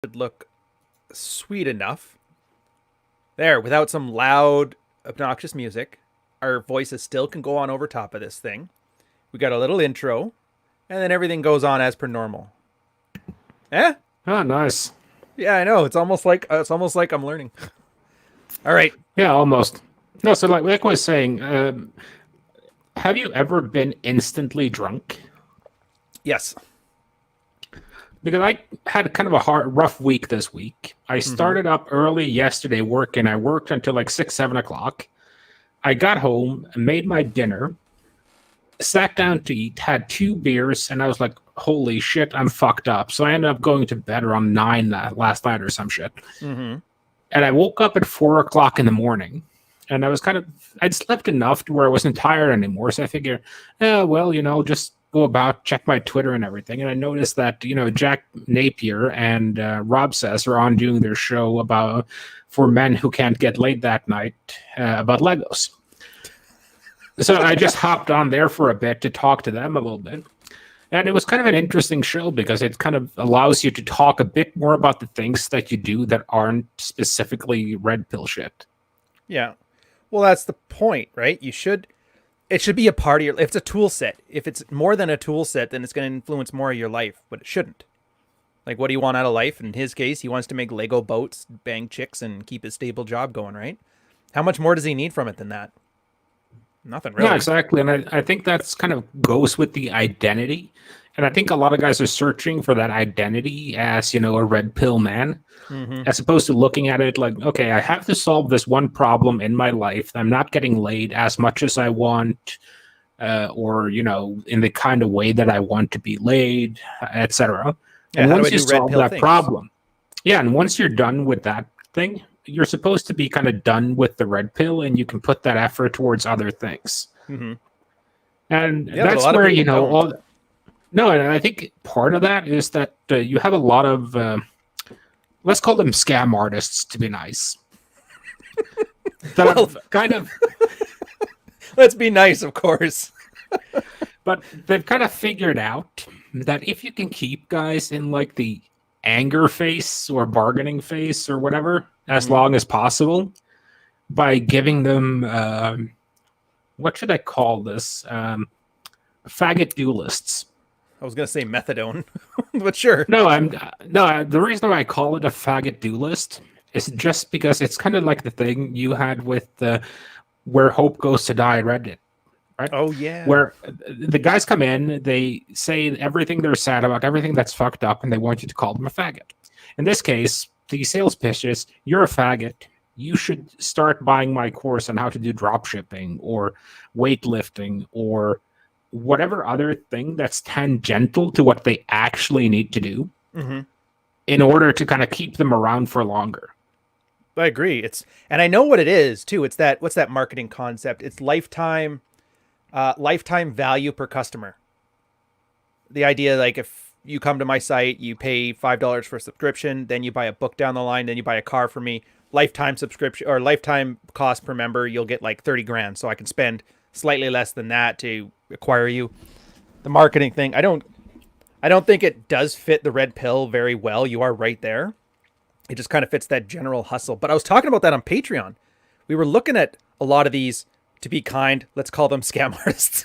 would look sweet enough. There, without some loud, obnoxious music. Our voices still can go on over top of this thing. We got a little intro, and then everything goes on as per normal. Eh? Oh, nice. Yeah, I know. It's almost like I'm learning. All right. Yeah, almost. No, so like I was saying, have you ever been instantly drunk? Yes. Because I had kind of a rough week this week. I started up early yesterday working. I worked until like 6, 7 o'clock. I got home, made my dinner, sat down to eat, had 2 beers, and I was like, holy shit, I'm fucked up. So I ended up going to bed around 9 last night or some shit. Mm-hmm. And I woke up at 4 o'clock in the morning. And I'd slept enough to where I wasn't tired anymore. So I figured, just go about, check my Twitter and everything. And I noticed that, Jack Napier and Rob Says are on doing their show for men who can't get laid that night about Legos. So I just hopped on there for a bit to talk to them a little bit. And it was kind of an interesting show because it kind of allows you to talk a bit more about the things that you do that aren't specifically red pill shit. Yeah. Well, that's the point, right? It should be a part of your, if it's a tool set. If it's more than a tool set, then it's going to influence more of your life, but it shouldn't. Like, what do you want out of life? In his case, he wants to make Lego boats, bang chicks, and keep his stable job going, right? How much more does he need from it than that? Nothing really. Yeah, exactly. And I think that's kind of goes with the identity. And I think a lot of guys are searching for that identity as, a red pill man, as opposed to looking at it like, okay, I have to solve this one problem in my life. I'm not getting laid as much as I want, or, in the kind of way that I want to be laid, etc. Yeah, and how do once I you do red solve pill that things? problem, and once you're done with that thing, you're supposed to be kind of done with the red pill, and you can put that effort towards other things. Mm-hmm. And Yeah, that's where, no, and I think part of that is that you have a lot of, let's call them scam artists to be nice. Let's be nice, of course. But they've kind of figured out that if you can keep guys in like the anger phase or bargaining phase or whatever, as long as possible, by giving them, what should I call this? Faggot duelists. I was going to say methadone, but sure. The reason why I call it a faggot duelist is just because it's kind of like the thing you had with Where Hope Goes to Die Reddit, right? Oh, yeah. Where the guys come in, they say everything they're sad about, everything that's fucked up, and they want you to call them a faggot. In this case, the sales pitch is, you're a faggot. You should start buying my course on how to do drop shipping or weightlifting or whatever other thing that's tangential to what they actually need to do in order to kind of keep them around for longer. I agree. And I know what it is too. It's what's that marketing concept? It's lifetime value per customer. The idea, like, if you come to my site, you pay $5 for a subscription, then you buy a book down the line, then you buy a car for me, lifetime subscription or lifetime cost per member, you'll get like 30 grand. So I can spend slightly less than that to acquire you. The marketing thing, I don't think it does fit the red pill very well. You are right there. It just kind of fits that general hustle. But I was talking about that on Patreon. We were looking at a lot of these, to be kind, let's call them scam artists.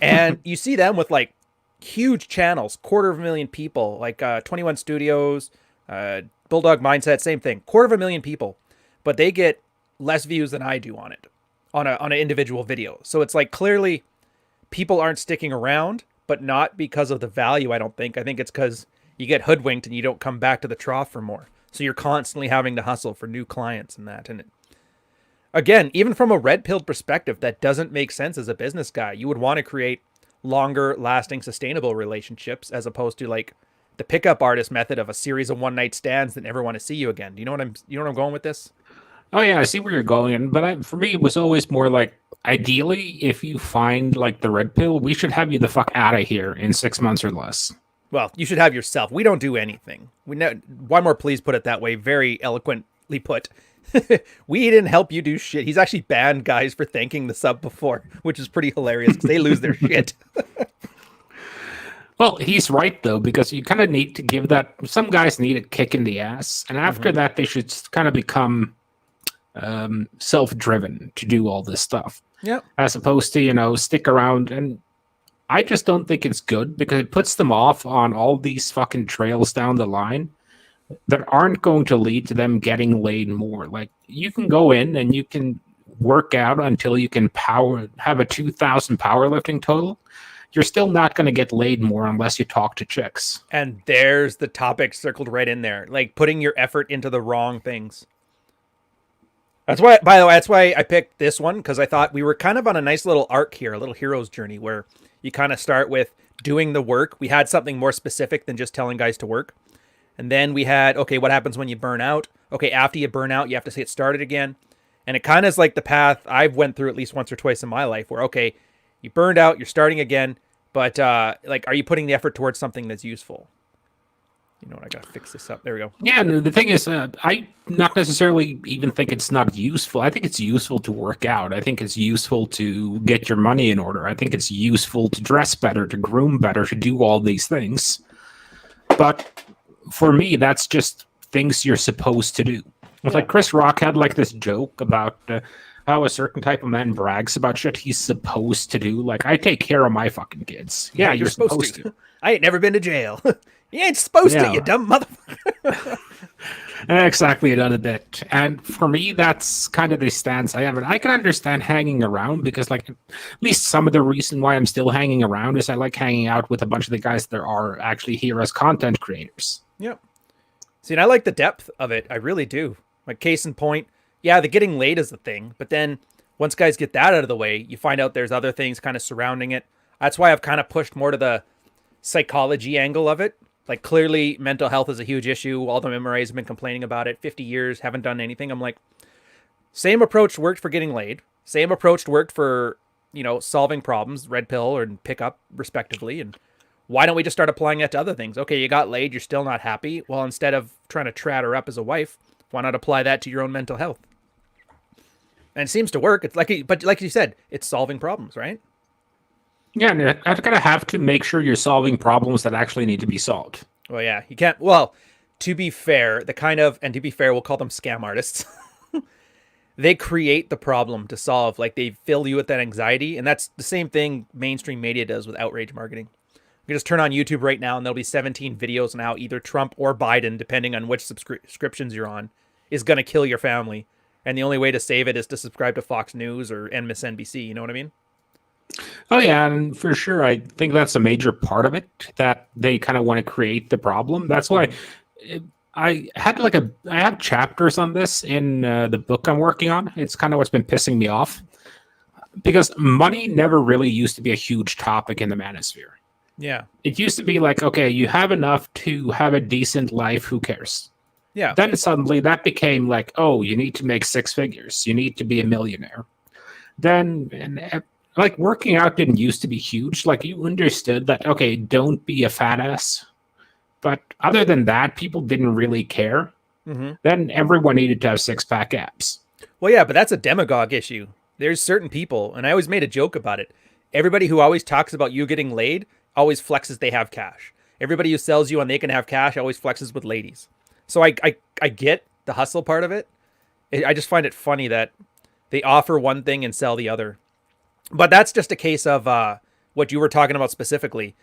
And you see them with like huge channels, 250,000 people, like 21 Studios, Bulldog Mindset, same thing, 250,000 people. But they get less views than I do on it, on an individual video. So it's like, clearly people aren't sticking around, but not because of the value, I don't think. I think it's because you get hoodwinked and you don't come back to the trough for more. So you're constantly having to hustle for new clients and that. And again, even from a red pilled perspective, that doesn't make sense as a business guy. You would want to create longer lasting, sustainable relationships as opposed to like the pickup artist method of a series of one night stands that never want to see you again. Do you know what I'm going with this? Oh yeah, I see where you're going. But for me, it was always more like, ideally, if you find like the red pill, we should have you the fuck out of here in 6 months or less. Well, you should have yourself. We don't do anything. One more, please put it that way. Very eloquently put. We didn't help you do shit. He's actually banned guys for thanking the sub before, which is pretty hilarious because they lose their shit. Well, he's right though, because you kind of need to give that. Some guys need a kick in the ass, and after that, they should kind of become self-driven to do all this stuff. Yep. As opposed to stick around. And I just don't think it's good because it puts them off on all these fucking trails down the line that aren't going to lead to them getting laid more. Like, you can go in and you can work out until you can have a 2,000 powerlifting total. You're still not going to get laid more unless you talk to chicks. And there's the topic circled right in there, like putting your effort into the wrong things. That's why, by the way, that's why I picked this one, because I thought we were kind of on a nice little arc here, a little hero's journey, where you kind of start with doing the work. We had something more specific than just telling guys to work. And then we had, okay, what happens when you burn out? Okay, after you burn out, you have to get started again. And it kind of is like the path I've went through at least once or twice in my life, where, okay, you burned out, you're starting again, but like, are you putting the effort towards something that's useful? You know what? I got to fix this up. There we go. Yeah, and the thing is, I not necessarily even think it's not useful. I think it's useful to work out. I think it's useful to get your money in order. I think it's useful to dress better, to groom better, to do all these things. But for me, that's just things you're supposed to do. It's like Chris Rock had like this joke about how a certain type of man brags about shit he's supposed to do. Like, I take care of my fucking kids. Yeah, you're supposed to. I ain't never been to jail. You ain't supposed to, you dumb motherfucker. Exactly, another bit. And for me, that's kind of the stance I have. And I can understand hanging around because, like, at least some of the reason why I'm still hanging around is I like hanging out with a bunch of the guys that are actually here as content creators. Yep. See, and I like the depth of it. I really do. Like, case in point, yeah, the getting laid is the thing. But then once guys get that out of the way, you find out there's other things kind of surrounding it. That's why I've kind of pushed more to the psychology angle of it. Like, clearly mental health is a huge issue. All the MRAs have been complaining about it. 50 years, haven't done anything. I'm like, same approach worked for getting laid. Same approach worked for, solving problems, red pill or pickup, respectively. And why don't we just start applying that to other things? Okay, you got laid, you're still not happy. Well, instead of trying to trad her up as a wife, why not apply that to your own mental health? And it seems to work. It's like, but like you said, it's solving problems, right? Yeah, and I kind of have to make sure you're solving problems that actually need to be solved. Well, yeah, you can't. Well, to be fair, we'll call them scam artists. They create the problem to solve. Like, they fill you with that anxiety. And that's the same thing mainstream media does with outrage marketing. You can just turn on YouTube right now and there'll be 17 videos on how either Trump or Biden, depending on which subscriptions you're on, is going to kill your family. And the only way to save it is to subscribe to Fox News or MSNBC. You know what I mean? Oh, yeah, and for sure, I think that's a major part of it, that they kind of want to create the problem. That's why I have chapters on this in the book I'm working on. It's kind of what's been pissing me off. Because money never really used to be a huge topic in the manosphere. Yeah. It used to be like, okay, you have enough to have a decent life, who cares? Yeah. Then suddenly that became like, oh, you need to make six figures. You need to be a millionaire. Like, working out didn't used to be huge. Like, you understood that, okay, don't be a fat ass. But other than that, people didn't really care. Mm-hmm. Then everyone needed to have six-pack abs. Well, yeah, but that's a demagogue issue. There's certain people, and I always made a joke about it. Everybody who always talks about you getting laid always flexes they have cash. Everybody who sells you on they can have cash always flexes with ladies. So I get the hustle part of it. I just find it funny that they offer one thing and sell the other. But that's just a case of what you were talking about specifically,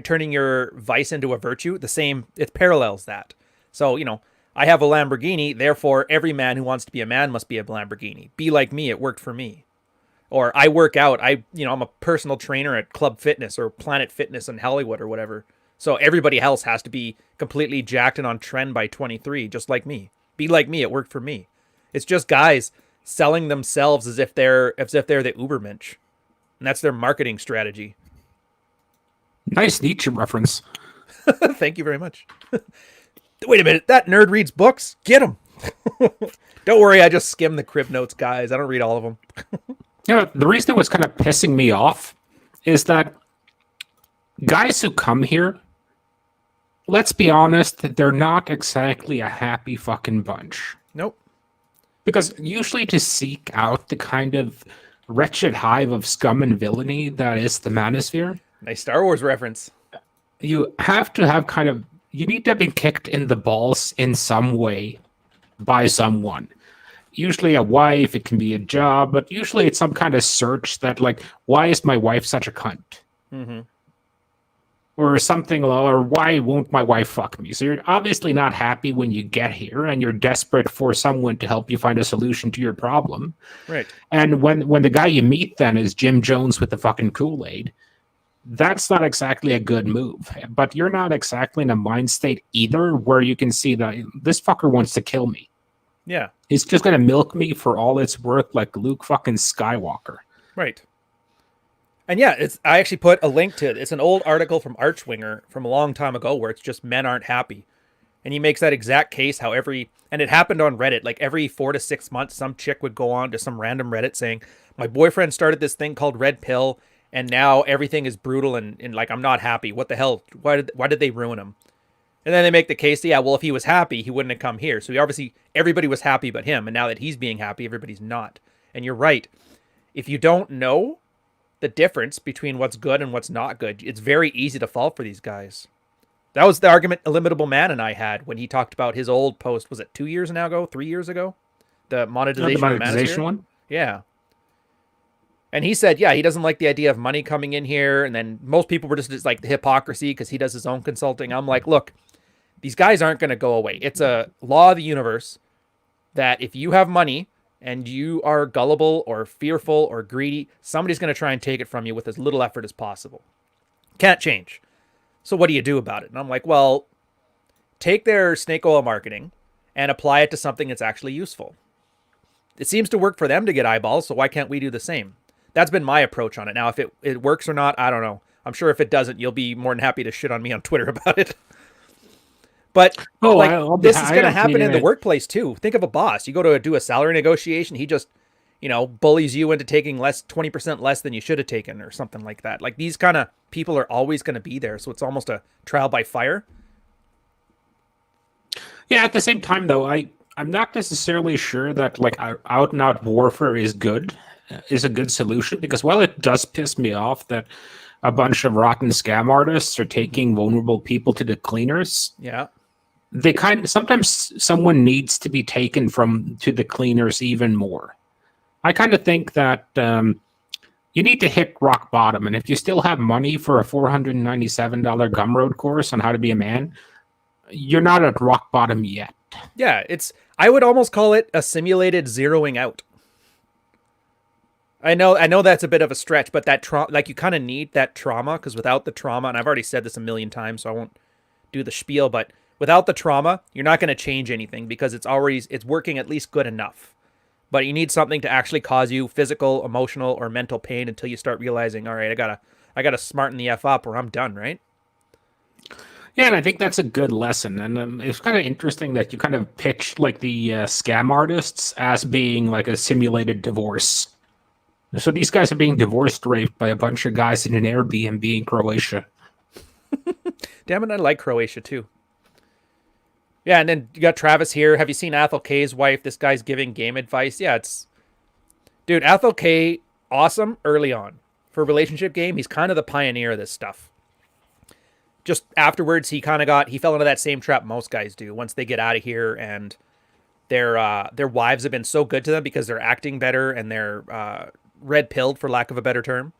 turning your vice into a virtue. It parallels that. So, I have a Lamborghini, therefore every man who wants to be a man must be a Lamborghini. Be like me, it worked for me. Or I work out, I'm a personal trainer at Club Fitness or Planet Fitness in Hollywood or whatever. So everybody else has to be completely jacked and on trend by 23, just like me. Be like me, it worked for me. It's just guys selling themselves as if they're the Ubermensch. And that's their marketing strategy. Nice Nietzsche reference. Thank you very much. Wait a minute, that nerd reads books? Get him. Don't worry, I just skim the crib notes, guys. I don't read all of them. The reason it was kind of pissing me off is that guys who come here, let's be honest, they're not exactly a happy fucking bunch. Nope. Because usually to seek out the kind of wretched hive of scum and villainy that is the manosphere. Nice Star Wars reference. you have to have kind of, you need to be kicked in the balls in some way by someone. Usually a wife, it can be a job, but usually it's some kind of search that, like, why is my wife such a cunt? Mm-hmm. Or something, or why won't my wife fuck me? So you're obviously not happy when you get here, and you're desperate for someone to help you find a solution to your problem. Right. And when the guy you meet then is Jim Jones with the fucking Kool-Aid, that's not exactly a good move. But you're not exactly in a mind state either where you can see that this fucker wants to kill me. Yeah. He's just gonna milk me for all it's worth, like Luke fucking Skywalker. Right. And yeah, I actually put a link to it. It's an old article from Archwinger from a long time ago where it's just men aren't happy. And he makes that exact case how and it happened on Reddit, like every 4 to 6 months, some chick would go on to some random Reddit saying, my boyfriend started this thing called Red Pill, and now everything is brutal and like, I'm not happy. What the hell? Why did they ruin him? And then they make the case, yeah, well, if he was happy, he wouldn't have come here. So everybody was happy but him. And now that he's being happy, everybody's not. And you're right. If you don't know the difference between what's good and what's not good, it's very easy to fall for these guys. That was the argument Illimitable Man and I had when he talked about his old post. Was it 2 years ago? 3 years ago? The monetization one? Yeah. And he said, yeah, he doesn't like the idea of money coming in here. And then most people were just like the hypocrisy because he does his own consulting. I'm like, look, these guys aren't going to go away. It's a law of the universe that if you have money and you are gullible or fearful or greedy, somebody's going to try and take it from you with as little effort as possible. Can't change. So what do you do about it? And I'm like, well, take their snake oil marketing and apply it to something that's actually useful. It seems to work for them to get eyeballs, so why can't we do the same? That's been my approach on it. Now, if it works or not, I don't know. I'm sure if it doesn't, you'll be more than happy to shit on me on Twitter about it. But this is going to happen in the workplace too. Think of a boss. You go to do a salary negotiation. He just, bullies you into taking 20% less than you should have taken or something like that. Like these kind of people are always going to be there. So it's almost a trial by fire. Yeah. At the same time, though, I'm not necessarily sure that like out and out warfare is a good solution, because while it does piss me off that a bunch of rotten scam artists are taking vulnerable people to the cleaners. Yeah. They sometimes someone needs to be taken to the cleaners even more. I kind of think that you need to hit rock bottom. And if you still have money for a $497 Gumroad course on how to be a man, you're not at rock bottom yet. Yeah, I would almost call it a simulated zeroing out. I know that's a bit of a stretch, but that you kind of need that trauma, because without the trauma, and I've already said this a million times, so I won't do the spiel, but without the trauma, you're not going to change anything because it's working at least good enough. But you need something to actually cause you physical, emotional, or mental pain until you start realizing, all right, I gotta smarten the F up or I'm done, right? Yeah, and I think that's a good lesson. And it's kind of interesting that you kind of pitched like the scam artists as being like a simulated divorce. So these guys are being divorced raped by a bunch of guys in an Airbnb in Croatia. Damn it, I like Croatia too. Yeah, and then you got Travis here. Have you seen Athel K's wife? This guy's giving game advice. Yeah, dude, Athel K, awesome early on. For a relationship game, he's kind of the pioneer of this stuff. Just afterwards, he fell into that same trap most guys do once they get out of here, and their wives have been so good to them because they're acting better and they're red-pilled, for lack of a better term.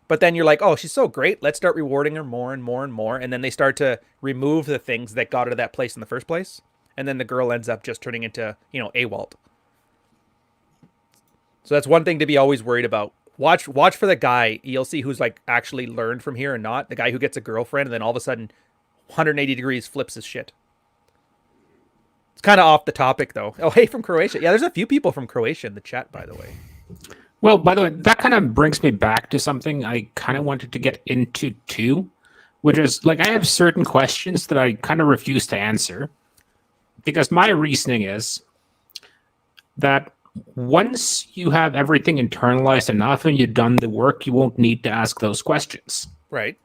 But then you're like, oh, she's so great. Let's start rewarding her more and more and more. And then they start to remove the things that got her to that place in the first place. And then the girl ends up just turning into, AWOL. So that's one thing to be always worried about. Watch for the guy. You'll see who's like actually learned from here and not. The guy who gets a girlfriend and then all of a sudden 180 degrees flips his shit. It's kind of off the topic though. Oh, hey, from Croatia. Yeah, there's a few people from Croatia in the chat, by the way. Well, by the way, that kind of brings me back to something I kind of wanted to get into too, which is like I have certain questions that I kind of refuse to answer because my reasoning is that once you have everything internalized enough and you've done the work, you won't need to ask those questions. Right.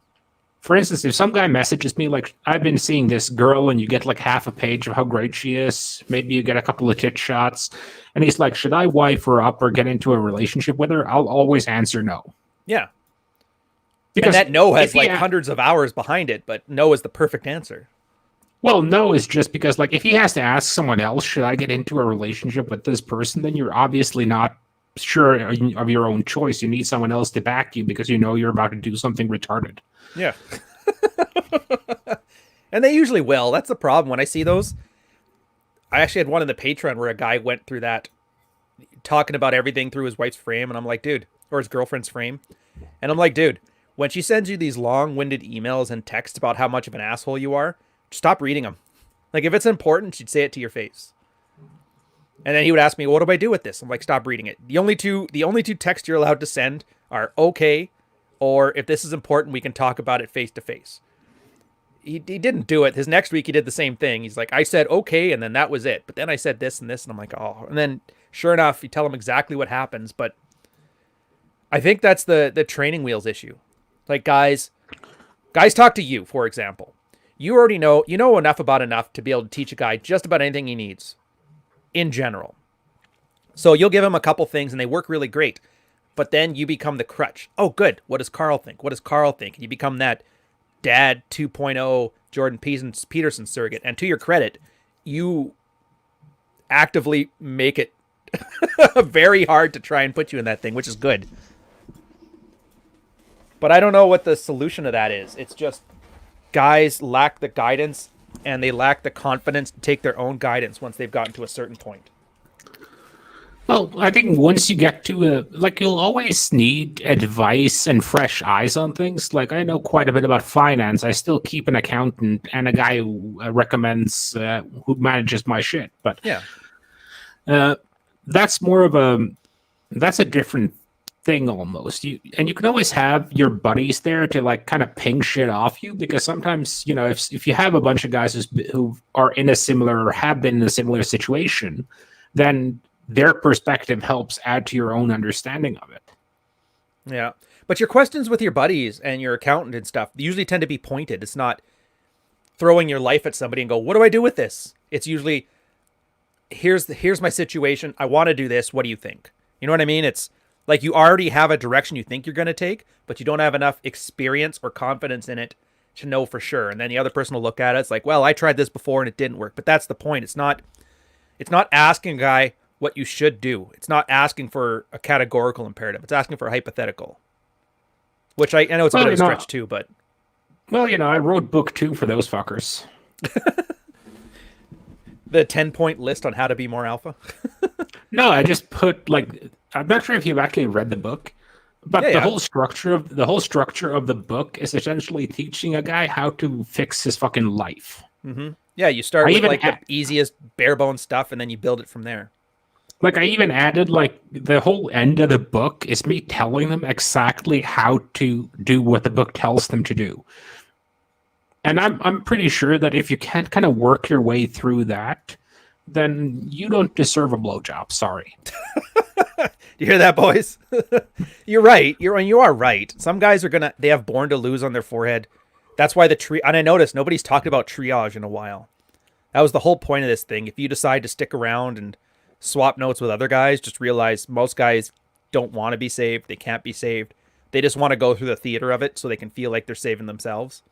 For instance, if some guy messages me like, I've been seeing this girl, and you get like half a page of how great she is, maybe you get a couple of tit shots, and he's like, should I wife her up or get into a relationship with her? I'll always answer no. Yeah. And Because that no has if he like hundreds of hours behind it, but no is the perfect answer. well, no is just because like if he has to ask someone else, should I get into a relationship with this person? Then you're obviously not sure of your own choice. You need someone else to back you because you know you're about to do something retarded. Yeah. And they usually will. That's the problem. When I see those, I actually had one in the Patreon where a guy went through that, talking about everything through his wife's frame. And I'm like, dude, or his girlfriend's frame. And I'm like, dude, when she sends you these long-winded emails and texts about how much of an asshole you are, stop reading them. Like, if it's important, she'd say it to your face. And then he would ask me, what do I do with this? I'm like, stop reading it. The only two texts you're allowed to send are okay, or if this is important, we can talk about it face to face. He didn't do it. His next week, he did the same thing. He's like, I said okay, and then that was it. But then I said this and this, and I'm like, oh. And then, sure enough, you tell him exactly what happens. But I think that's the training wheels issue. Like, guys talk to you, for example. You already know enough to be able to teach a guy just about anything he needs in general. So you'll give him a couple things and they work really great. But then you become the crutch. Oh, good. What does Carl think? What does Carl think? And you become that dad 2.0 Jordan Peterson surrogate. And to your credit, you actively make it very hard to try and put you in that thing, which is good. But I don't know what the solution to that is. It's just guys lack the guidance and they lack the confidence to take their own guidance once they've gotten to a certain point. Well, I think once you get to you'll always need advice and fresh eyes on things. Like, I know quite a bit about finance. I still keep an accountant and a guy who recommends, who manages my shit. But yeah, that's a different thing almost. You can always have your buddies there to like kind of ping shit off you, because sometimes, if you have a bunch of guys who are in a similar or have been in a similar situation, then their perspective helps add to your own understanding of it. Yeah. But your questions with your buddies and your accountant and stuff usually tend to be pointed. It's not throwing your life at somebody and go, what do I do with this? It's usually, here's my situation. I want to do this. What do you think? You know what I mean? It's like you already have a direction you think you're going to take, but you don't have enough experience or confidence in it to know for sure. And then the other person will look at it. It's like, well, I tried this before and it didn't work. But that's the point. It's not asking a guy what you should do. It's not asking for a categorical imperative. It's asking for a hypothetical, which I know it's a bit of a stretch too, but. Well, I wrote book 2 for those fuckers. The 10-point list on how to be more alpha. No, I just put I'm not sure if you've actually read the book, but the whole structure of the book is essentially teaching a guy how to fix his fucking life. Mm-hmm. Yeah, you start with the easiest bare bones stuff, and then you build it from there. Like, I even added, the whole end of the book is me telling them exactly how to do what the book tells them to do. And I'm pretty sure that if you can't kind of work your way through that, then you don't deserve a blowjob. Sorry. You hear that, boys? You're right. You are right. Some guys they have born to lose on their forehead. That's why and I noticed nobody's talked about triage in a while. That was the whole point of this thing. If you decide to stick around and swap notes with other guys, just realize most guys don't want to be saved. They can't be saved. They just want to go through the theater of it so they can feel like they're saving themselves.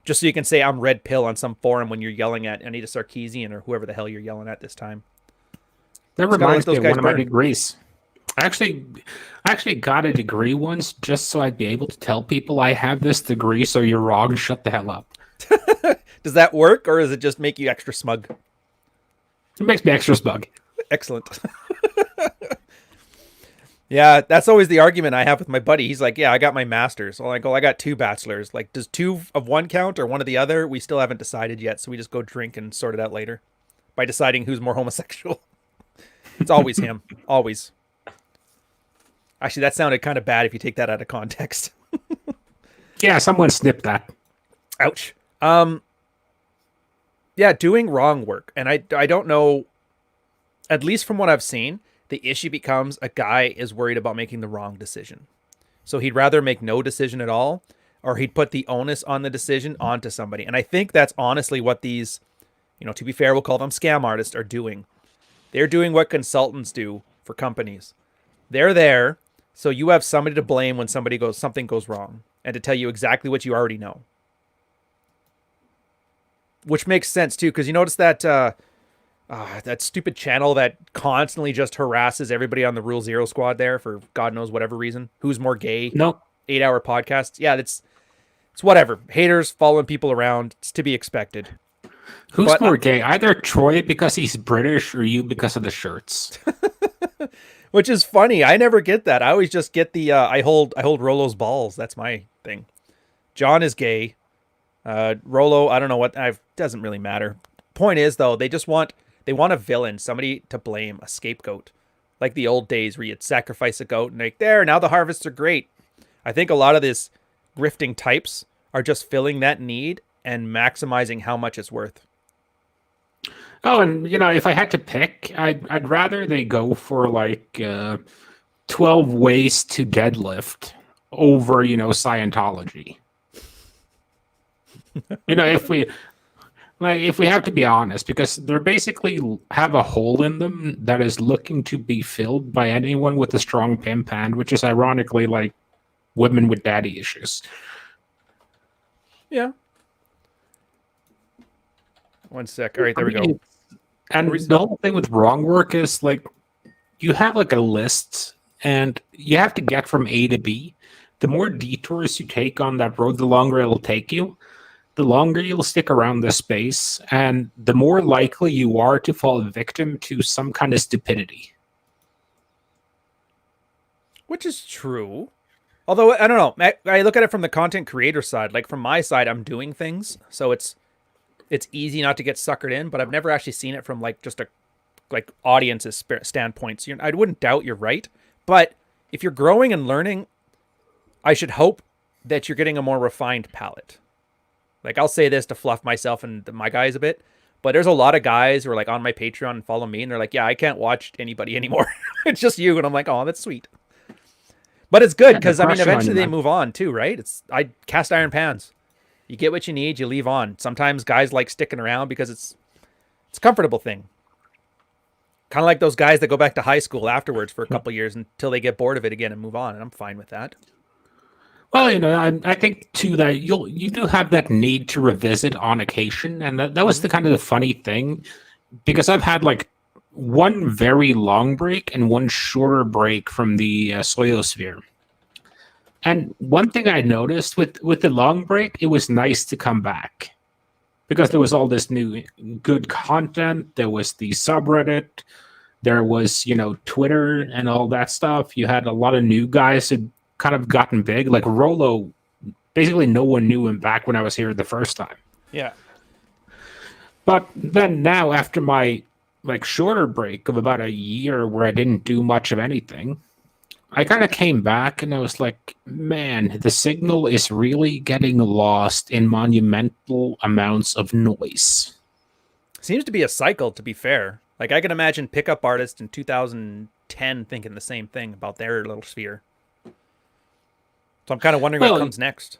Just so you can say I'm red pill on some forum when you're yelling at Anita Sarkeesian or whoever the hell you're yelling at this time. That reminds me of one of my degrees. I actually got a degree once just so I'd be able to tell people I have this degree, so you're wrong, shut the hell up. Does that work, or does it just make you extra smug? It makes me extra smug. Excellent. Yeah, that's always the argument I have with my buddy. He's like, yeah, I got my master's. Well, I go, I got 2 bachelors. Like, does 2 of one count or one of the other? We still haven't decided yet, so we just go drink and sort it out later by deciding who's more homosexual. It's always him. Always. Actually, that sounded kind of bad if you take that out of context. Yeah, someone snipped that. Ouch. Yeah, doing wrong work. And I don't know, at least from what I've seen, the issue becomes a guy is worried about making the wrong decision. So he'd rather make no decision at all, or he'd put the onus on the decision onto somebody. And I think that's honestly what these, to be fair, we'll call them scam artists, are doing. They're doing what consultants do for companies. They're there, so you have somebody to blame when something goes wrong. and to tell you exactly what you already know. Which makes sense too, because you notice that that stupid channel that constantly just harasses everybody on the Rule Zero squad there for God knows whatever reason. Who's more gay? No. 8-hour podcasts. Yeah, it's whatever. Haters following people around. It's to be expected. Who's more gay? Either Troy because he's British or you because of the shirts. Which is funny. I never get that. I always just get the I hold Rolo's balls. That's my thing. John is gay. Rolo, I don't know what. Doesn't really matter. Point is though, they want a villain, somebody to blame, a scapegoat, like the old days where you'd sacrifice a goat and like there now the harvests are great. I think a lot of this grifting types are just filling that need and maximizing how much it's worth. Oh, and if I had to pick, I'd rather they go for like 12 ways to deadlift over Scientology. if we have to be honest, because they're basically have a hole in them that is looking to be filled by anyone with a strong pimp hand, which is ironically like women with daddy issues. Yeah. One sec. All right, there we go. And the whole thing with wrong work is like you have like a list and you have to get from A to B. The more detours you take on that road, the longer it'll take you. The longer you'll stick around this space, and the more likely you are to fall victim to some kind of stupidity. Which is true. Although, I don't know. I look at it from the content creator side. Like, from my side, I'm doing things. So it's easy not to get suckered in, but I've never actually seen it from, like, just a audience's standpoint. So I wouldn't doubt you're right. But if you're growing and learning, I should hope that you're getting a more refined palette. Like, I'll say this to fluff myself and my guys a bit, but there's a lot of guys who are like on my Patreon and follow me, and they're like, yeah, I can't watch anybody anymore. It's just you. And I'm like, oh, that's sweet. But it's good because, I mean, eventually they move on too, right? I cast iron pans. You get what you need, you leave on. Sometimes guys like sticking around because it's a comfortable thing. Kind of like those guys that go back to high school afterwards for a couple years until they get bored of it again and move on, and I'm fine with that. Well, I think too that you do have that need to revisit on occasion, and that was the kind of the funny thing, because I've had like one very long break and one shorter break from the Soyosphere. And one thing I noticed with the long break, it was nice to come back because there was all this new good content. There was the subreddit, there was Twitter and all that stuff. You had a lot of new guys who kind of gotten big, like Rolo. Basically no one knew him back when I was here the first time. Yeah. But then now, after my shorter break of about a year where I didn't do much of anything, I kind of came back and I was like, man, the signal is really getting lost in monumental amounts of noise. Seems to be a cycle, to be fair. Like, I can imagine pickup artists in 2010 thinking the same thing about their little sphere. So I'm kind of wondering what comes next.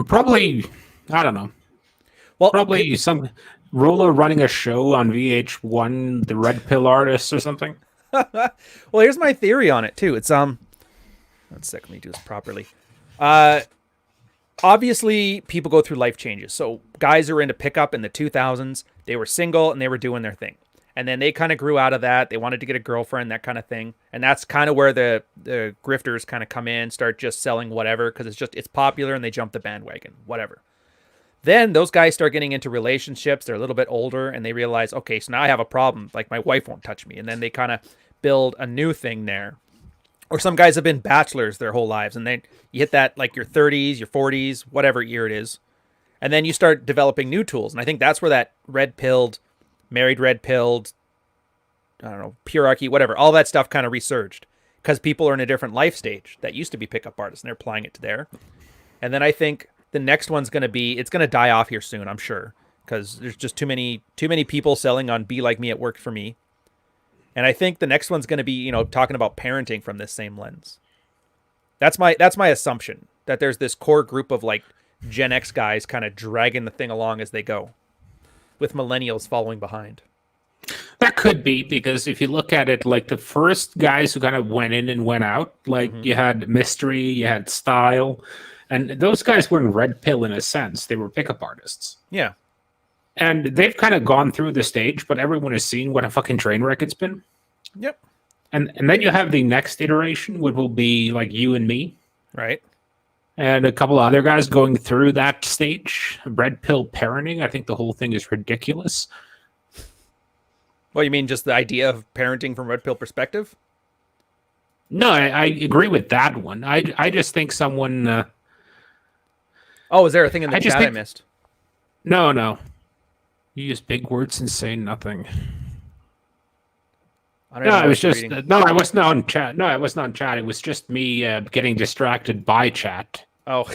Probably, I don't know. Well, probably some Rolo running a show on VH1, the Red Pill Artists or something. Well, here's my theory on it too. It's one sec, let me do this properly. Obviously, people go through life changes. So guys are into pickup in the 2000s. They were single and they were doing their thing. And then they kind of grew out of that. They wanted to get a girlfriend, that kind of thing. And that's kind of where the grifters kind of come in, start just selling whatever because it's popular and they jump the bandwagon, whatever. Then those guys start getting into relationships. They're a little bit older and they realize, okay, so now I have a problem. Like, my wife won't touch me. And then they kind of build a new thing there. Or some guys have been bachelors their whole lives. And then you hit that, like, your 30s, your 40s, whatever year it is. And then you start developing new tools. And I think that's where that married red-pilled, I don't know, purarchy, whatever, all that stuff kind of resurged. Because people are in a different life stage that used to be pickup artists. And they're applying it to there. And then I think the next one's going to be, it's going to die off here soon, I'm sure, because there's just too many people selling on Be Like Me, It Worked For Me. And I think the next one's going to be, talking about parenting from this same lens. That's my assumption, that there's this core group of like Gen X guys kind of dragging the thing along as they go, with millennials following behind. That could be, because if you look at it, like the first guys who kind of went in and went out, like you had mystery, you had style, and those guys were in red pill in a sense. They were pickup artists. Yeah. And they've kind of gone through the stage, but everyone has seen what a fucking train wreck it's been. Yep. And then you have the next iteration, which will be like you and me. Right. And a couple of other guys going through that stage. Red pill parenting. I think the whole thing is ridiculous. Well, you mean just the idea of parenting from red pill perspective? No, I agree with that one. I just think someone... oh, is there a thing in the chat I missed? No. You use big words and say nothing. I was just... No, I wasn't on chat. No, I wasn't on chat. It was just me getting distracted by chat. Oh,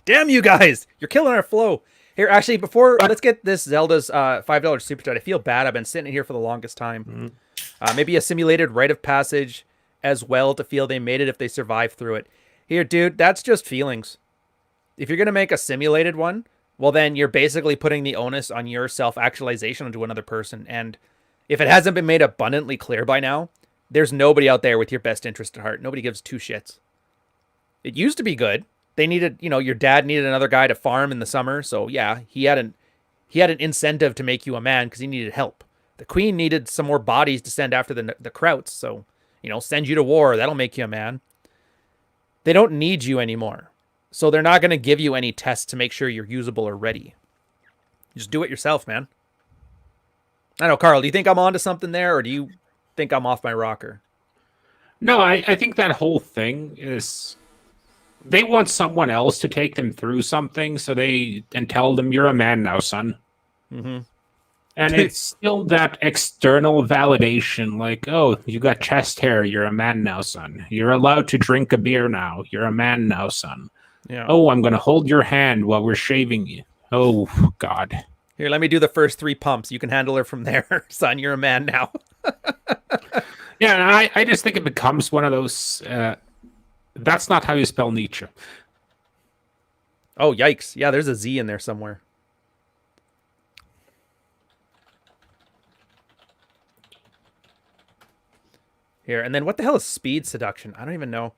damn you guys. You're killing our flow. Here, actually, let's get this Zelda's $5 super chat. I feel bad. I've been sitting here for the longest time. Maybe a simulated rite of passage as well to feel they made it if they survive through it. Here, dude, that's just feelings. If you're going to make a simulated one, well, then you're basically putting the onus on your self-actualization onto another person. And if it hasn't been made abundantly clear by now, there's nobody out there with your best interest at heart. Nobody gives two shits. It used to be good. They needed, your dad needed another guy to farm in the summer. So yeah, he had an incentive to make you a man because he needed help. The queen needed some more bodies to send after the krauts. So, send you to war. That'll make you a man. They don't need you anymore. So they're not going to give you any tests to make sure you're usable or ready. Just do it yourself, man. I know, Carl, do you think I'm onto something there, or do you think I'm off my rocker? No, I think that whole thing is... They want someone else to take them through something, and tell them, you're a man now, son. Mm-hmm. And it's still that external validation, like, oh, you got chest hair, you're a man now, son. You're allowed to drink a beer now, you're a man now, son. Yeah. Oh, I'm going to hold your hand while we're shaving you. Oh, God. Here, let me do the first 3 pumps. You can handle her from there, son. You're a man now. Yeah, and I just think it becomes one of those... that's not how you spell Nietzsche. Oh, yikes. Yeah, there's a Z in there somewhere. Here, and then what the hell is speed seduction? I don't even know.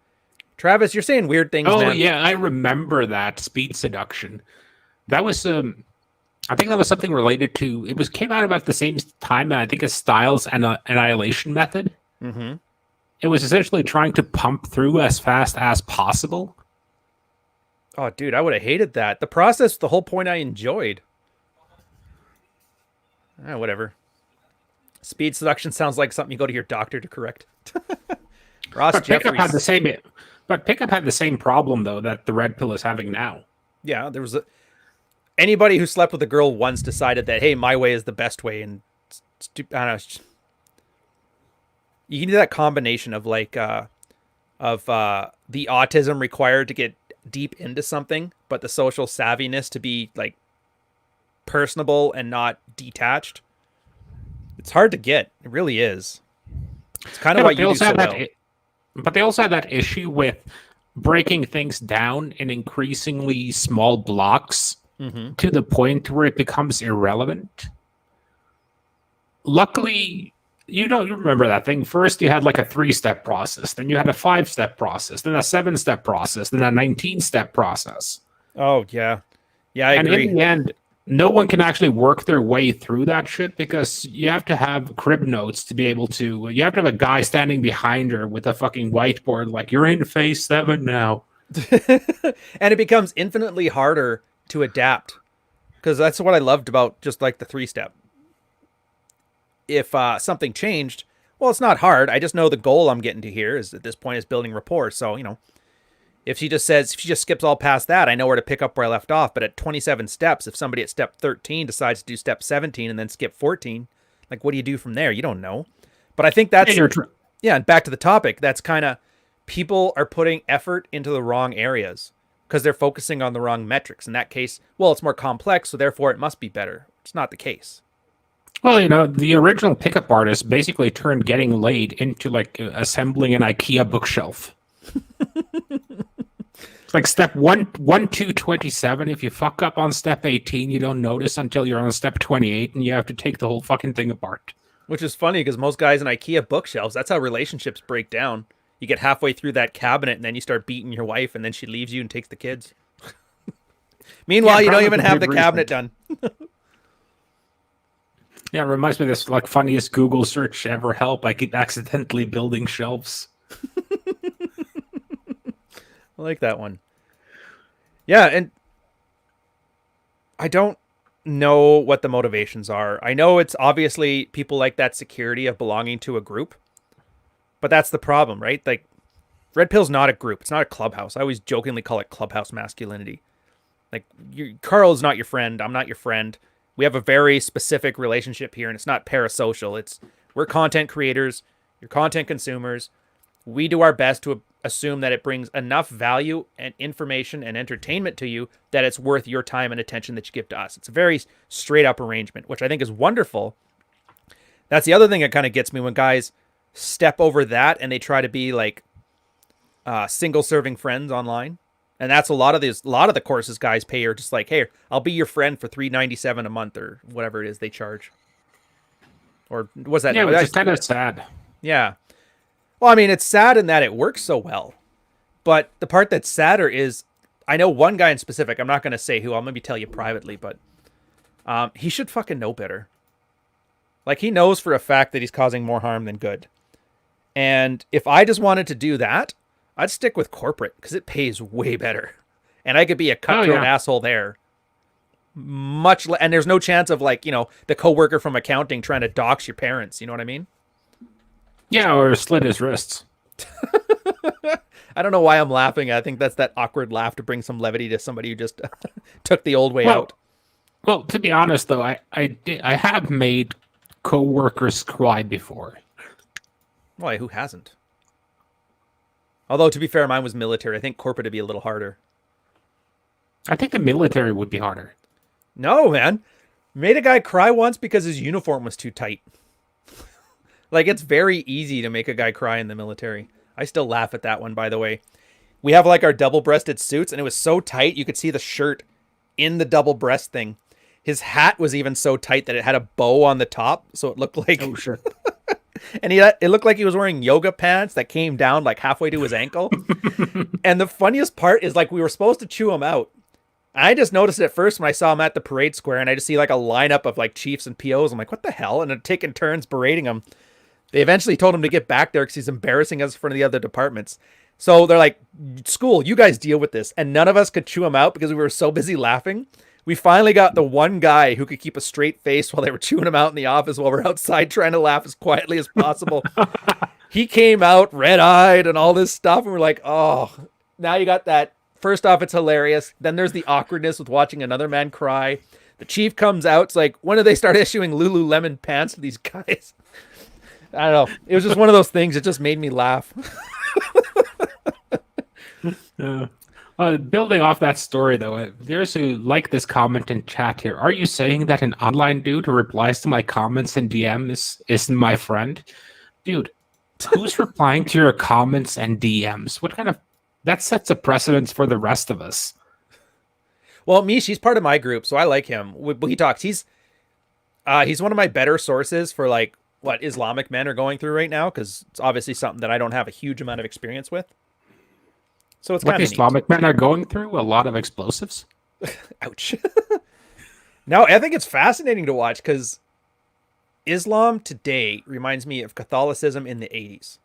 Travis, you're saying weird things, man. Oh, yeah, I remember that. Speed seduction. That was... I think that was something related to... came out about the same time, I think, as Styles' Annihilation Method. Mm-hmm. It was essentially trying to pump through as fast as possible. Oh, dude, I would have hated that. The process, the whole point I enjoyed. Whatever. Speed seduction sounds like something you go to your doctor to correct. Ross but Jeffries. Pickup had the same problem, though, that the red pill is having now. Yeah, there was anybody who slept with a girl once decided that, hey, my way is the best way, and I don't know. You can do that combination of the autism required to get deep into something, but the social savviness to be like personable and not detached. It's hard to get. It really is. It's kind of what you do so well. But they also have that issue with breaking things down in increasingly small blocks to the point where it becomes irrelevant. Luckily, you remember that thing. First, you had like a 3-step process. Then you had a 5-step process. Then a 7-step process. Then a 19-step process. Oh, yeah. Yeah, I agree. And in the end, no one can actually work their way through that shit because you have to have crib notes to be able to... You have to have a guy standing behind her with a fucking whiteboard like, you're in phase 7 now. And it becomes infinitely harder to adapt because that's what I loved about just like the 3-step. If something changed, well, it's not hard. I just know the goal I'm getting to here is at this point is building rapport. So, if she just skips all past that, I know where to pick up where I left off. But at 27 steps, if somebody at step 13 decides to do step 17 and then skip 14, like, what do you do from there? You don't know. But I think that's, and back to the topic, that's kind of, people are putting effort into the wrong areas because they're focusing on the wrong metrics. In that case, well, it's more complex, so therefore it must be better. It's not the case. Well, the original pickup artist basically turned getting laid into like assembling an IKEA bookshelf. It's like step 1, 2, 27. If you fuck up on step 18, you don't notice until you're on step 28, and you have to take the whole fucking thing apart. Which is funny because most guys in IKEA bookshelves, that's how relationships break down. You get halfway through that cabinet and then you start beating your wife and then she leaves you and takes the kids. Meanwhile, you don't even have the cabinet done. Yeah, it reminds me of this like funniest Google search ever help. I keep accidentally building shelves. I like that one. Yeah, and I don't know what the motivations are. I know it's obviously people like that security of belonging to a group, but that's the problem, right? Like, Red Pill's not a group. It's not a clubhouse. I always jokingly call it clubhouse masculinity. Like, Carl is not your friend. I'm not your friend. We have a very specific relationship here, and it's not parasocial. We're content creators. You're content consumers. We do our best to assume that it brings enough value and information and entertainment to you that it's worth your time and attention that you give to us. It's a very straight up arrangement, which I think is wonderful. That's the other thing that kind of gets me when guys step over that and they try to be like single serving friends online. And that's a lot of the courses guys pay are just like, hey, I'll be your friend for $3.97 a month or whatever it is they charge. Or was that? Yeah, which is kind of sad. Yeah. Well, I mean, it's sad in that it works so well. But the part that's sadder is, I know one guy in specific, I'm not going to say who, I'll maybe tell you privately, but he should fucking know better. Like, he knows for a fact that he's causing more harm than good. And if I just wanted to do that, I'd stick with corporate because it pays way better. And I could be a cutthroat asshole there. And there's no chance of, like, the coworker from accounting trying to dox your parents. You know what I mean? Yeah, or slit his wrists. I don't know why I'm laughing. I think that's that awkward laugh to bring some levity to somebody who just took the old way out. Well, to be honest, though, I have made coworkers cry before. Why? Who hasn't? Although, to be fair, mine was military. I think corporate would be a little harder. I think the military would be harder. No, man. Made a guy cry once because his uniform was too tight. Like, it's very easy to make a guy cry in the military. I still laugh at that one, by the way. We have, like, our double-breasted suits, and it was so tight you could see the shirt in the double breast thing. His hat was even so tight that it had a bow on the top, so it looked like... Oh, sure. And it looked like he was wearing yoga pants that came down like halfway to his ankle. And the funniest part is, like, we were supposed to chew him out. I just noticed it at first when I saw him at the parade square, and I just see like a lineup of like chiefs and POs. I'm like, what the hell? And they're taking turns berating him. They eventually told him to get back there because he's embarrassing us in front of the other departments. So they're like, school, you guys deal with this. And none of us could chew him out because we were so busy laughing. We finally got the one guy who could keep a straight face while they were chewing him out in the office while we're outside trying to laugh as quietly as possible. He came out red-eyed and all this stuff, and we're like, oh, now you got that. First off, it's hilarious. Then there's the awkwardness with watching another man cry. The chief comes out. It's like, when do they start issuing Lululemon pants to these guys? I don't know. It was just one of those things. It just made me laugh. Building off that story, though, there's who like this comment in chat here. Are you saying that an online dude who replies to my comments and DMs isn't my friend? Dude, who's replying to your comments and DMs? What kind of... That sets a precedence for the rest of us. Well, Mish, he's part of my group, so I like him. He talks. He's one of my better sources for, like, what Islamic men are going through right now, because it's obviously something that I don't have a huge amount of experience with. So it's kind of Islamic men are going through a lot of explosives. Ouch. No, I think it's fascinating to watch because Islam today reminds me of Catholicism in the 80s.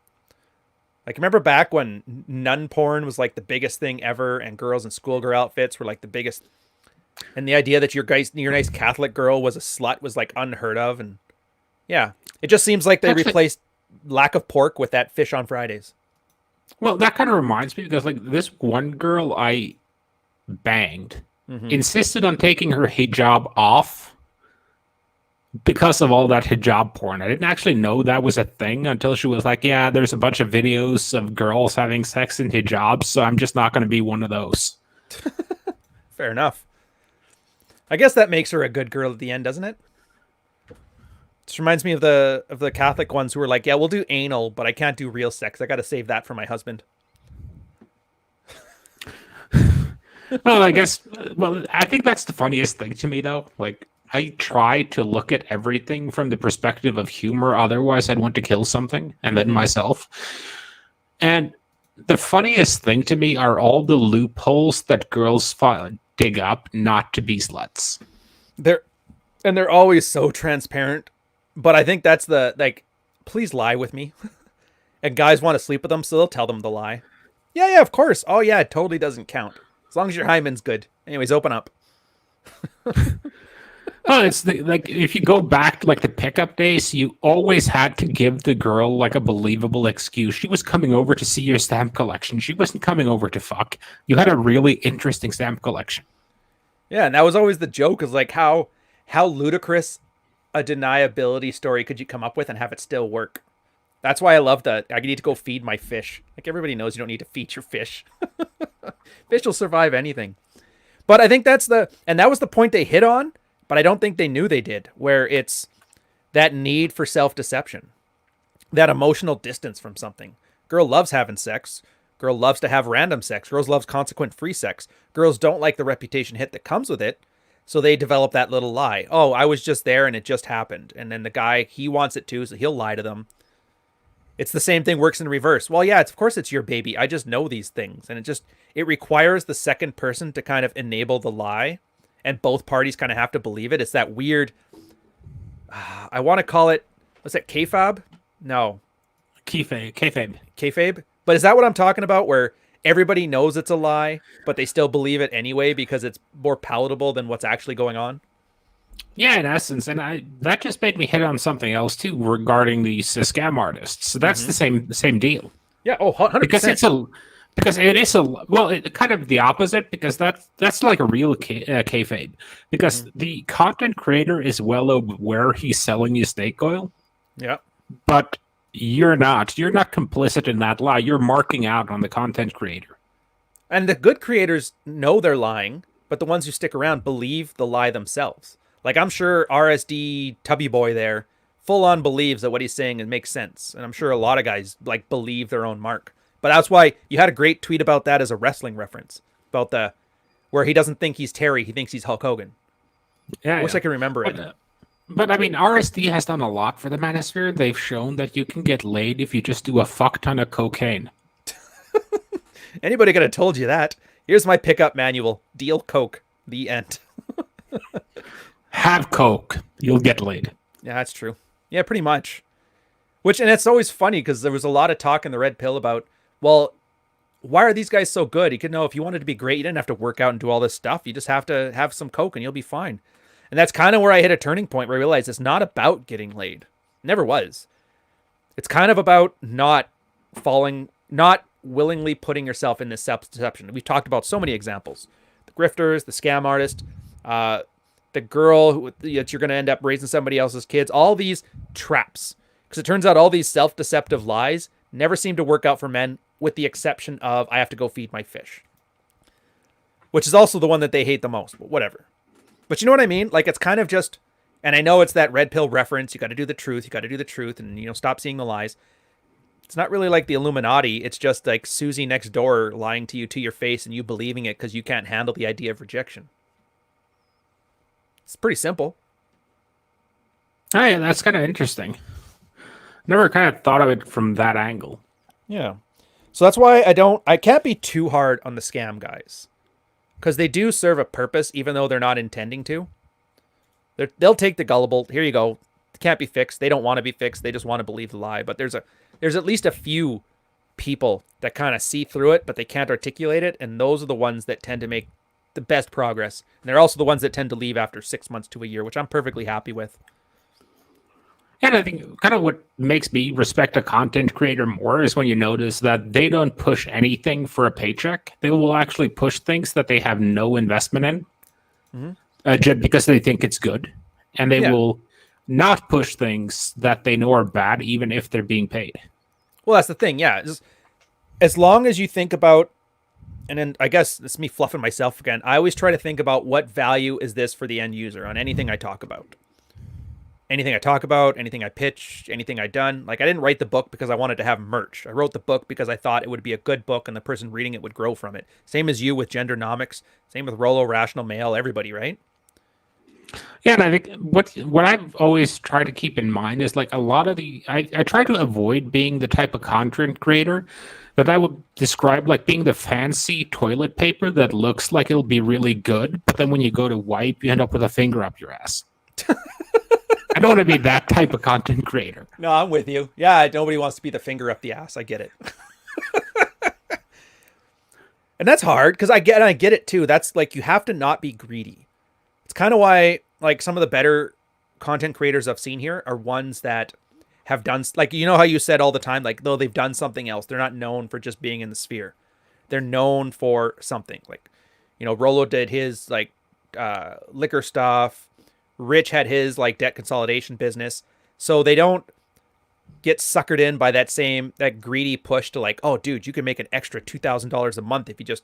Like, remember back when nun porn was like the biggest thing ever and girls in schoolgirl outfits were like the biggest, and the idea that your nice Catholic girl was a slut was like unheard of. And yeah, it just seems like they replaced lack of pork with that fish on Fridays. Well, that kind of reminds me because, like, this one girl I banged insisted on taking her hijab off because of all that hijab porn. I didn't actually know that was a thing until she was like, yeah, there's a bunch of videos of girls having sex in hijabs, so I'm just not going to be one of those. Fair enough. I guess that makes her a good girl at the end, doesn't it? This reminds me of the Catholic ones who were like, yeah, we'll do anal, but I can't do real sex. I got to save that for my husband. Well, I guess, I think that's the funniest thing to me, though. Like, I try to look at everything from the perspective of humor. Otherwise, I'd want to kill something and then myself. And the funniest thing to me are all the loopholes that girls dig up not to be sluts. They're always so transparent. But I think that's the like, please lie with me. And guys want to sleep with them, so they'll tell them the lie. Yeah, of course. Oh yeah, it totally doesn't count. As long as your hymen's good. Anyways, open up. Oh, it's like if you go back to like the pickup days, you always had to give the girl like a believable excuse. She was coming over to see your stamp collection. She wasn't coming over to fuck. You had a really interesting stamp collection. Yeah, and that was always the joke, is like how ludicrous a deniability story could you come up with and have it still work? That's why I love that. I need to go feed my fish. Like, everybody knows you don't need to feed your fish. Fish will survive anything. But I think that was the point they hit on, but I don't think they knew they did, where it's that need for self-deception, that emotional distance from something. Girl loves having sex. Girl loves to have random sex. Girls loves consequent-free sex. Girls don't like the reputation hit that comes with it, so they develop that little lie. Oh, I was just there and it just happened. And then the guy, he wants it too, so he'll lie to them. It's the same thing, works in reverse. Well, yeah, of course it's your baby. I just know these things. And it requires the second person to kind of enable the lie. And both parties kind of have to believe it. It's that weird, I want to call it, what's that, kayfabe? No. Kayfabe? But is that what I'm talking about? Where everybody knows it's a lie, but they still believe it anyway because it's more palatable than what's actually going on? Yeah, in essence, and that just made me hit on something else too regarding these scam artists. So that's the same deal. Yeah, 100%. Because it is kind of the opposite, because that's like a real kayfabe. Because the content creator is well aware he's selling you snake oil. Yeah. But you're not. You're not complicit in that lie. You're marking out on the content creator. And the good creators know they're lying, but the ones who stick around believe the lie themselves. Like, I'm sure RSD Tubby Boy there full on believes that what he's saying makes sense. And I'm sure a lot of guys like believe their own mark. But that's why you had a great tweet about that as a wrestling reference, about where he doesn't think he's Terry, he thinks he's Hulk Hogan. Yeah, I wish I could remember it. But I mean, RSD has done a lot for the manosphere. They've shown that you can get laid if you just do a fuck ton of cocaine. Anybody could have told you that. Here's my pickup manual. Deal coke. The end. Have coke. You'll get laid. Yeah, that's true. Yeah, pretty much. And it's always funny because there was a lot of talk in the Red Pill about, well, why are these guys so good? You could know if you wanted to be great, you didn't have to work out and do all this stuff. You just have to have some coke and you'll be fine. And that's kind of where I hit a turning point where I realized it's not about getting laid. It never was. It's kind of about not willingly putting yourself in this self-deception. We've talked about so many examples. The grifters, the scam artist, the girl that you're going to end up raising somebody else's kids, all these traps. Because it turns out all these self-deceptive lies never seem to work out for men, with the exception of, I have to go feed my fish. Which is also the one that they hate the most, but whatever. But you know what I mean? Like, it's kind of just, and I know it's that Red Pill reference, you got to do the truth, and, stop seeing the lies. It's not really like the Illuminati. It's just like Susie next door lying to you to your face and you believing it because you can't handle the idea of rejection. It's pretty simple. Oh, yeah, that's kind of interesting. Never kind of thought of it from that angle. Yeah. So that's why I can't be too hard on the scam guys. Because they do serve a purpose, even though they're not intending to. They'll take the gullible, here you go, it can't be fixed. They don't want to be fixed. They just want to believe the lie. But there's at least a few people that kind of see through it, but they can't articulate it. And those are the ones that tend to make the best progress. And they're also the ones that tend to leave after 6 months to a year, which I'm perfectly happy with. And I think kind of what makes me respect a content creator more is when you notice that they don't push anything for a paycheck. They will actually push things that they have no investment in, just because they think it's good. And they will not push things that they know are bad, even if they're being paid. Well, that's the thing, yeah. As long as you think about, and then I guess it's me fluffing myself again, I always try to think about what value is this for the end user on anything I talk about. Anything I talk about, anything I pitch, anything I've done. Like, I didn't write the book because I wanted to have merch. I wrote the book because I thought it would be a good book and the person reading it would grow from it. Same as you with Gendernomics. Same with Rollo, Rational Male, everybody, right? Yeah, and I think what I've always tried to keep in mind is like a lot of I try to avoid being the type of content creator that I would describe like being the fancy toilet paper that looks like it'll be really good, but then when you go to wipe, you end up with a finger up your ass. I don't want to be that type of content creator. No, I'm with you. Yeah, nobody wants to be the finger up the ass. I get it. And that's hard because I get it too. That's like you have to not be greedy. It's kind of why like some of the better content creators I've seen here are ones that have done like you know how you said all the time like though they've done something else. They're not known for just being in the sphere. They're known for something. Like Rollo did his like liquor stuff. Rich had his like debt consolidation business. So they don't get suckered in by that greedy push to like, oh dude, you can make an extra $2,000 a month if you just,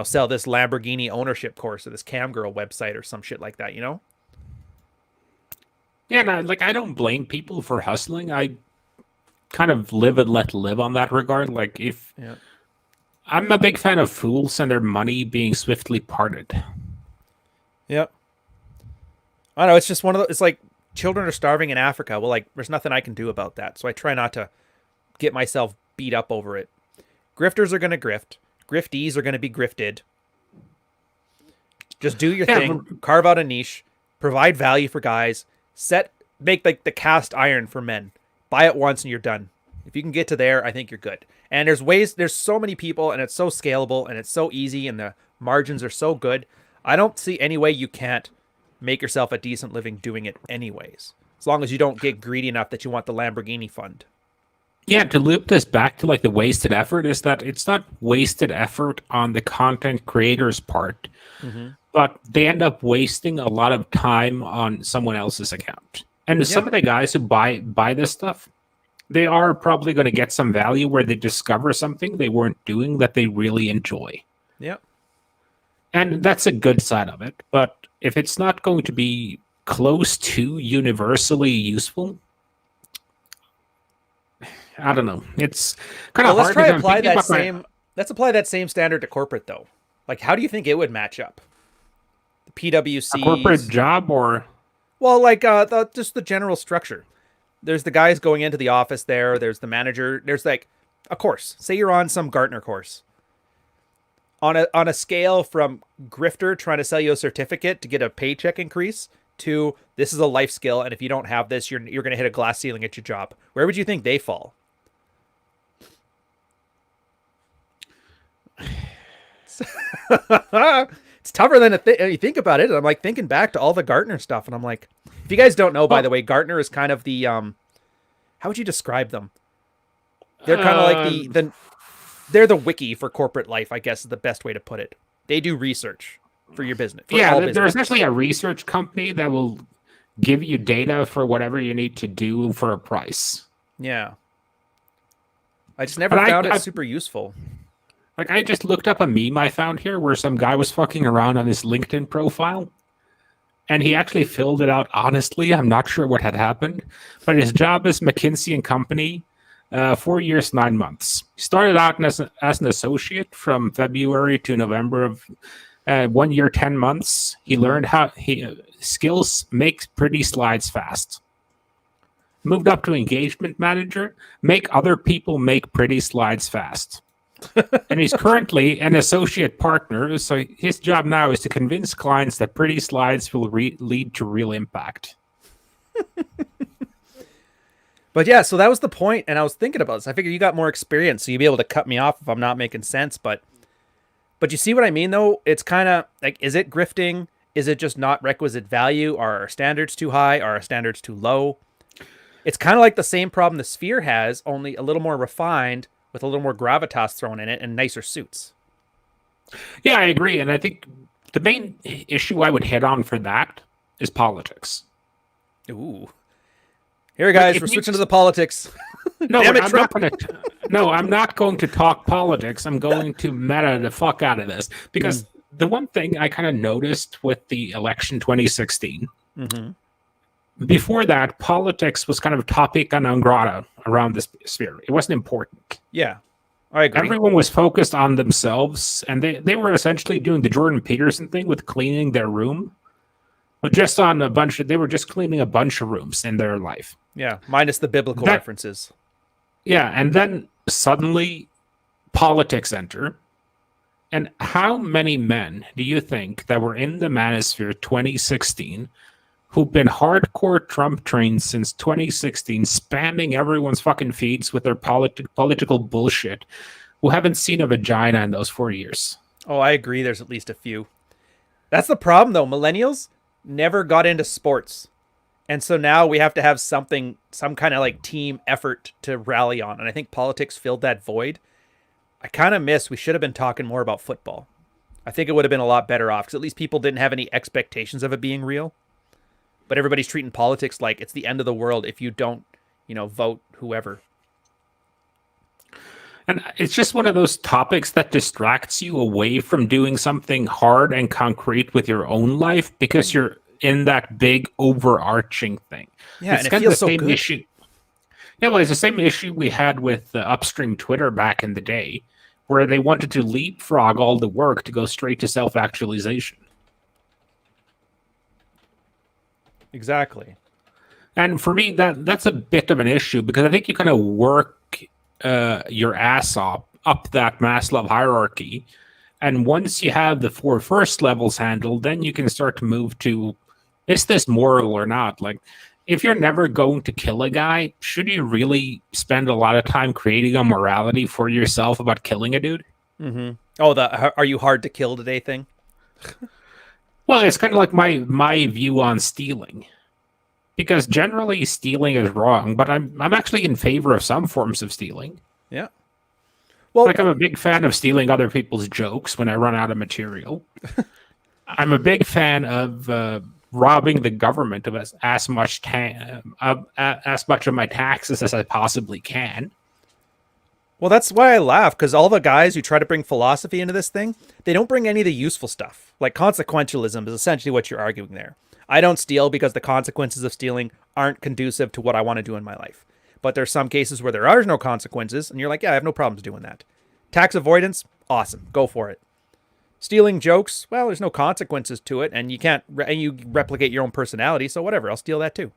sell this Lamborghini ownership course or this Camgirl website or some shit like that, Yeah, and I don't blame people for hustling. I kind of live and let live on that regard. Like Yeah. I'm a big fan of fools and their money being swiftly parted. Yep. I don't know, it's just one of those, it's like children are starving in Africa. Well, like there's nothing I can do about that. So I try not to get myself beat up over it. Grifters are going to grift. Griftees are going to be grifted. Just do your thing, carve out a niche, provide value for guys, make like the cast iron for men. Buy it once and you're done. If you can get to there, I think you're good. And there's so many people and it's so scalable and it's so easy and the margins are so good. I don't see any way you can't make yourself a decent living doing it anyways. As long as you don't get greedy enough that you want the Lamborghini fund. Yeah, to loop this back to like the wasted effort is that it's not wasted effort on the content creator's part, but they end up wasting a lot of time on someone else's account. And some of the guys who buy this stuff, they are probably going to get some value where they discover something they weren't doing that they really enjoy. Yep. And that's a good side of it. But if it's not going to be close to universally useful, I don't know. It's kind of hard. Let's apply that same standard to corporate though. Like, how do you think it would match up? The PwC corporate job, or like just the general structure. There's the guys going into the office there. There's the manager. There's like a course. Say you're on some Gartner course. On a scale from grifter trying to sell you a certificate to get a paycheck increase to this is a life skill, and if you don't have this, you're going to hit a glass ceiling at your job. Where would you think they fall? It's tougher than you think about it. I'm like thinking back to all the Gartner stuff, and I'm like, if you guys don't know, by the way, Gartner is kind of the how would you describe them? They're kind of like they're the wiki for corporate life, I guess is the best way to put it. They do research for your business. They're essentially a research company that will give you data for whatever you need to do for a price. Yeah. I just never found it super useful. Like, I just looked up a meme I found here where some guy was fucking around on his LinkedIn profile, and he actually filled it out honestly. I'm not sure what had happened, but his job is McKinsey & Company, 4 years, 9 months. He started out as an associate from February to November of 1 year, 10 months. He learned how skills make pretty slides fast. Moved up to engagement manager, make other people make pretty slides fast. And he's currently an associate partner, so his job now is to convince clients that pretty slides will lead to real impact. But yeah, so that was the point, and I was thinking about this. I figured you got more experience, so you'd be able to cut me off if I'm not making sense, but you see what I mean, though? It's kind of like, is it grifting? Is it just not requisite value? Are our standards too high? Are our standards too low? It's kind of like the same problem the sphere has, only a little more refined, with a little more gravitas thrown in it and nicer suits. Yeah, I agree. And I think the main issue I would hit on for that is politics. Ooh. Here, guys, we're switching to the politics. No, I'm not going to talk politics. I'm going to meta the fuck out of this. Because the one thing I kind of noticed with the election 2016, before that, politics was kind of topic non grata around this sphere. It wasn't important. Yeah, I agree. Everyone was focused on themselves, and they were essentially doing the Jordan Peterson thing with cleaning their room. just on a bunch of, they were just cleaning a bunch of rooms in their life. Yeah, minus the biblical That- references. Yeah, and then suddenly politics enter. And how many men do you think that were in the manosphere 2016 who've been hardcore Trump trained since 2016, spamming everyone's fucking feeds with their political bullshit, who haven't seen a vagina in those 4 years? Oh, I agree. There's at least a few. That's the problem, though. Millennials never got into sports. And so now we have to have some kind of like team effort to rally on. And I think politics filled that void. I kind of miss, we should have been talking more about football. I think it would have been a lot better off because at least people didn't have any expectations of it being real. But everybody's treating politics like it's the end of the world if you don't, vote whoever. And it's just one of those topics that distracts you away from doing something hard and concrete with your own life because you're in that big overarching thing. Yeah, It's and it kind of feels the so same good. issue. Yeah, well, it's the same issue we had with upstream Twitter back in the day, where they wanted to leapfrog all the work to go straight to self-actualization. Exactly. And for me, that's a bit of an issue because I think you kind of work your ass up that Maslow hierarchy. And once you have the 4 first levels handled, then you can start to move to, is this moral or not? Like, if you're never going to kill a guy, should you really spend a lot of time creating a morality for yourself about killing a dude? Mm-hmm. Oh, the are you hard to kill today thing? Well, it's kind of like my view on stealing. Because generally stealing is wrong, but I'm actually in favor of some forms of stealing. Yeah. Well, Like, I'm a big fan of stealing other people's jokes when I run out of material. I'm a big fan of robbing the government of as much of my taxes as I possibly can. Well, that's why I laugh, because all the guys who try to bring philosophy into this thing, they don't bring any of the useful stuff. Like consequentialism is essentially what you're arguing there. I don't steal because the consequences of stealing aren't conducive to what I want to do in my life. But there's some cases where there are no consequences, and you're like, yeah, I have no problems doing that. Tax avoidance, awesome, go for it. Stealing jokes, well, there's no consequences to it, and you replicate your own personality, so whatever, I'll steal that too.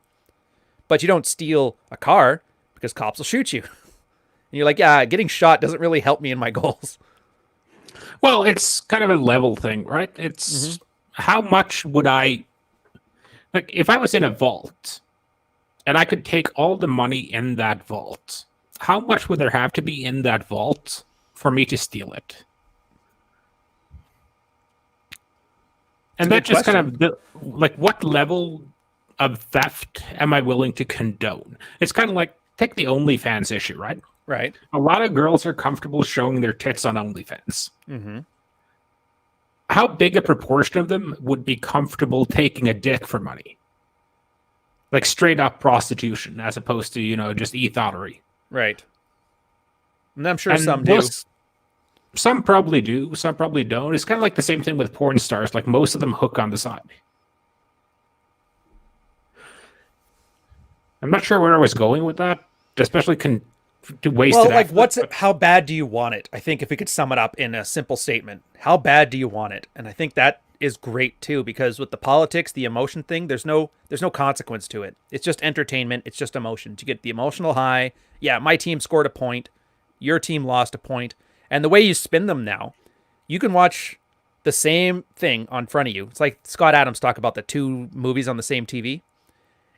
But you don't steal a car because cops will shoot you. And you're like, yeah, getting shot doesn't really help me in my goals. Well, it's kind of a level thing, right? It's how much would I, like, if I was in a vault and I could take all the money in that vault, how much would there have to be in that vault for me to steal it? And that just kind of, like, what level of theft am I willing to condone? It's kind of like, take the OnlyFans issue, right? Right. A lot of girls are comfortable showing their tits on OnlyFans. Mm-hmm. How big a proportion of them would be comfortable taking a dick for money? Like straight up prostitution, as opposed to, just e-thottery. Right. And I'm sure some do. Some probably do, some probably don't. It's kind of like the same thing with porn stars. Like, most of them hook on the side. I'm not sure where I was going with that, especially to waste it. Well, like, how bad do you want it? I think if we could sum it up in a simple statement, how bad do you want it? And I think that is great too, because with the politics, the emotion thing, there's no consequence to it. It's just entertainment. It's just emotion. To get the emotional high. Yeah, my team scored a point. Your team lost a point. And the way you spin them now, you can watch the same thing on front of you. It's like Scott Adams talk about the 2 movies on the same TV.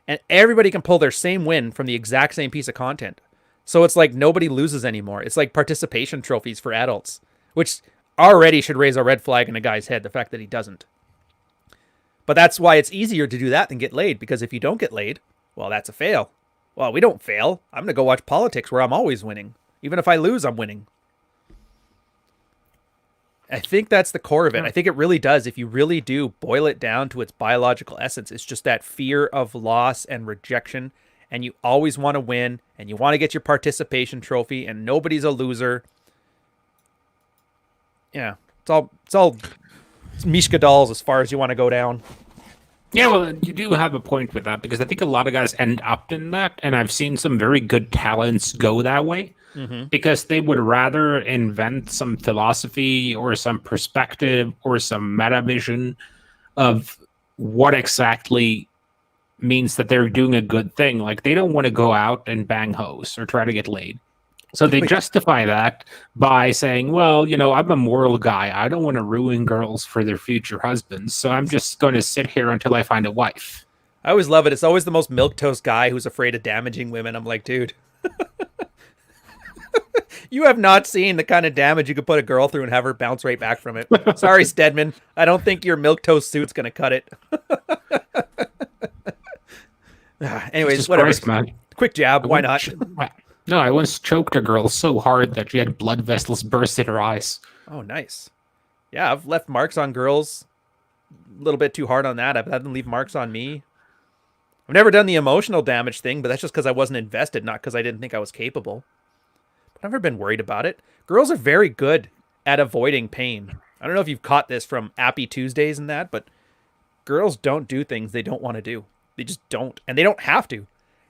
And everybody can pull their same win from the exact same piece of content. So it's like nobody loses anymore. It's like participation trophies for adults, which already should raise a red flag in a guy's head, the fact that he doesn't. But that's why it's easier to do that than get laid, because if you don't get laid, well, that's a fail. Well, we don't fail. I'm going to go watch politics where I'm always winning. Even if I lose, I'm winning. I think that's the core of it. I think it really does. If you really do boil it down to its biological essence, it's just that fear of loss and rejection. And you always want to win, and you want to get your participation trophy, and nobody's a loser. Yeah, it's all Mishka dolls as far as you want to go down. Yeah, well, you do have a point with that, because I think a lot of guys end up in that, and I've seen some very good talents go that way. Because they would rather invent some philosophy or some perspective or some meta vision of what exactly means that they're doing a good thing. Like, they don't want to go out and bang hoes or try to get laid. So they justify that by saying, well, I'm a moral guy. I don't want to ruin girls for their future husbands. So I'm just going to sit here until I find a wife. I always love it. It's always the most milquetoast guy who's afraid of damaging women. I'm like, dude, you have not seen the kind of damage you could put a girl through and have her bounce right back from it. Sorry, Stedman. I don't think your milquetoast suit's going to cut it. Anyways, Jesus whatever. Christ, man. Quick jab. Why not? No, I once choked a girl so hard that she had blood vessels burst in her eyes. Oh, nice. Yeah, I've left marks on girls. A little bit too hard on that. I've had them leave marks on me. I've never done the emotional damage thing, but that's just because I wasn't invested, not because I didn't think I was capable. But I've never been worried about it. Girls are very good at avoiding pain. I don't know if you've caught this from Appy Tuesdays and that, but girls don't do things they don't want to do. They just don't. And they don't have to.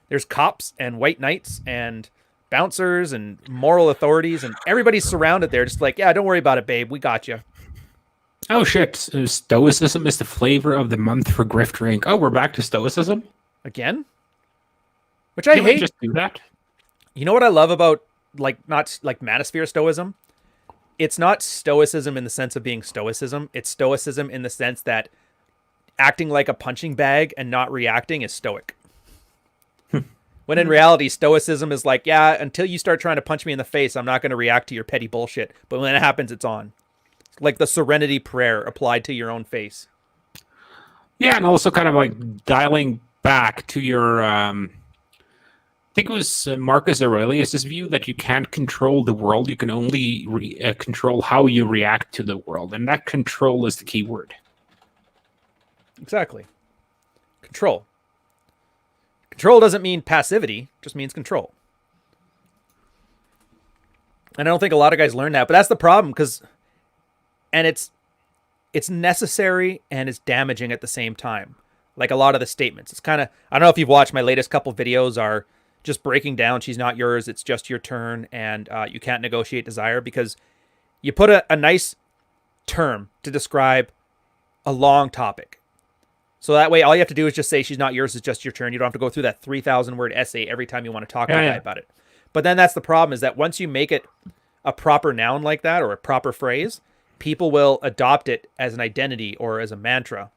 There's cops and white knights and bouncers and moral authorities, and everybody's surrounded there just like, yeah, don't worry about it, babe. We got you. Oh, shit. Stoicism is the flavor of the month for grift drink. Oh, we're back to Stoicism? Again? Which I hate. Just do that? You know what I love about, not like manosphere stoicism? It's not stoicism in the sense of being stoicism. It's stoicism in the sense that acting like a punching bag and not reacting is stoic. When in reality, stoicism is like, yeah, until you start trying to punch me in the face, I'm not going to react to your petty bullshit. But when it happens, it's on. It's like the serenity prayer applied to your own face. Yeah, and also kind of like dialing back to your, I think it was Marcus Aurelius' view that you can't control the world. You can only control how you react to the world. And that control is the key word. Exactly. Control. Control doesn't mean passivity, just means control. And I don't think a lot of guys learn that, but that's the problem, and it's necessary and it's damaging at the same time. Like a lot of the statements. It's kind of, I don't know if you've watched my latest couple videos are just breaking down, she's not yours, it's just your turn, and you can't negotiate desire, because you put a nice term to describe a long topic. So that way, all you have to do is just say she's not yours, it's just your turn. You don't have to go through that 3,000 word essay every time you want to talk to a guy about it. But then that's the problem, is that once you make it a proper noun like that, or a proper phrase, people will adopt it as an identity or as a mantra.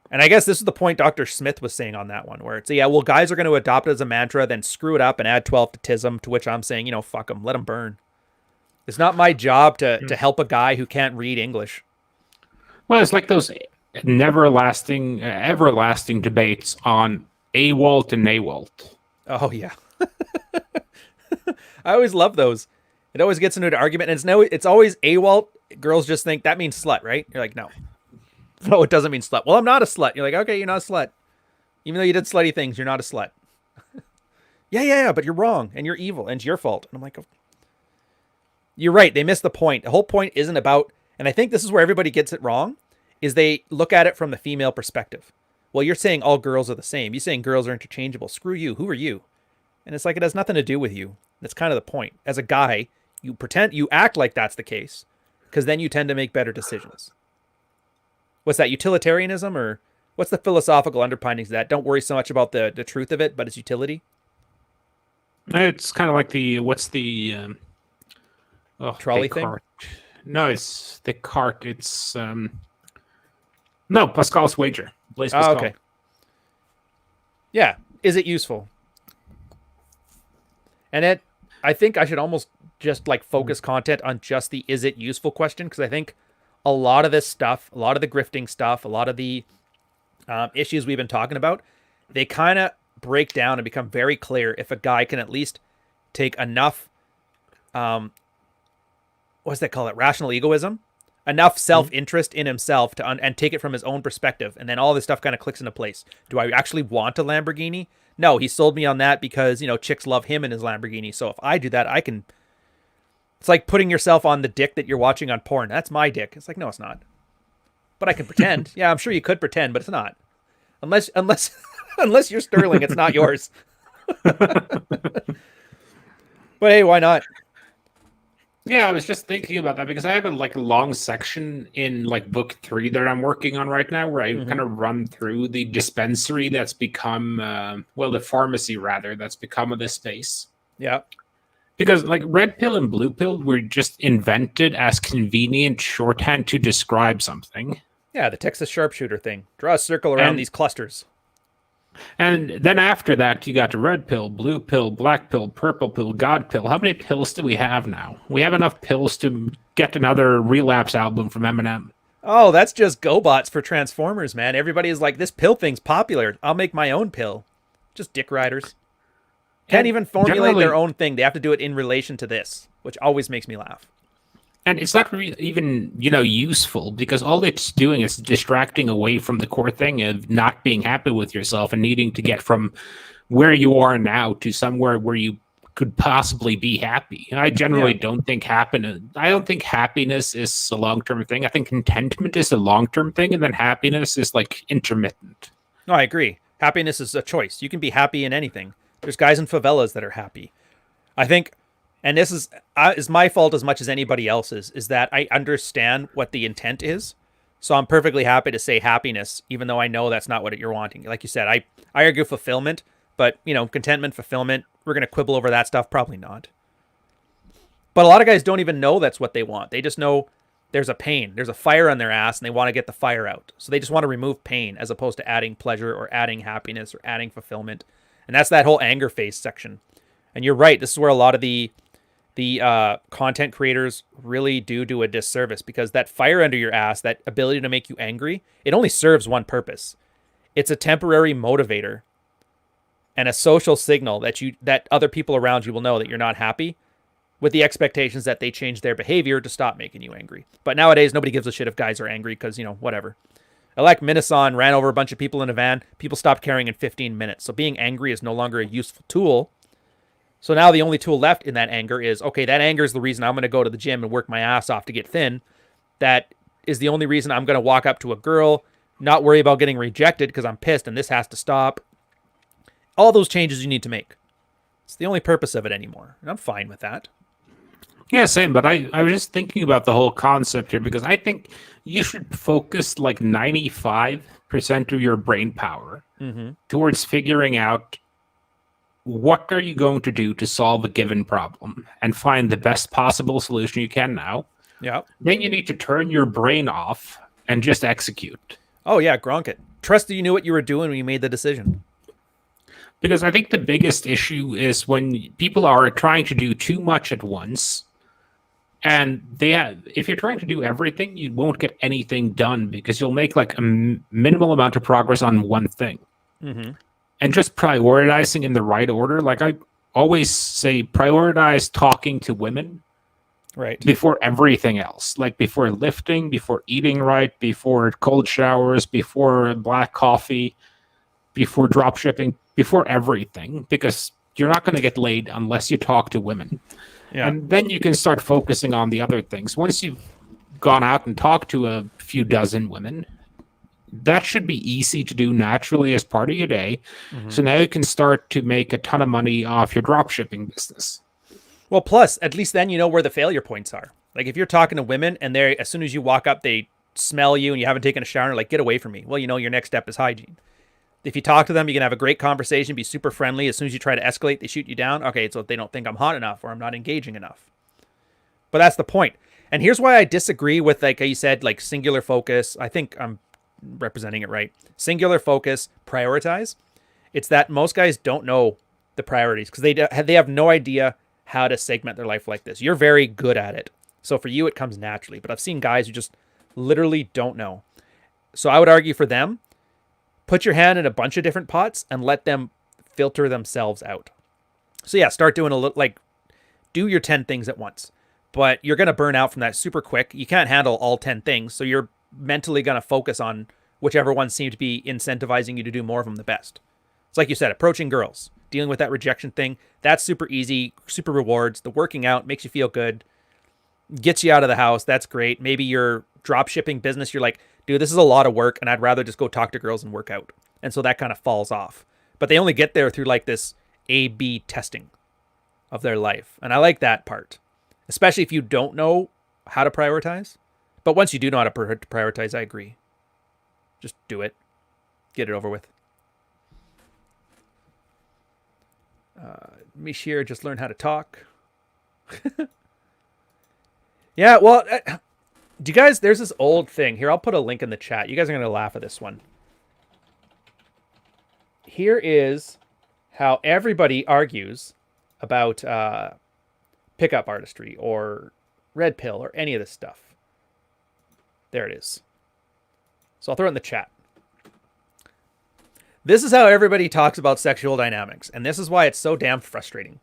And I guess this is the point Dr. Smith was saying on that one, where it's, yeah, well, guys are going to adopt it as a mantra, then screw it up and add 12 to tism, to which I'm saying, fuck them, let them burn. It's not my job to help a guy who can't read English. Well, it's like those everlasting debates on Awalt and Nawalt. Oh, yeah. I always love those. It always gets into an argument, and it's always Awalt. Girls just think that means slut, right? You're like, no. No, it doesn't mean slut. Well, I'm not a slut. You're like, okay, you're not a slut. Even though you did slutty things, you're not a slut. Yeah, but you're wrong, and you're evil, and it's your fault. And I'm like, oh. You're right. They missed the point. The whole point isn't about, and I think this is where everybody gets it wrong, is they look at it from the female perspective. Well, you're saying all girls are the same. You're saying girls are interchangeable. Screw you. Who are you? And it's like, it has nothing to do with you. That's kind of the point. As a guy, you act like that's the case, because then you tend to make better decisions. What's that, utilitarianism, or what's the philosophical underpinnings of that? Don't worry so much about the truth of it, but its utility. It's kind of like trolley thing? No, it's Descartes. It's no, Pascal's wager. Blaise Pascal. Oh, okay. Yeah. Is it useful? And I think I should almost just focus content on just the is it useful question, because I think a lot of this stuff, a lot of the grifting stuff, a lot of the issues we've been talking about, they kind of break down and become very clear if a guy can at least take enough, what's that called? Rational egoism, enough self-interest in himself and take it from his own perspective. And then all this stuff kind of clicks into place. Do I actually want a Lamborghini? No, he sold me on that because, chicks love him and his Lamborghini. So if I do that, I can. It's like putting yourself on the dick that you're watching on porn. That's my dick. It's like, no, it's not. But I can pretend. Yeah, I'm sure you could pretend, but it's not. Unless you're Sterling, it's not yours. But hey, why not? Yeah, I was just thinking about that because I have a long section in like book 3 that I'm working on right now, where I Hmm. kind of run through the dispensary that's become, the pharmacy rather, that's become this space. Yeah. Because like red pill and blue pill were just invented as convenient shorthand to describe something. Yeah, the Texas sharpshooter thing. Draw a circle around And these clusters. and then after that you got the red pill, blue pill, black pill, purple pill, god pill. How many pills do we have now? We have enough pills to get another relapse album from Eminem. Oh, that's just GoBots for Transformers, man. Everybody is like, this pill thing's popular. I'll make my own pill. Just dick riders. Can't And even formulate their generally, own thing. They have to do it in relation to this, which always makes me laugh. and it's not even useful because all it's doing is distracting away from the core thing of not being happy with yourself and needing to get from where you are now to somewhere where you could possibly be happy. I Yeah. generally don't think happiness. I don't think happiness is a long term thing. I think contentment is a long term thing, and then happiness is like intermittent. No, I agree. Happiness is a choice. You can be happy in anything. There's guys in favelas that are happy. I think, and this is my fault as much as anybody else's, is that I understand what the intent is. So I'm perfectly happy to say happiness, even though I know that's not what you're wanting. Like you said, I argue fulfillment, but contentment, fulfillment, we're gonna quibble over that stuff. Probably not. But a lot of guys don't even know that's what they want. They just know there's a pain, there's a fire on their ass, and they want to get the fire out. So they just want to remove pain as opposed to adding pleasure or adding happiness or adding fulfillment. And that's that whole anger phase section. And you're right. This is where a lot of the content creators really do a disservice, because that fire under your ass, that ability to make you angry, it only serves one purpose. It's a temporary motivator and a social signal that other people around you will know that you're not happy, with the expectations that they change their behavior to stop making you angry. But nowadays, nobody gives a shit if guys are angry because, whatever. Elect Minasan ran over a bunch of people in a van. People stopped caring in 15 minutes. So being angry is no longer a useful tool. So now the only tool left in that anger is, okay, that anger is the reason I'm going to go to the gym and work my ass off to get thin. That is the only reason I'm going to walk up to a girl, not worry about getting rejected because I'm pissed and this has to stop. All those changes you need to make. It's the only purpose of it anymore. And I'm fine with that. Yeah, same. But I was just thinking about the whole concept here because I think you should focus like 95% of your brain power towards figuring out what are you going to do to solve a given problem and find the best possible solution you can now. Yeah. Then you need to turn your brain off and just execute. Oh, yeah, Gronk it. Trust that you knew what you were doing when you made the decision. Because I think the biggest issue is when people are trying to do too much at once. And if you're trying to do everything, you won't get anything done because you'll make like a minimal amount of progress on one thing. Mm-hmm. And just prioritizing in the right order. Like I always say, prioritize talking to women Right. before everything else. Like before lifting, before eating right, before cold showers, before black coffee, before drop shipping, before everything. Because you're not going to get laid unless you talk to women. Yeah. And then you can start focusing on the other things. Once you've gone out and talked to a few dozen women, that should be easy to do naturally as part of your day. Mm-hmm. So now you can start to make a ton of money off your drop shipping business. Well, plus, at least then you know where the failure points are. Like if you're talking to women and they, as soon as you walk up, they smell you and you haven't taken a shower, like, get away from me. Well, your next step is hygiene. If you talk to them, you can have a great conversation, be super friendly. As soon as you try to escalate, they shoot you down. Okay, so they don't think I'm hot enough or I'm not engaging enough. But that's the point. And here's why I disagree with, like you said, like singular focus. I think I'm representing it right. Singular focus, prioritize. It's that most guys don't know the priorities because they have no idea how to segment their life like this. You're very good at it. So for you, it comes naturally. But I've seen guys who just literally don't know. So I would argue for them, put your hand in a bunch of different pots and let them filter themselves out. So yeah, start doing a little, like, do your 10 things at once. But you're going to burn out from that super quick. You can't handle all 10 things. So you're mentally going to focus on whichever ones seem to be incentivizing you to do more of them the best. It's like you said, approaching girls, dealing with that rejection thing. That's super easy, super rewards. The working out makes you feel good, gets you out of the house. That's great. Maybe your drop shipping business, you're like, dude, this is a lot of work and I'd rather just go talk to girls and work out. And so that kind of falls off. But they only get there through like this A/B testing of their life. And I like that part. especially if you don't know how to prioritize. But once you do know how to prioritize, I agree. Just do it. Get it over with. Mishir just learned how to talk. Yeah, well, do you guys, there's this old thing. Here, I'll put a link in the chat. You guys are going to laugh at this one. Here is how everybody argues about pickup artistry or red pill or any of this stuff. There it is. So I'll throw it in the chat. This is how everybody talks about sexual dynamics, and this is why it's so damn frustrating.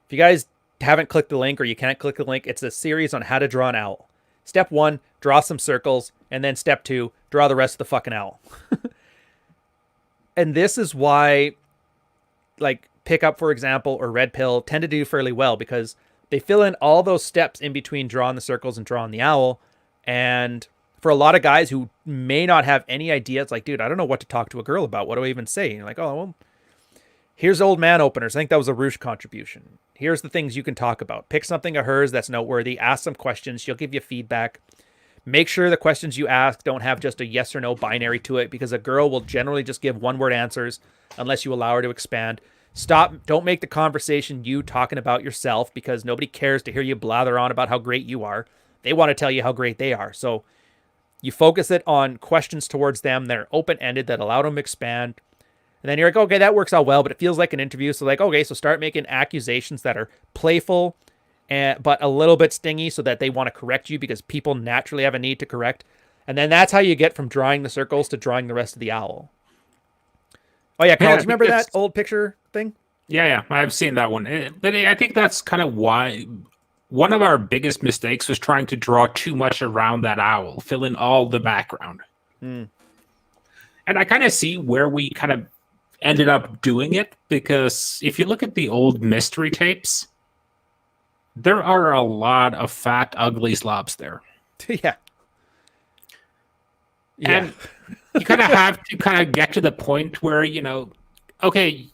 If you guys haven't clicked the link or you can't click the link, it's a series on how to draw an owl. Step 1, draw some circles, and then step 2, draw the rest of the fucking owl. And this is why, like, pickup, for example, or red pill tend to do fairly well, because they fill in all those steps in between drawing the circles and drawing the owl. And for a lot of guys who may not have any idea, it's like, dude, I don't know what to talk to a girl about. What do I even say? And you're like, oh, well, here's old man openers. I think that was a Roosh contribution. Here's the things you can talk about. Pick something of hers that's noteworthy. Ask some questions. She'll give you feedback. Make sure the questions you ask don't have just a yes or no binary to it, because a girl will generally just give one-word answers unless you allow her to expand. Don't make the conversation you talking about yourself, because nobody cares to hear you blather on about how great you are. They want to tell you how great they are. So you focus it on questions towards them that are open-ended, that allow them to expand. And then you're like, okay, that works out well, but it feels like an interview. So like, okay, so start making accusations that are playful, but a little bit stingy, so that they want to correct you, because people naturally have a need to correct. And then that's how you get from drawing the circles to drawing the rest of the owl. Oh yeah, Carl, do you remember that old picture thing? Yeah, I've seen that one. But I think that's kind of why one of our biggest mistakes was trying to draw too much around that owl, fill in all the background. And I kind of see where we kind of ended up doing it, because if you look at the old mystery tapes, there are a lot of fat, ugly slobs there. Yeah. And you kind of have to kind of get to the point where, okay,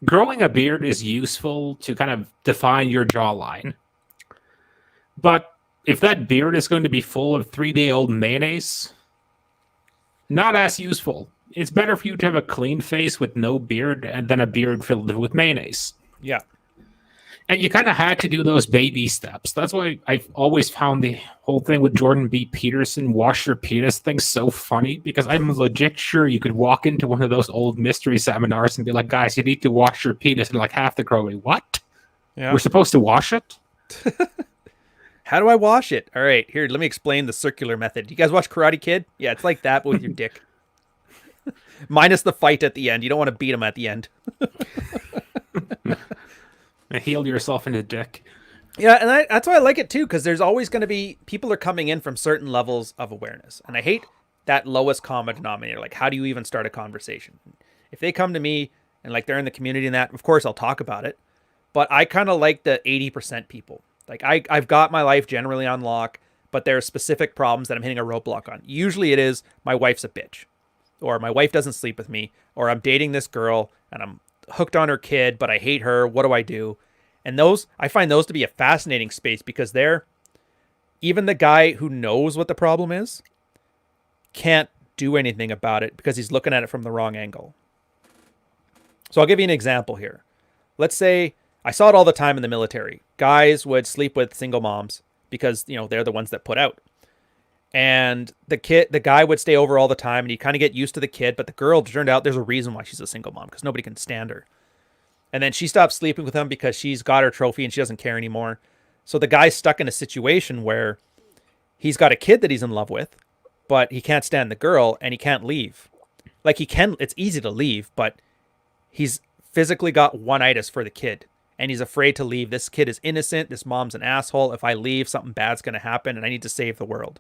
growing a beard is useful to kind of define your jawline. But if that beard is going to be full of 3-day-old mayonnaise, not as useful. It's better for you to have a clean face with no beard than a beard filled with mayonnaise. Yeah. And you kind of had to do those baby steps. That's why I've always found the whole thing with Jordan B. Peterson, wash your penis thing, so funny, because I'm legit sure you could walk into one of those old mystery seminars and be like, guys, you need to wash your penis. And like half the crowd, what? Yeah. We're supposed to wash it? How do I wash it? All right, here, let me explain the circular method. You guys watch Karate Kid? Yeah, it's like that, but with your dick. Minus the fight at the end. You don't want to beat him at the end. Heal yourself in the dick. Yeah, and that's why I like it too, because there's always going to be, people are coming in from certain levels of awareness. And I hate that lowest common denominator. Like, how do you even start a conversation? If they come to me and like they're in the community and that, of course I'll talk about it. But I kind of like the 80% people. Like I've got my life generally on lock, but there are specific problems that I'm hitting a roadblock on. Usually it is my wife's a bitch, or my wife doesn't sleep with me, or I'm dating this girl and I'm hooked on her kid, but I hate her. What do I do? And those, I find those to be a fascinating space, because even the guy who knows what the problem is can't do anything about it because he's looking at it from the wrong angle. So I'll give you an example here. Let's say, I saw it all the time in the military. Guys would sleep with single moms because, they're the ones that put out. And the guy would stay over all the time, and he'd kind of get used to the kid, but the girl, turned out there's a reason why she's a single mom, because nobody can stand her. And then she stopped sleeping with him because she's got her trophy and she doesn't care anymore. So the guy's stuck in a situation where he's got a kid that he's in love with, but he can't stand the girl and he can't leave. Like it's easy to leave, but he's physically got one-itis for the kid. And he's afraid to leave. This kid is innocent. This mom's an asshole. If I leave, something bad's going to happen and I need to save the world.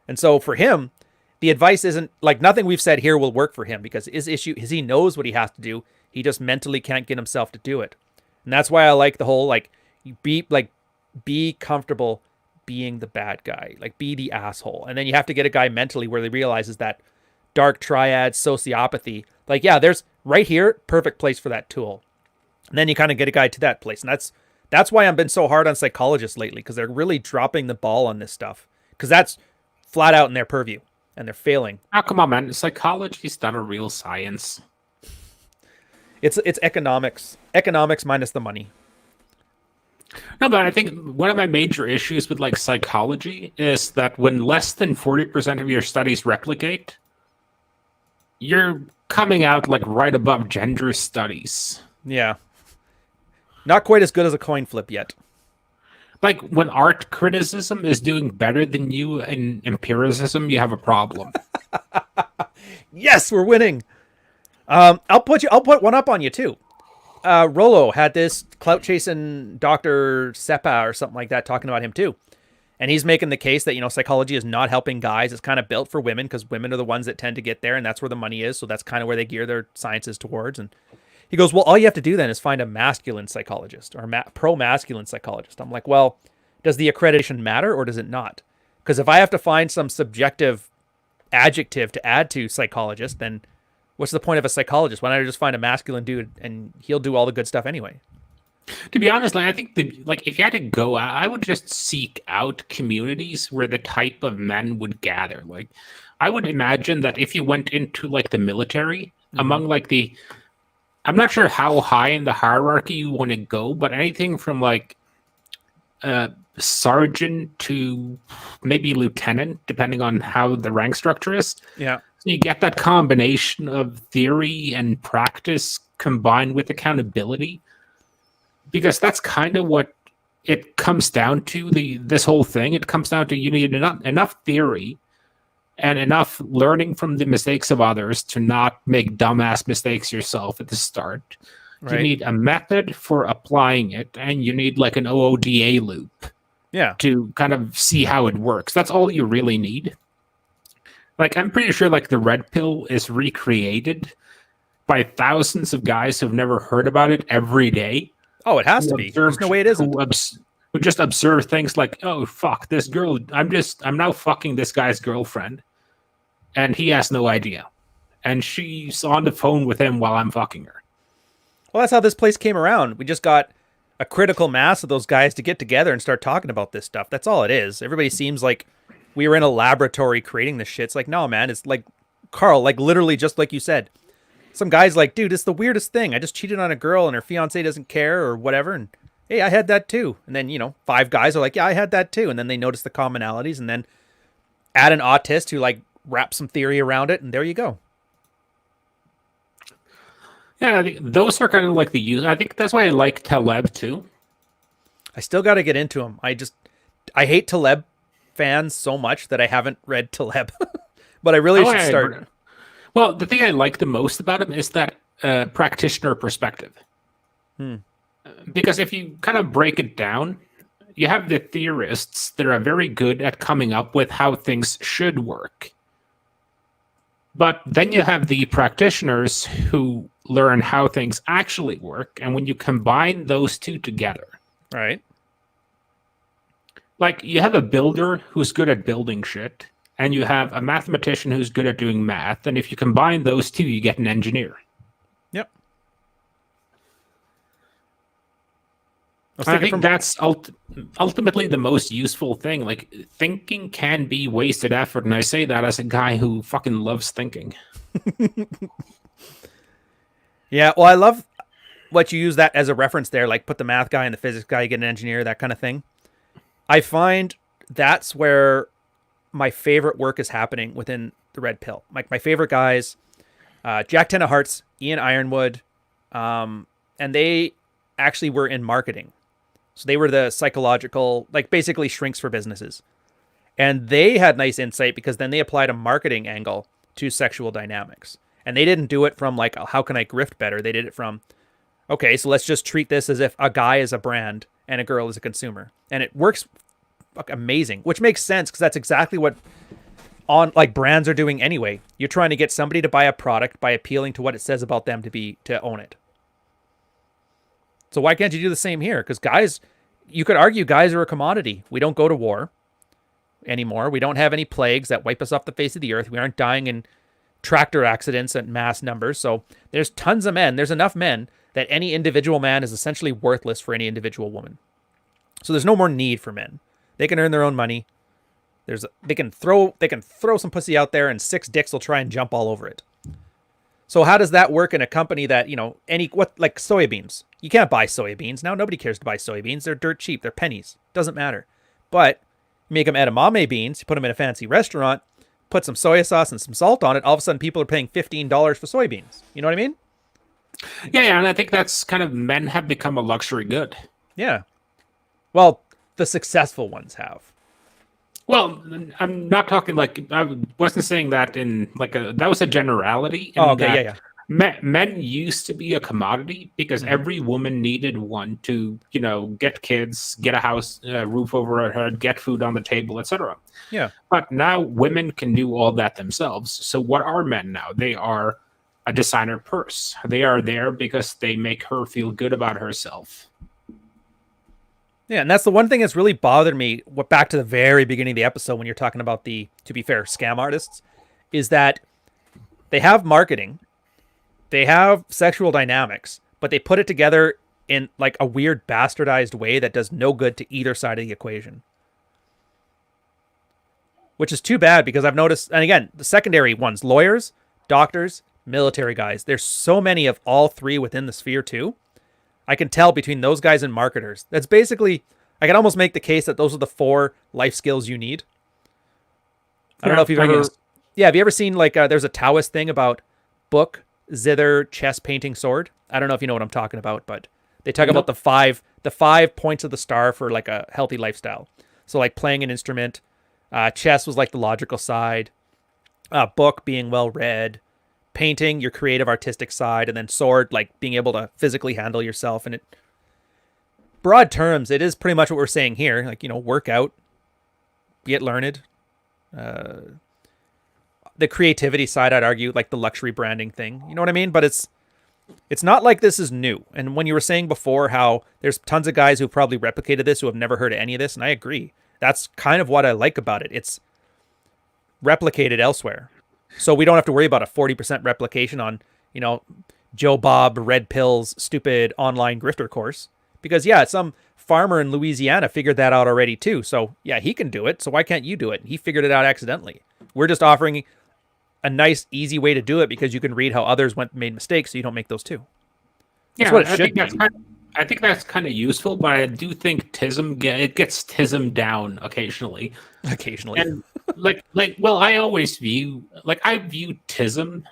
And so for him, the advice isn't like, nothing we've said here will work for him, because his issue is he knows what he has to do. He just mentally can't get himself to do it. And that's why I like the whole, be comfortable being the bad guy, like be the asshole. And then you have to get a guy mentally where he realizes that dark triad, sociopathy, like, yeah, there's right here, perfect place for that tool. And then you kind of get a guy to that place. And that's That's why I've been so hard on psychologists lately, because they're really dropping the ball on this stuff. Because that's flat out in their purview, and they're failing. Oh, come on, man. Psychology's not a real science. It's economics. Economics minus the money. No, but I think one of my major issues with like psychology is that when less than 40% of your studies replicate, you're coming out like right above gender studies. Yeah. Not quite as good as a coin flip yet. Like when art criticism is doing better than you in empiricism, you have a problem. Yes, we're winning. I'll put one up on you too. Rollo had this clout chasing Dr. Seppa or something like that talking about him too. And he's making the case that, psychology is not helping guys. It's kind of built for women because women are the ones that tend to get there, and that's where the money is. So that's kind of where they gear their sciences towards. And he goes, well, all you have to do then is find a masculine psychologist or pro-masculine psychologist. I'm like, well, does the accreditation matter or does it not? Because if I have to find some subjective adjective to add to psychologist, then what's the point of a psychologist? Why don't I just find a masculine dude and he'll do all the good stuff anyway? To be honest, I think if you had to go, I would just seek out communities where the type of men would gather. Like, I would imagine that if you went into like the military, among like I'm not sure how high in the hierarchy you want to go, but anything from like sergeant to maybe lieutenant, depending on how the rank structure is. Yeah. So you get that combination of theory and practice combined with accountability, because that's kind of what it comes down to. This whole thing, it comes down to you need enough theory and enough learning from the mistakes of others to not make dumbass mistakes yourself at the start. Right. You need a method for applying it, and you need like an OODA loop. Yeah. To kind of see how it works. That's all you really need. Like, I'm pretty sure like the red pill is recreated by thousands of guys who've never heard about it every day. Oh, it has to be. There's no way it isn't. Who just observe things like, oh, fuck, this girl, I'm now fucking this guy's girlfriend. And he has no idea. And she's on the phone with him while I'm fucking her. Well, that's how this place came around. We just got a critical mass of those guys to get together and start talking about this stuff. That's all it is. Everybody seems like we were in a laboratory creating this shit. It's like, no, man. It's like, Carl, like literally just like you said. Some guy's like, dude, it's the weirdest thing. I just cheated on a girl and her fiance doesn't care or whatever. And hey, I had that too. And then, 5 guys are like, yeah, I had that too. And then they notice the commonalities and then add an autist who like wraps some theory around it. And there you go. Yeah, I think those are kind of like the use. I think that's why I like Taleb too. I still got to get into him. I hate Taleb fans so much that I haven't read Taleb, but I really should start. Well, the thing I like the most about him is that practitioner perspective. Because if you kind of break it down, you have the theorists that are very good at coming up with how things should work. But then you have the practitioners who learn how things actually work. And when you combine those two together, right? Like you have a builder who's good at building shit, and you have a mathematician who's good at doing math. And if you combine those two, you get an engineer. Yep. I think that's ultimately the most useful thing. Like, thinking can be wasted effort, and I say that as a guy who fucking loves thinking. Yeah, well, I love what you use that as a reference there, like put the math guy and the physics guy, you get an engineer, that kind of thing. I find that's where my favorite work is happening within the Red Pill. Like my favorite guys, Jack Tennehart's, Ian Ironwood, and they actually were in marketing. So they were the psychological, like basically shrinks for businesses. And they had nice insight because then they applied a marketing angle to sexual dynamics. And they didn't do it from like, how can I grift better? They did it from, okay, so let's just treat this as if a guy is a brand and a girl is a consumer. And it works amazing, which makes sense because that's exactly what brands are doing anyway. You're trying to get somebody to buy a product by appealing to what it says about them to own it. So why can't you do the same here? Because guys, you could argue guys are a commodity. We don't go to war anymore. We don't have any plagues that wipe us off the face of the earth. We aren't dying in tractor accidents at mass numbers. So there's tons of men. There's enough men that any individual man is essentially worthless for any individual woman. So there's no more need for men. They can earn their own money. They can throw some pussy out there, and 6 dicks will try and jump all over it. So how does that work in a company that, like soybeans? You can't buy soybeans now. Nobody cares to buy soybeans. They're dirt cheap. They're pennies. Doesn't matter. But you make them edamame beans. You put them in a fancy restaurant. Put some soy sauce and some salt on it. All of a sudden, people are paying $15 for soybeans. You know what I mean? Yeah, and I think that's kind of, men have become a luxury good. Yeah. Well, the successful ones have. Well, I'm not talking like, I wasn't saying that in like that was a generality. Oh, okay, yeah. Men used to be a commodity because every woman needed one to, get kids, get a house, roof over her head, get food on the table, etc. Yeah. But now women can do all that themselves. So what are men now? They are a designer purse. They are there because they make her feel good about herself. Yeah, and that's the one thing that's really bothered me, back to the very beginning of the episode when you're talking about the, to be fair, scam artists, is that they have marketing, they have sexual dynamics, but they put it together in like a weird bastardized way that does no good to either side of the equation. Which is too bad, because I've noticed, and again, the secondary ones, lawyers, doctors, military guys, there's so many of all three within the sphere too. I can tell between those guys and marketers. That's basically, I can almost make the case that those are the 4 life skills you need. I don't know if you've ever, have you ever seen like, there's a Taoist thing about book, zither, chess, painting, sword. I don't know if you know what I'm talking about, but they talk about the five points of the star for like a healthy lifestyle. So like playing an instrument, chess was like the logical side, book being well read, painting your creative artistic side, and then sword like being able to physically handle yourself. And it, broad terms, it is pretty much what we're saying here, like, work out, get learned, the creativity side, I'd argue, like the luxury branding thing, you know what I mean? But it's not like this is new. And when you were saying before how there's tons of guys who probably replicated this who have never heard of any of this, and I agree, that's kind of what I like about it. It's replicated elsewhere. So we don't have to worry about a 40% replication on, Joe Bob, Red Pills, stupid online grifter course. Because, yeah, some farmer in Louisiana figured that out already, too. So, yeah, he can do it. So why can't you do it? He figured it out accidentally. We're just offering a nice, easy way to do it because you can read how others made mistakes so you don't make those too. That's what it should be. I think that's kind of useful, but I do think it gets tism down occasionally. And I always view, I view tism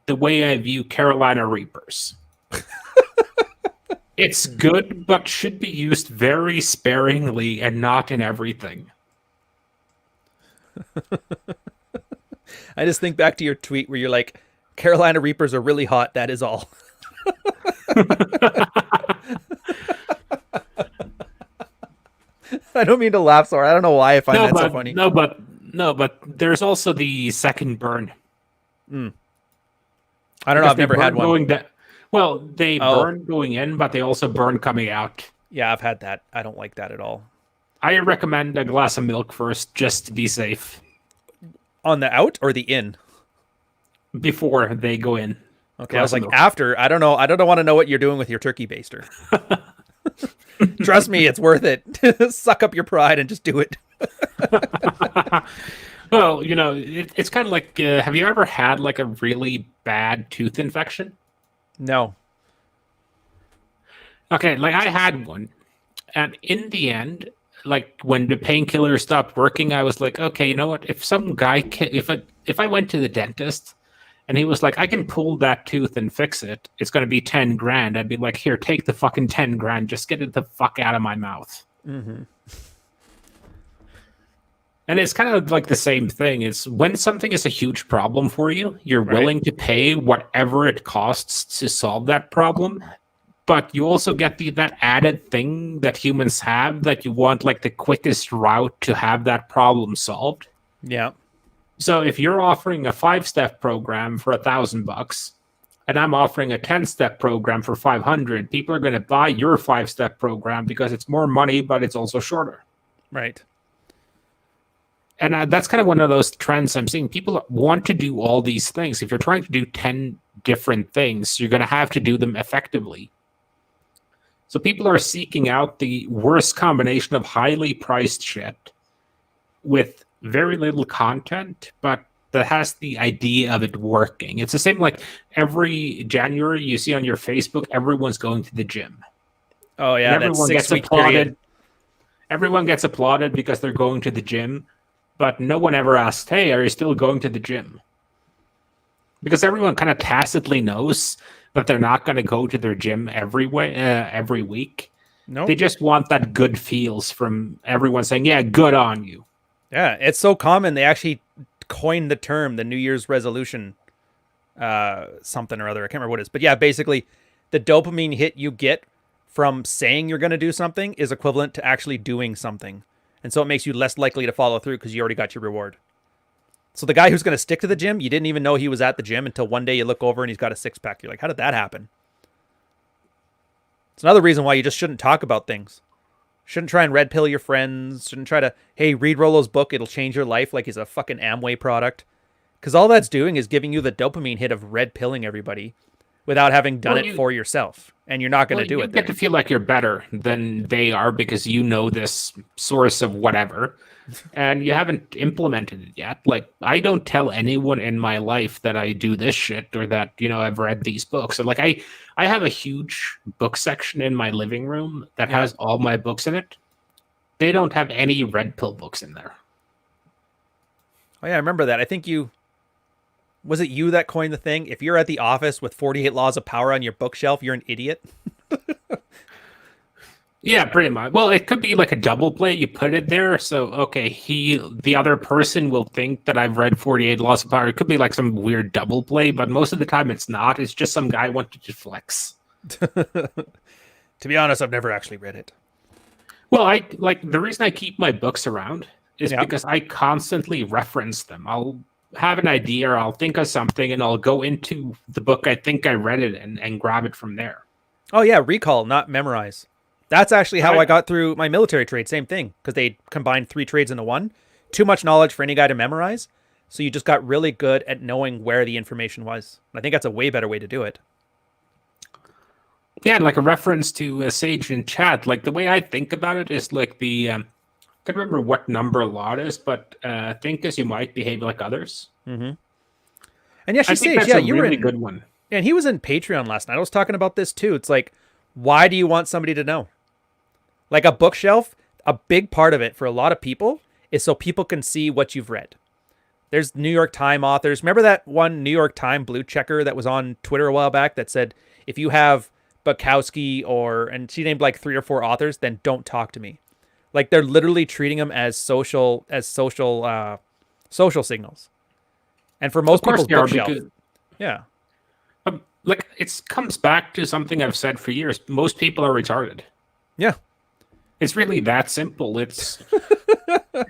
the way I view Carolina Reapers. It's good, but should be used very sparingly and not in everything. I just think back to your tweet where you're like, Carolina Reapers are really hot, that is all. I don't mean to laugh, sorry. I don't know why I find that so funny. No, but there's also the second burn. I don't know. I've never had one. They burn going in, but they also burn coming out. Yeah, I've had that. I don't like that at all. I recommend a glass of milk first, just to be safe. On the out or the in? Before they go in. Okay, I was like, after. I don't know. I don't want to know what you're doing with your turkey baster. Trust me, it's worth it. Suck up your pride and just do it. Well, it's kind of like, have you ever had like a really bad tooth infection? No. Okay, like I had one. And in the end, like when the painkiller stopped working, I was like, okay, you know what? If some guy, if I went to the dentist and he was like, I can pull that tooth and fix it, it's going to be 10 grand. I'd be like, here, take the fucking 10 grand. Just get it the fuck out of my mouth. Mm-hmm. And it's kind of like the same thing. It's when something is a huge problem for you, you're willing to pay whatever it costs to solve that problem. But you also get that added thing that humans have, that you want like the quickest route to have that problem solved. Yeah. So if you're offering a 5-step program for $1,000 and I'm offering a 10-step program for 500, people are going to buy your 5-step program because it's more money, but it's also shorter. Right. And that's kind of one of those trends I'm seeing. People want to do all these things. If you're trying to do 10 different things, you're going to have to do them effectively. So people are seeking out the worst combination of highly priced shit with very little content, but that has the idea of it working. It's the same like every January you see on your Facebook, everyone's going to the gym. Oh yeah, And that everyone 6 gets week applauded. period. Everyone gets applauded because they're going to the gym, but no one ever asks, "Hey, are you still going to the gym?" Because everyone kind of tacitly knows that they're not going to go to their gym every week. Nope. They just want that good feels from everyone saying, "Yeah, good on you." Yeah, it's so common. They actually coined the term, the New Year's resolution, something or other. I can't remember what it is, but yeah, basically, the dopamine hit you get from saying you're going to do something is equivalent to actually doing something, and so it makes you less likely to follow through because you already got your reward. So the guy who's going to stick to the gym, you didn't even know he was at the gym until one day you look over and he's got a 6-pack. You're like, how did that happen? It's another reason why you just shouldn't talk about things. Shouldn't try and red pill your friends. Shouldn't try to, hey, read Rollo's book. It'll change your life like he's a fucking Amway product. Because all that's doing is giving you the dopamine hit of red pilling everybody without having done it for yourself. And you're not going to do it. You get to feel like you're better than they are because you know this source of whatever. And you haven't implemented it yet. Like, I don't tell anyone in my life that I do this shit or that, I've read these books. And like, I have a huge book section in my living room that has all my books in it. They don't have any red pill books in there. Oh, yeah, I remember that. I think was it you that coined the thing? If you're at the office with 48 Laws of Power on your bookshelf, you're an idiot. Yeah, pretty much. Well, it could be like a double play. You put it there, so okay, the other person will think that I've read 48 Laws of Power. It could be like some weird double play, but most of the time it's not. It's just some guy wanted to flex. To be honest, I've never actually read it. Well, the reason I keep my books around is because I constantly reference them. I'll have an idea or I'll think of something and I'll go into the book I think I read it and grab it from there. Oh yeah, recall, not memorize. That's actually how I got through my military trade. Same thing, because they combined 3 trades into one. Too much knowledge for any guy to memorize. So you just got really good at knowing where the information was. I think that's a way better way to do it. Yeah, like a reference to a Sage in chat. Like the way I think about it is like the, I can't remember what number law it is, but think as you might, behave like others. Mm-hmm. And yeah, I think that's a really good one. And he was in Patreon last night. I was talking about this too. It's like, why do you want somebody to know? Like a bookshelf, a big part of it for a lot of people is so people can see what you've read. There's New York Times authors. Remember that one New York Times blue checker that was on Twitter a while back that said, if you have Bukowski and she named like 3 or 4 authors, then don't talk to me. Like they're literally treating them as social signals. And for most people's bookshelf, yeah. Like it comes back to something I've said for years. Most people are retarded. Yeah. It's really that simple. It's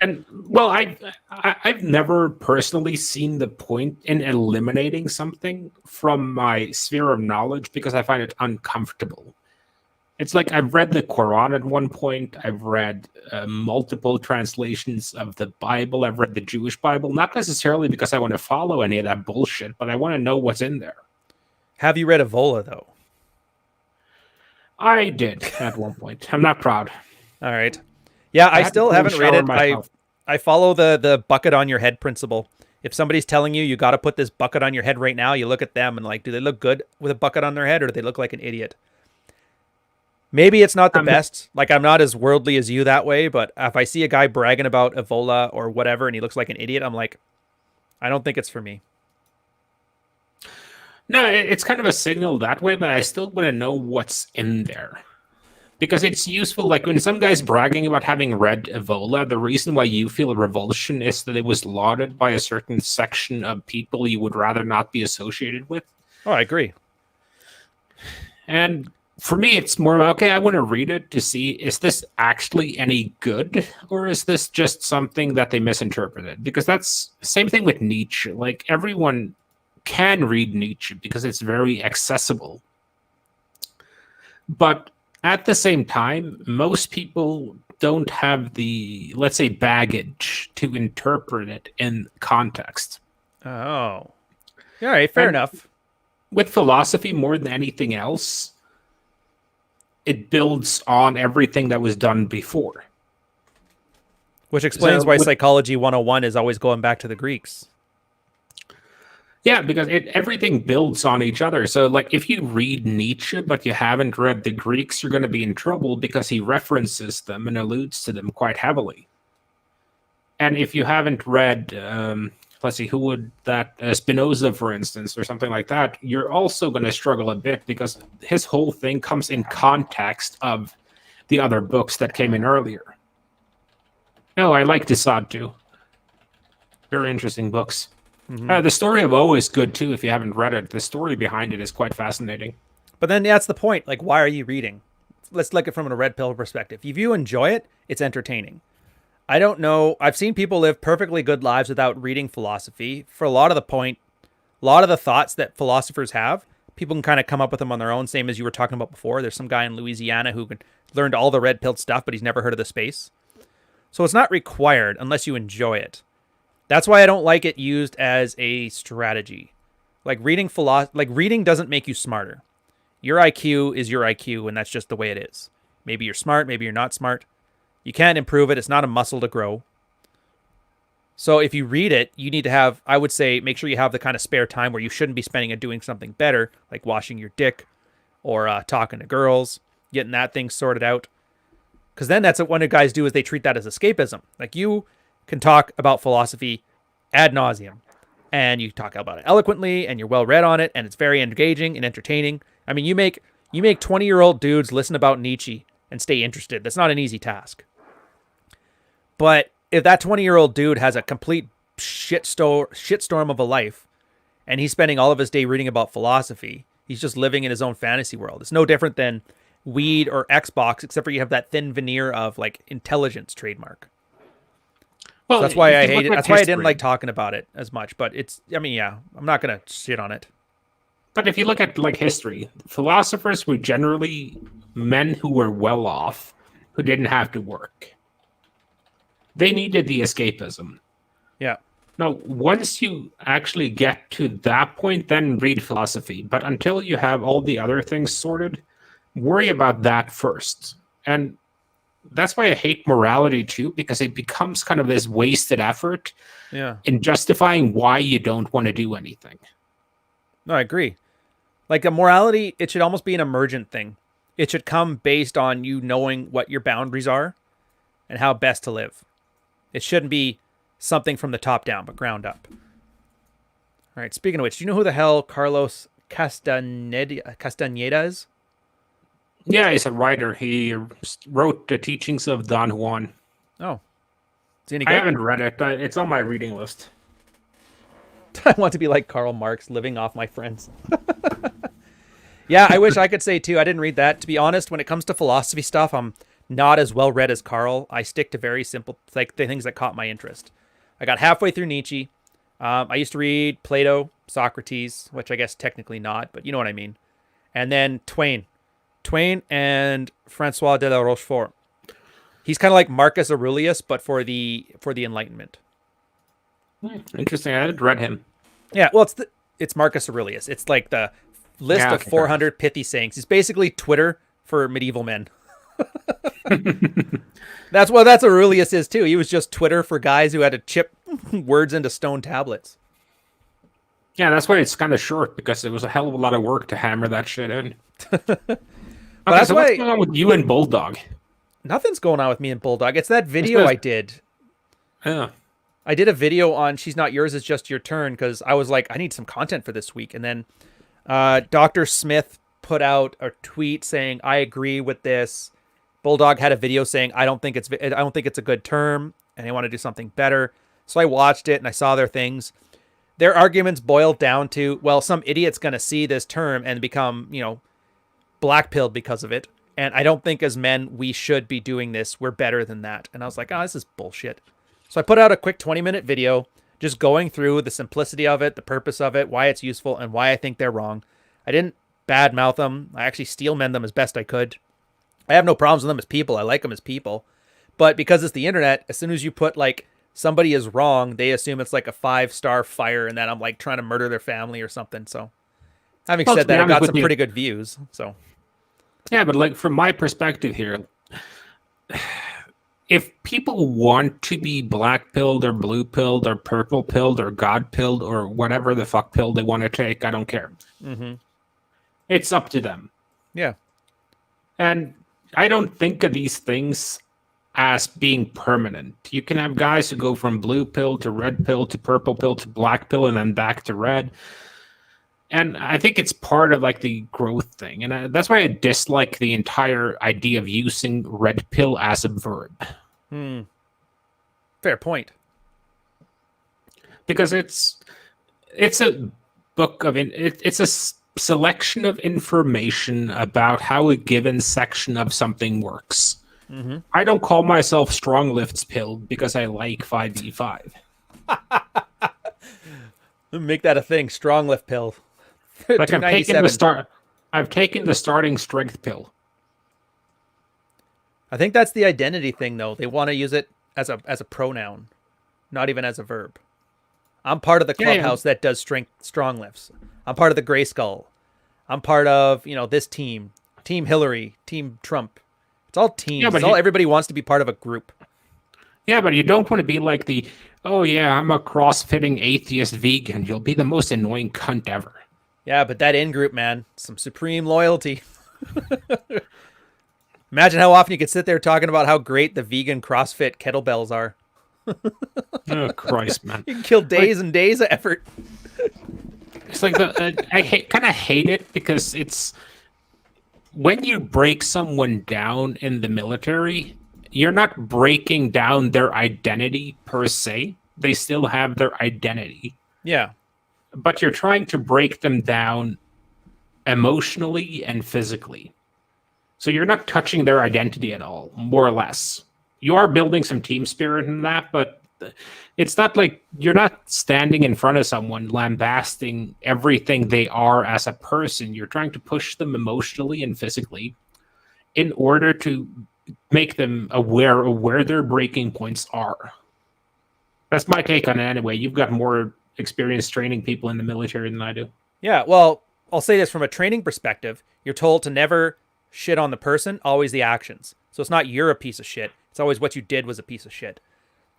and well, I've never personally seen the point in eliminating something from my sphere of knowledge because I find it uncomfortable. It's like I've read the Quran at one point. I've read multiple translations of the Bible. I've read the Jewish Bible, not necessarily because I want to follow any of that bullshit, but I want to know what's in there. Have you read Evola though? I did at one point. I'm not proud. All right. Yeah, I still haven't read it. I follow the bucket on your head principle. If somebody's telling you you got to put this bucket on your head right now, you look at them and like, do they look good with a bucket on their head or do they look like an idiot? Maybe it's not the best. Like I'm not as worldly as you that way, but if I see a guy bragging about Evola or whatever and he looks like an idiot, I'm like, I don't think it's for me. No, it's kind of a signal that way, but I still want to know what's in there. Because it's useful, like when some guy's bragging about having read Evola, the reason why you feel a revulsion is that it was lauded by a certain section of people you would rather not be associated with. Oh, I agree. And for me, it's more, okay, I want to read it to see, is this actually any good? Or is this just something that they misinterpreted? Because that's the same thing with Nietzsche. Like everyone can read Nietzsche because it's very accessible. But at the same time, most people don't have the, let's say, baggage to interpret it in context. Oh, all right, fair And enough. with philosophy, more than anything else, it builds on everything that was done before. Which explains So why with, Psychology 101 is always going back to the Greeks. yeah, because everything builds on each other. So, like, if you read Nietzsche but you haven't read the Greeks, you're going to be in trouble because he references them and alludes to them quite heavily. And if you haven't read, let's see, who would that, Spinoza, for instance, or something like that, you're also going to struggle a bit because his whole thing comes in context of the other books that came in earlier. No, I like Desaad too. Very interesting books. The story of O is good too if you haven't read it. The story behind it is quite fascinating. But then that's the point. Like, why are you reading? Let's look at it from a red pill perspective. If you enjoy it, it's entertaining. I don't know. I've seen people live perfectly good lives without reading philosophy. For a lot of the thoughts that philosophers have, people can kind of come up with them on their own, same as you were talking about before. There's some guy in Louisiana who learned all the red pilled stuff, but he's never heard of the space. So it's not required unless you enjoy it. That's why I don't like it used as a strategy. Like reading doesn't make you smarter. Your IQ is your IQ, and that's just the way it is. Maybe you're smart, maybe you're not smart. You can't improve it. It's not a muscle to grow. So if you read it, you need to have, I would say, make sure you have the kind of spare time where you shouldn't be spending it doing something better, like washing your dick or talking to girls, getting that thing sorted out. Because then that's what guys do is they treat that as escapism. Like, you can talk about philosophy ad nauseum, and you talk about it eloquently, and you're well read on it, and it's very engaging and entertaining. I mean, you make 20-year-old dudes listen about Nietzsche and stay interested. That's not an easy task. But if that 20-year-old dude has a complete shitstorm of a life, and he's spending all of his day reading about philosophy, he's just living in his own fantasy world. It's no different than weed or Xbox, except for you have that thin veneer of like intelligence trademark. Well, So that's why I hate it. That's why I didn't history, like talking about it as much. But it's, I mean, yeah, I'm not gonna shit on it. but if you look at like history, philosophers were generally men who were well off, who didn't have to work. They needed the escapism. Yeah. Now, once you actually get to that point, then read philosophy. But until you have all the other things sorted, worry about that first. And that's why I hate morality too, because it becomes kind of this wasted effort Yeah. in justifying why you don't want to do anything. No, I agree. Like, a morality, it should almost be an emergent thing. It should come based on you knowing what your boundaries are and how best to live. It shouldn't be something from the top down, but ground up. All right. Speaking of which, do you know who the hell Carlos Castaneda is? Yeah, he's a writer. He wrote the teachings of Don Juan. Oh, is he any I good? haven't read it. It's on my reading list. I want to be like Karl Marx, living off my friends. Yeah, I wish I could say too. I didn't read that. To be honest, when it comes to philosophy stuff, I'm not as well read as Karl. I stick to very simple, like the things that caught my interest. I got halfway through Nietzsche. I used to read Plato, Socrates, which I guess technically not, but you know what I mean. And then Twain and Francois de la Rochefort. He's kind of like Marcus Aurelius, but for the Enlightenment. Interesting. I hadn't read him. Yeah, well, it's Marcus Aurelius. It's like the list of 400 pithy sayings. It's basically Twitter for medieval men. That's what Aurelius is too. He was just Twitter for guys who had to chip words into stone tablets. Yeah, that's why it's kind of short, because it was a hell of a lot of work to hammer that shit in. That's so why what's going on with you and Bulldog? nothing's going on with me and Bulldog. It's that video I did. Yeah. I did a video on She's Not Yours, It's Just Your Turn, because I was like, I need some content for this week. And then Dr. Smith put out a tweet saying, I agree with this. Bulldog had a video saying, I don't think it's a good term, and they want to do something better. So I watched it and I saw their things. Their arguments boiled down to, well, some idiot's going to see this term and become, blackpilled because of it. And I don't think as men we should be doing this. We're better than that. And I was like, oh, this is bullshit. So I put out a quick 20-minute video just going through the simplicity of it, the purpose of it, why it's useful, and why I think they're wrong. I didn't badmouth them. I actually steelman them as best I could. I have no problems with them as people. I like them as people. But because it's the internet, as soon as you put like somebody is wrong, they assume it's like a 5-star fire and that I'm like trying to murder their family or something. So having Well, to said be that, I honest got with some you, pretty good views. So yeah, but like from my perspective here, if people want to be black pilled or blue pilled or purple pilled or god pilled or whatever the fuck pill they want to take, I don't care. It's up to them. yeah. And I don't think of these things as being permanent. You can have guys who go from blue pill to red pill to purple pill to black pill and then back to red. And I think it's part of like the growth thing. And that's why I dislike the entire idea of using red pill as a verb. Fair point. Because it's a book of it's a selection of information about how a given section of something works. I don't call myself strong lifts pill because I like 5v5. Make that a thing. Strong lift pill. Like I've taken the starting strength pill. I think that's the identity thing, though. They want to use it as a pronoun, not even as a verb. I'm part of the clubhouse that does strong lifts. I'm part of the Gray Skull. I'm part of this team, Team Hillary, Team Trump. It's all teams. Yeah, but everybody wants to be part of a group. Yeah, but you don't want to be like I'm a cross-fitting atheist vegan. You'll be the most annoying cunt ever. Yeah, but that in-group, man, some supreme loyalty. Imagine how often you could sit there talking about how great the vegan CrossFit kettlebells are. Oh, Christ, man. You can kill days and days of effort. It's like I kind of hate it because it's when you break someone down in the military, you're not breaking down their identity per se. They still have their identity. Yeah. But you're trying to break them down emotionally and physically. So you're not touching their identity at all, more or less. You are building some team spirit in that, but it's not like you're not standing in front of someone lambasting everything they are as a person. You're trying to push them emotionally and physically in order to make them aware of where their breaking points are. That's my take on it anyway. You've got more experience training people in the military than I do. Yeah, well, I'll say this from a training perspective. You're told to never shit on the person, always the actions. So it's not you're a piece of shit. It's always what you did was a piece of shit.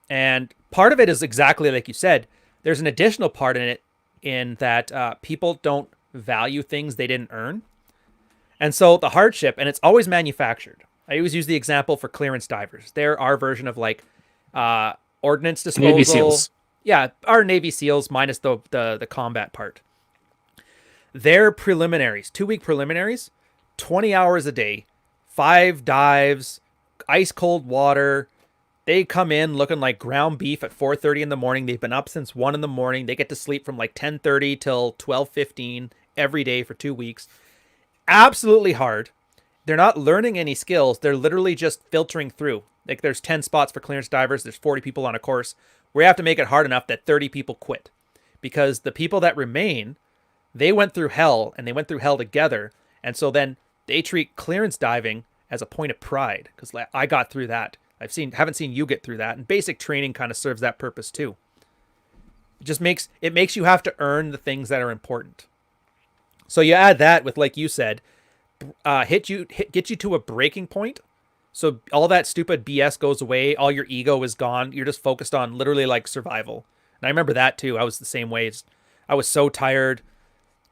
And part of it is exactly like you said. There's an additional part in it in that people don't value things they didn't earn. And so the hardship, and it's always manufactured. I always use the example for clearance divers. They're our version of like ordnance disposal. Navy SEALs. Yeah, our Navy SEALs minus the combat part. Their preliminaries, 2-week preliminaries, 20 hours a day, 5 dives, ice cold water. They come in looking like ground beef at 4:30 in the morning. They've been up since 1 in the morning. They get to sleep from like 10:30 till 12:15 every day for 2 weeks. Absolutely hard. They're not learning any skills. They're literally just filtering through. Like there's 10 spots for clearance divers. There's 40 people on a course. We have to make it hard enough that 30 people quit. Because the people that remain, they went through hell and they went through hell together. And so then they treat clearance diving as a point of pride. Because I got through that. Haven't seen you get through that. And basic training kind of serves that purpose too. It makes you have to earn the things that are important. So you add that with, like you said, get you to a breaking point. So all that stupid BS goes away. All your ego is gone. You're just focused on literally like survival. And I remember that too. I was the same way. I was so tired.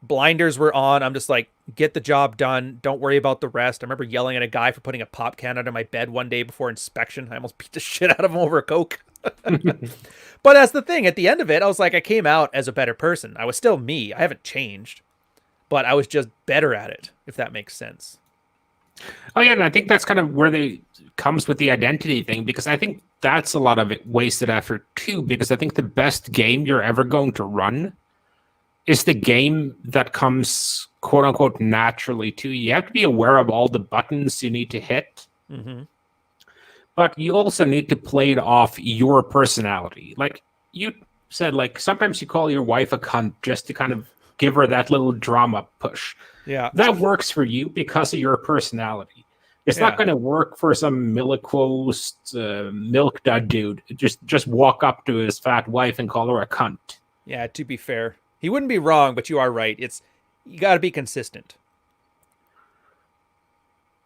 Blinders were on. I'm just like, get the job done. Don't worry about the rest. I remember yelling at a guy for putting a pop can under my bed one day before inspection. I almost beat the shit out of him over a Coke. But that's the thing. At the end of it, I was like, I came out as a better person. I was still me. I haven't changed. But I was just better at it, if that makes sense. Oh yeah, and I think that's kind of where they comes with the identity thing, because I think that's a lot of it wasted effort too, because I think the best game you're ever going to run is the game that comes quote unquote naturally to you. You have to be aware of all the buttons you need to hit. Mm-hmm. But you also need to play it off your personality. Like you said, like sometimes you call your wife a cunt just to kind of give her that little drama push. Yeah. That works for you because of your personality. It's not going to work for some milquetoast milk dud dude. Just walk up to his fat wife and call her a cunt. Yeah, to be fair, he wouldn't be wrong, but you are right. You got to be consistent.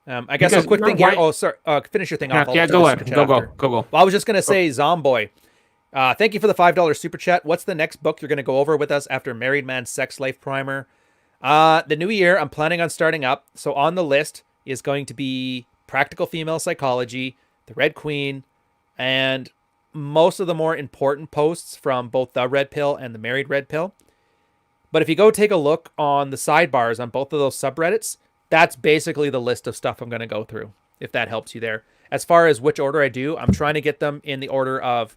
I guess a quick thing here. Oh, sorry. Finish your thing off. Yeah, go ahead. Go. Well, I was just gonna say, Zomboy. Thank you for the $5 super chat. What's the next book you're gonna go over with us after Married Man's Sex Life Primer? The new year, I'm planning on starting up. So on the list is going to be Practical Female Psychology, The Red Queen, and most of the more important posts from both the Red Pill and the Married Red Pill. But if you go take a look on the sidebars on both of those subreddits, that's basically the list of stuff I'm going to go through, if that helps you there. As far as which order I do, I'm trying to get them in the order of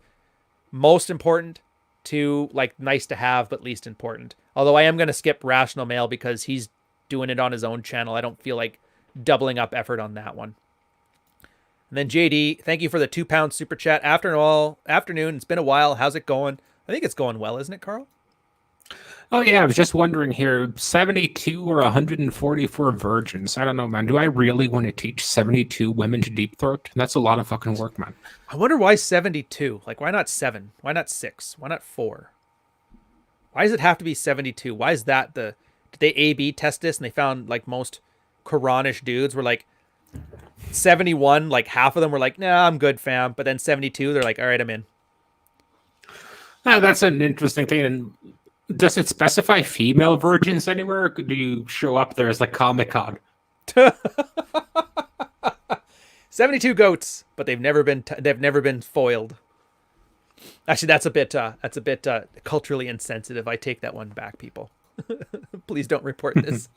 most important to like nice to have, but least important. Although I am going to skip Rational Male because he's doing it on his own channel. I don't feel like doubling up effort on that one. And then JD, thank you for the £2 super chat. Afternoon. It's been a while. How's it going? I think it's going well, isn't it, Carl? Oh, yeah, I was just wondering here, 72 or 144 virgins. I don't know, man. Do I really want to teach 72 women to deep throat? That's a lot of fucking work, man. I wonder why 72? Like, why not 7? Why not 6? Why not 4? Why does it have to be 72? Why is that did they A-B test this and they found, like, most Quranish dudes were like 71, like half of them were like, nah, I'm good, fam. But then 72, they're like, all right, I'm in. That's an interesting thing. And does it specify female virgins anywhere? Or do you show up there as like Comic-Con? 72 goats, but they've never been foiled. Actually, that's a bit culturally insensitive. I take that one back, people. Please don't report this.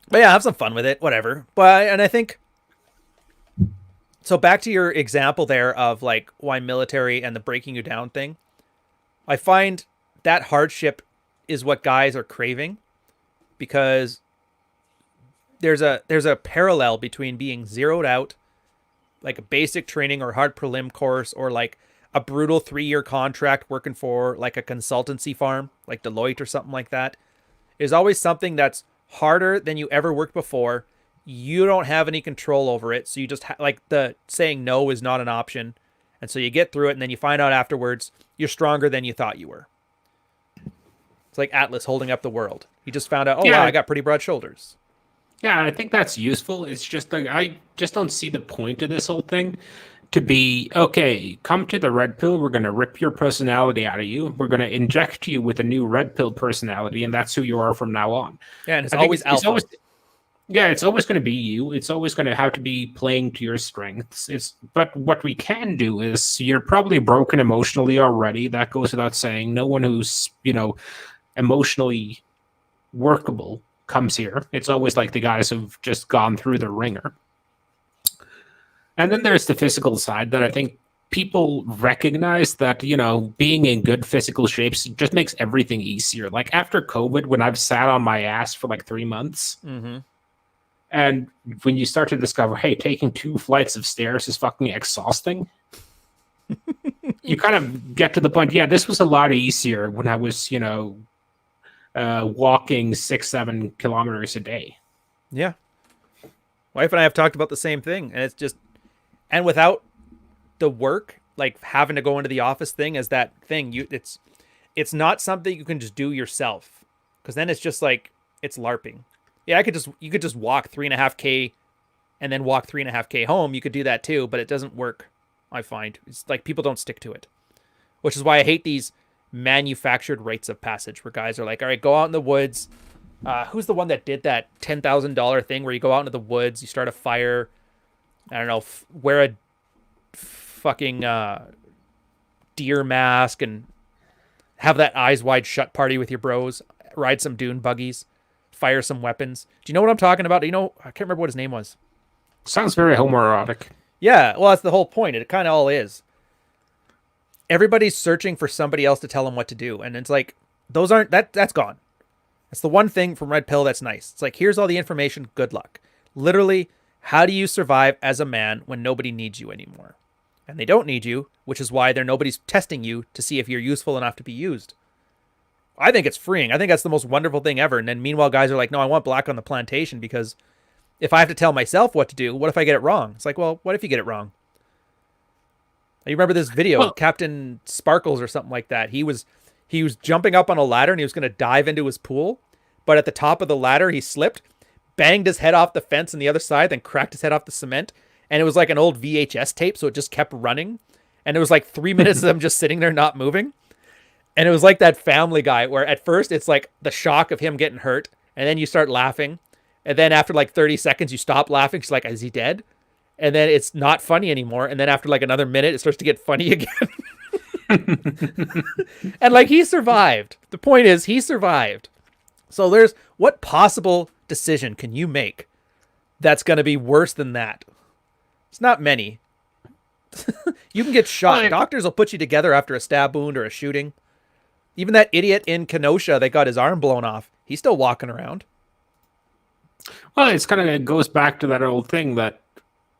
But yeah, have some fun with it, whatever. And I think so. Back to your example there of like why military and the breaking you down thing. I find that hardship is what guys are craving, because there's a parallel between being zeroed out, like a basic training or hard prelim course, or like a brutal 3-year contract working for like a consultancy farm, like Deloitte or something like that. Is always something that's harder than you ever worked before. You don't have any control over it, so you just like the saying no is not an option. And so you get through it, and then you find out afterwards you're stronger than you thought you were. It's like Atlas holding up the world. He just found out, wow, I got pretty broad shoulders. Yeah, I think that's useful. It's just like I just don't see the point of this whole thing to be, okay, come to the red pill, we're going to rip your personality out of you. We're going to inject you with a new red pill personality, and that's who you are from now on. Yeah, and it's always alpha. It's always going to be you. It's always going to have to be playing to your strengths. But what we can do is, you're probably broken emotionally already. That goes without saying. No one who's, emotionally workable comes here. It's always like the guys who've just gone through the ringer. And then there's the physical side that I think people recognize that, being in good physical shapes just makes everything easier. Like after COVID, when I've sat on my ass for like 3 months, and when you start to discover, hey, taking 2 flights of stairs is fucking exhausting, you kind of get to the point, yeah, this was a lot easier when I was, walking 6-7 kilometers a day. Yeah. Wife and I have talked about the same thing, and it's just, and without the work, like having to go into the office thing as that thing, it's not something you can just do yourself, because then it's just like, it's LARPing. Yeah, you could just walk 3.5K and then walk 3.5K home. You could do that too, but it doesn't work. I find it's like people don't stick to it, which is why I hate these manufactured rites of passage where guys are like, all right, go out in the woods. Who's the one that did that $10,000 thing where you go out into the woods, you start a fire, I don't know, wear a fucking deer mask and have that eyes wide shut party with your bros, ride some dune buggies, fire some weapons. Do you know what I'm talking about? I can't remember what his name was. Sounds very homoerotic. Yeah, well, that's the whole point. It kind of all is. Everybody's searching for somebody else to tell them what to do, and it's like that's gone. That's the one thing from Red Pill that's nice. It's like, here's all the information, good luck. Literally, how do you survive as a man when nobody needs you anymore? And they don't need you, which is why nobody's testing you to see if you're useful enough to be used. I think it's freeing. I think that's the most wonderful thing ever. And then meanwhile, guys are like, no, I want black on the plantation because If I have to tell myself what to do, what if I get it wrong? It's like, well, what if you get it wrong? You remember this video, Well, Captain Sparkles or something like that. He was jumping up on a ladder and he was going to dive into his pool, but at the top of the ladder he slipped, banged his head off the fence on the other side, then cracked his head off the cement, and it was like an old VHS tape, so it just kept running, and it was like 3 minutes of them just sitting there not moving, and it was like that Family Guy where at first it's like the shock of him getting hurt, and then you start laughing, and then after like 30 seconds you stop laughing. She's like, is he dead? And then it's not funny anymore. And then after like another minute, it starts to get funny again. And like he survived. The point is he survived. So there's what possible decision can you make that's going to be worse than that? It's not many. You can get shot. Doctors will put you together after a stab wound or a shooting. Even that idiot in Kenosha that got his arm blown off, he's still walking around. Well, it's kind of, it goes back to that old thing that,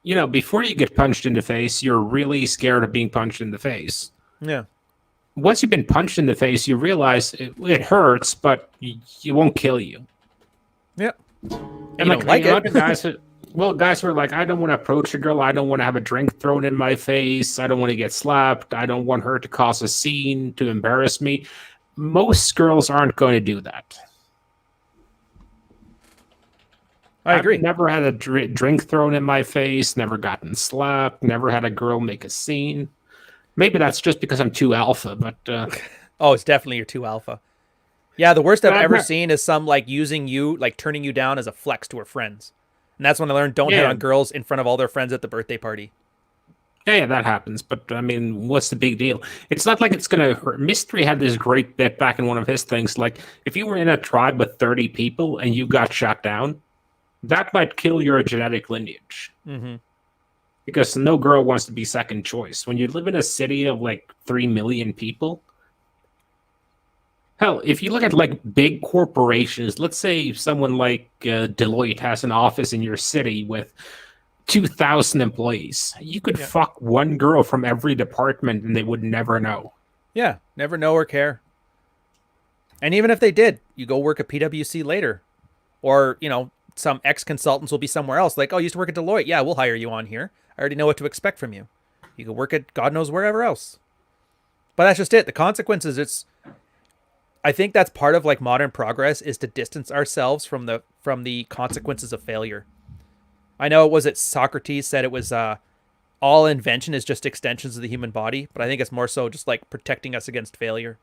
you know, before you get punched in the face, you're really scared of being punched in the face. Yeah. Once you've been punched in the face, you realize it hurts, but it won't kill you. Yeah. And like guys who are like, I don't want to approach a girl. I don't want to have a drink thrown in my face. I don't want to get slapped. I don't want her to cause a scene, to embarrass me. Most girls aren't going to do that. I agree. I've never had a drink thrown in my face, never gotten slapped, never had a girl make a scene. Maybe that's just because I'm too alpha, but... Oh, it's definitely you're too alpha. Yeah, the worst I've ever seen is some, like, using you, like, turning you down as a flex to her friends. And that's when I learned don't hit on girls in front of all their friends at the birthday party. Yeah, that happens. But, I mean, what's the big deal? It's not like it's going to hurt. Mystery had this great bit back in one of his things. Like, if you were in a tribe with 30 people and you got shot down, that might kill your genetic lineage. Mm-hmm. Because no girl wants to be second choice. When you live in a city of, like, 3 million people... Hell, if you look at, like, big corporations, let's say someone like Deloitte has an office in your city with 2,000 employees. You could fuck one girl from every department and they would never know. Yeah, never know or care. And even if they did, you go work at PwC later. Or, you know, some ex-consultants will be somewhere else. Like, oh, you used to work at Deloitte. Yeah, we'll hire you on here. I already know what to expect from you. You can work at God knows wherever else. But that's just it. The consequences, I think that's part of like modern progress is to distance ourselves from the consequences of failure. I know Socrates said it was all invention is just extensions of the human body, but I think it's more so just like protecting us against failure.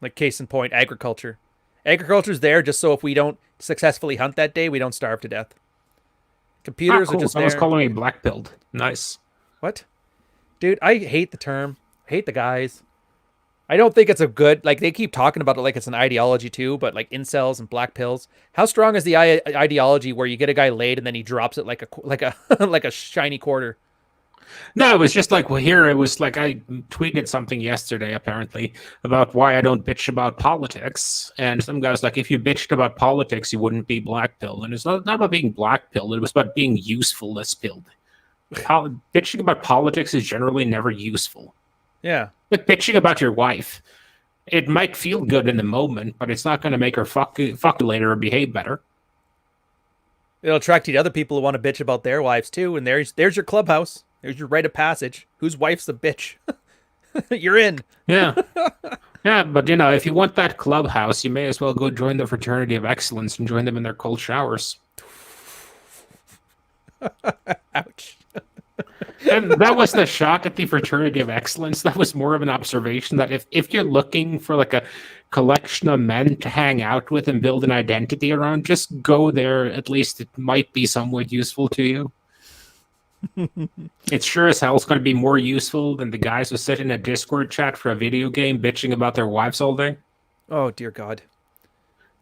Like case in point, agriculture. Agriculture's there just so if we don't successfully hunt that day, we don't starve to death. Computers are just there. I was calling me black-pilled. Nice. What? Dude, I hate the term. I hate the guys. I don't think it's a good, like they keep talking about it like it's an ideology too, but like incels and black pills. How strong is the ideology where you get a guy laid and then he drops it like a like a shiny quarter? No, it was just like, well, here it was like I tweeted something yesterday apparently about why I don't bitch about politics, and some guy's like, if you bitched about politics, you wouldn't be black pilled, and it's not about being black pilled; it was about being usefulness pilled. Bitching about politics is generally never useful. Yeah. Like bitching about your wife. It might feel good in the moment, but it's not going to make her fuck you later or behave better. It'll attract you to other people who want to bitch about their wives too, and there's your clubhouse. There's your rite of passage. Whose wife's a bitch? You're in. Yeah. Yeah, but you know, if you want that clubhouse, you may as well go join the Fraternity of Excellence and join them in their cold showers. Ouch. And that was the shot at the Fraternity of Excellence. That was more of an observation that if you're looking for like a collection of men to hang out with and build an identity around, just go there. At least it might be somewhat useful to you. It sure as hell is going to be more useful than the guys who sit in a Discord chat for a video game bitching about their wives all day. Oh, dear God.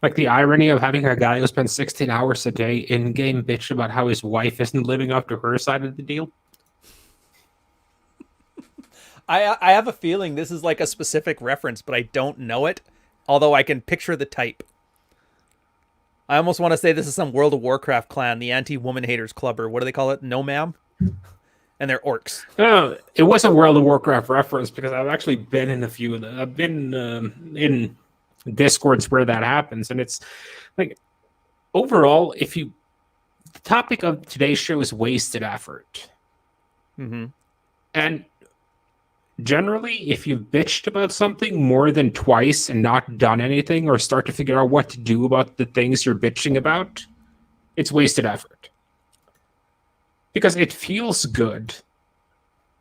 Like the irony of having a guy who spends 16 hours a day in-game bitch about how his wife isn't living up to her side of the deal. I have a feeling this is like a specific reference, but I don't know it, although I can picture the type. I almost want to say this is some World of Warcraft clan, the Anti-Woman Haters Club, or what do they call it? No, ma'am? And they're orcs. Oh, it was a World of Warcraft reference because I've actually been in a few of them. I've been in Discords where that happens, and it's like overall, the topic of today's show is wasted effort. Mm-hmm. And generally, if you've bitched about something more than twice and not done anything or start to figure out what to do about the things you're bitching about, it's wasted effort. Because it feels good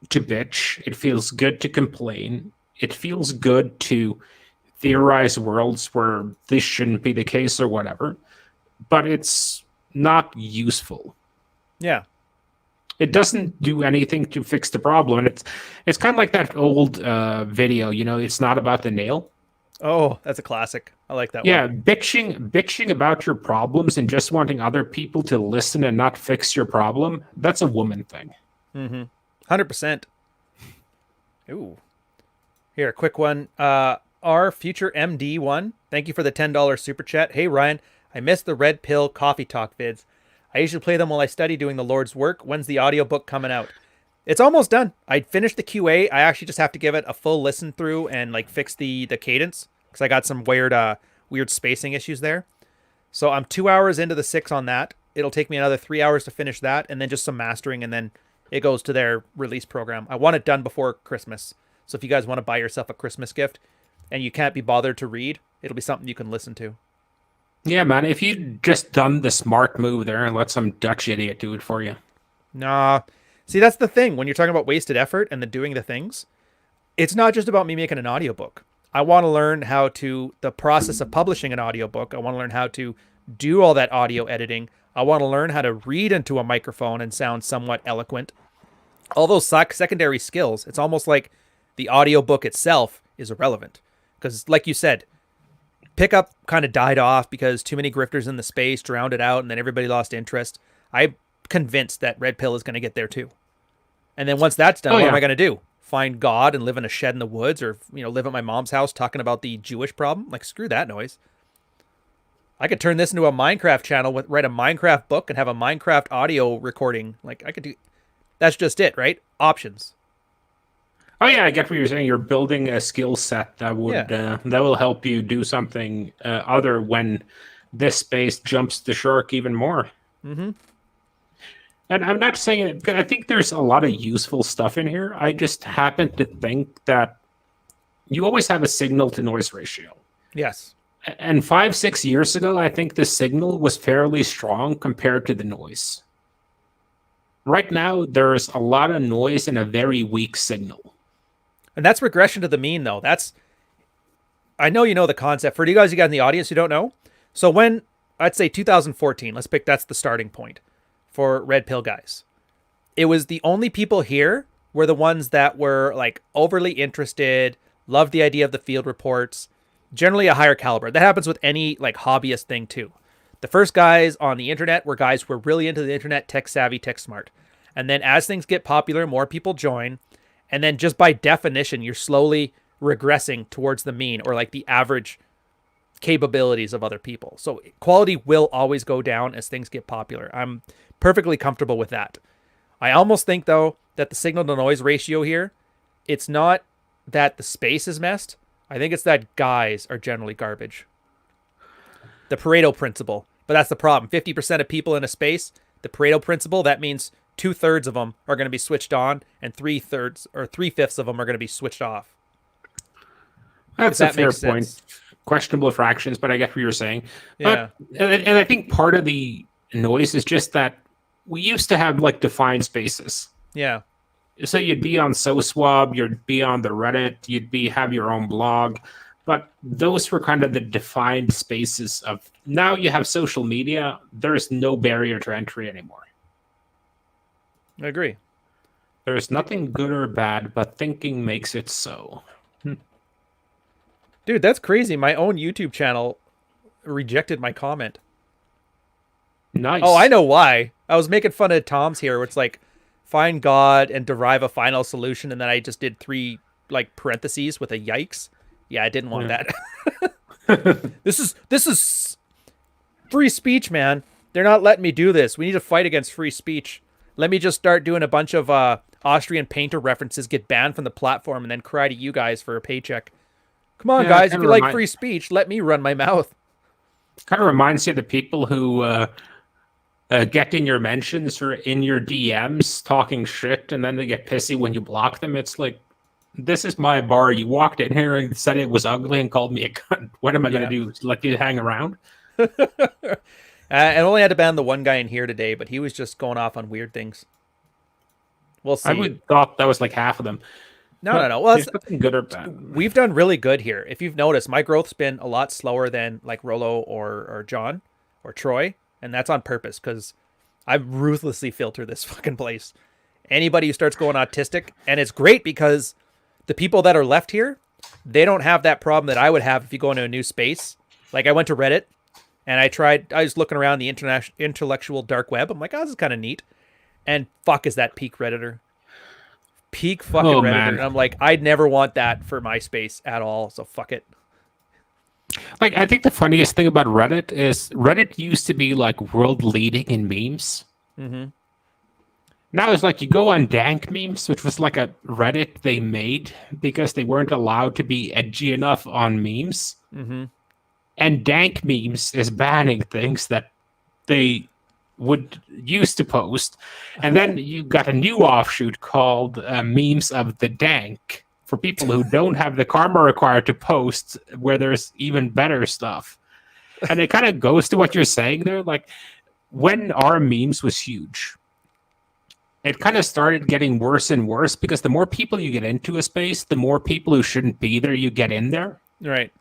to bitch. It feels good to complain. It feels good to theorize worlds where this shouldn't be the case or whatever. But it's not useful. Yeah. It doesn't do anything to fix the problem. And it's kind of like that old video, it's not about the nail. Oh, that's a classic. I like that Yeah, one. bitching about your problems and just wanting other people to listen and not fix your problem, that's a woman thing. Mm-hmm. 100%. Ooh. Here, a quick one. Our future MD1, thank you for the $10 super chat. Hey, Ryan, I missed the Red Pill Coffee Talk vids. I usually play them while I study doing the Lord's work. When's the audiobook coming out? It's almost done. I finished the QA. I actually just have to give it a full listen through and like fix the cadence because I got some weird spacing issues there. So I'm 2 hours into the 6 on that. It'll take me another 3 hours to finish that, and then just some mastering, and then it goes to their release program. I want it done before Christmas. So if you guys want to buy yourself a Christmas gift and you can't be bothered to read, it'll be something you can listen to. Yeah, man, if you'd just done the smart move there and let some Dutch idiot do it for you. Nah. See, that's the thing. When you're talking about wasted effort and the doing the things, it's not just about me making an audiobook. I want to learn the process of publishing an audiobook. I want to learn how to do all that audio editing. I want to learn how to read into a microphone and sound somewhat eloquent. All those secondary skills, it's almost like the audiobook itself is irrelevant. Because like you said, Pickup kind of died off because too many grifters in the space drowned it out, and then everybody lost interest. I'm convinced that Red Pill is going to get there too. And then once that's done, what am I going to do? Find God and live in a shed in the woods, or live at my mom's house talking about the Jewish problem? Like, screw that noise. I could turn this into a Minecraft channel, write a Minecraft book, and have a Minecraft audio recording. Like, I could do. That's just it, right? Options. Oh yeah, I get what you're saying. You're building a skill set that would that will help you do something other when this space jumps the shark even more. Mm-hmm. And I'm not saying it. I think there's a lot of useful stuff in here. I just happen to think that you always have a signal to noise ratio. Yes. And 5-6 years ago, I think the signal was fairly strong compared to the noise. Right now, there's a lot of noise and a very weak signal. And that's regression to the mean, though. I know you know the concept. For you guys in the audience who don't know, so when, I'd say 2014, that's the starting point for Red Pill guys. It was the only people here were the ones that were like overly interested, loved the idea of the field reports, generally a higher caliber. That happens with any like hobbyist thing too. The first guys on the internet were guys who were really into the internet, tech savvy, tech smart. And then as things get popular, more people join. And then just by definition, you're slowly regressing towards the mean or like the average capabilities of other people. So quality will always go down as things get popular. I'm perfectly comfortable with that. I almost think, though, that the signal to noise ratio here, it's not that the space is messed. I think it's that guys are generally garbage. The Pareto principle. But that's the problem. 50% of people in a space, the Pareto principle, that means 2/3 of them are going to be switched on and 3/5 of them are going to be switched off. That's a fair point. Questionable fractions, but I get what you're saying. Yeah. But, and I think part of the noise is just that we used to have like defined spaces. Yeah. So you'd be on SoSwab, you'd be on the Reddit, have your own blog, but those were kind of the defined spaces of. Now you have social media. There's no barrier to entry anymore. I agree. There's nothing good or bad, but thinking makes it so. Dude, that's crazy. My own YouTube channel rejected my comment. Nice. Oh, I know why. I was making fun of Tom's here, where it's like, find God and derive a final solution, and then I just did 3 like parentheses with a yikes. Yeah, I didn't want that. This is free speech, man. They're not letting me do this. We need to fight against free speech. Let me just start doing a bunch of Austrian painter references, get banned from the platform, and then cry to you guys for a paycheck. Come on, guys. If you like free speech, let me run my mouth. Kind of reminds you of the people who get in your mentions or in your DMs talking shit, and then they get pissy when you block them. It's like, this is my bar. You walked in here and said it was ugly and called me a cunt. What am I going Yeah. to do? Let you hang around? I only had to ban the one guy in here today, but he was just going off on weird things. We'll I see. would thought that was like half of them. No. Well, there's nothing good or bad. we've done really good here. If you've noticed, my growth's been a lot slower than like Rollo or John or Troy, and that's on purpose because I ruthlessly filter this fucking place. Anybody who starts going autistic, and it's great because the people that are left here, they don't have that problem that I would have if you go into a new space. Like I went to Reddit and I was looking around the intellectual dark web. I'm like, oh, this is kind of neat. And fuck, is that peak Redditor? Peak fucking Redditor. Man. And I'm like, I'd never want that for my space at all. So fuck it. Like, I think the funniest thing about Reddit is Reddit used to be like world leading in memes. Mm-hmm. Now it's like you go on dank memes, which was like a Reddit they made because they weren't allowed to be edgy enough on memes. Mm-hmm. And dank memes is banning things that they would used to post. And then you got a new offshoot called memes of the dank for people who don't have the karma required to post where there's even better stuff. And it kind of goes to what you're saying there. Like when our memes was huge, it kind of started getting worse and worse because the more people you get into a space, the more people who shouldn't be there you get in there. Right.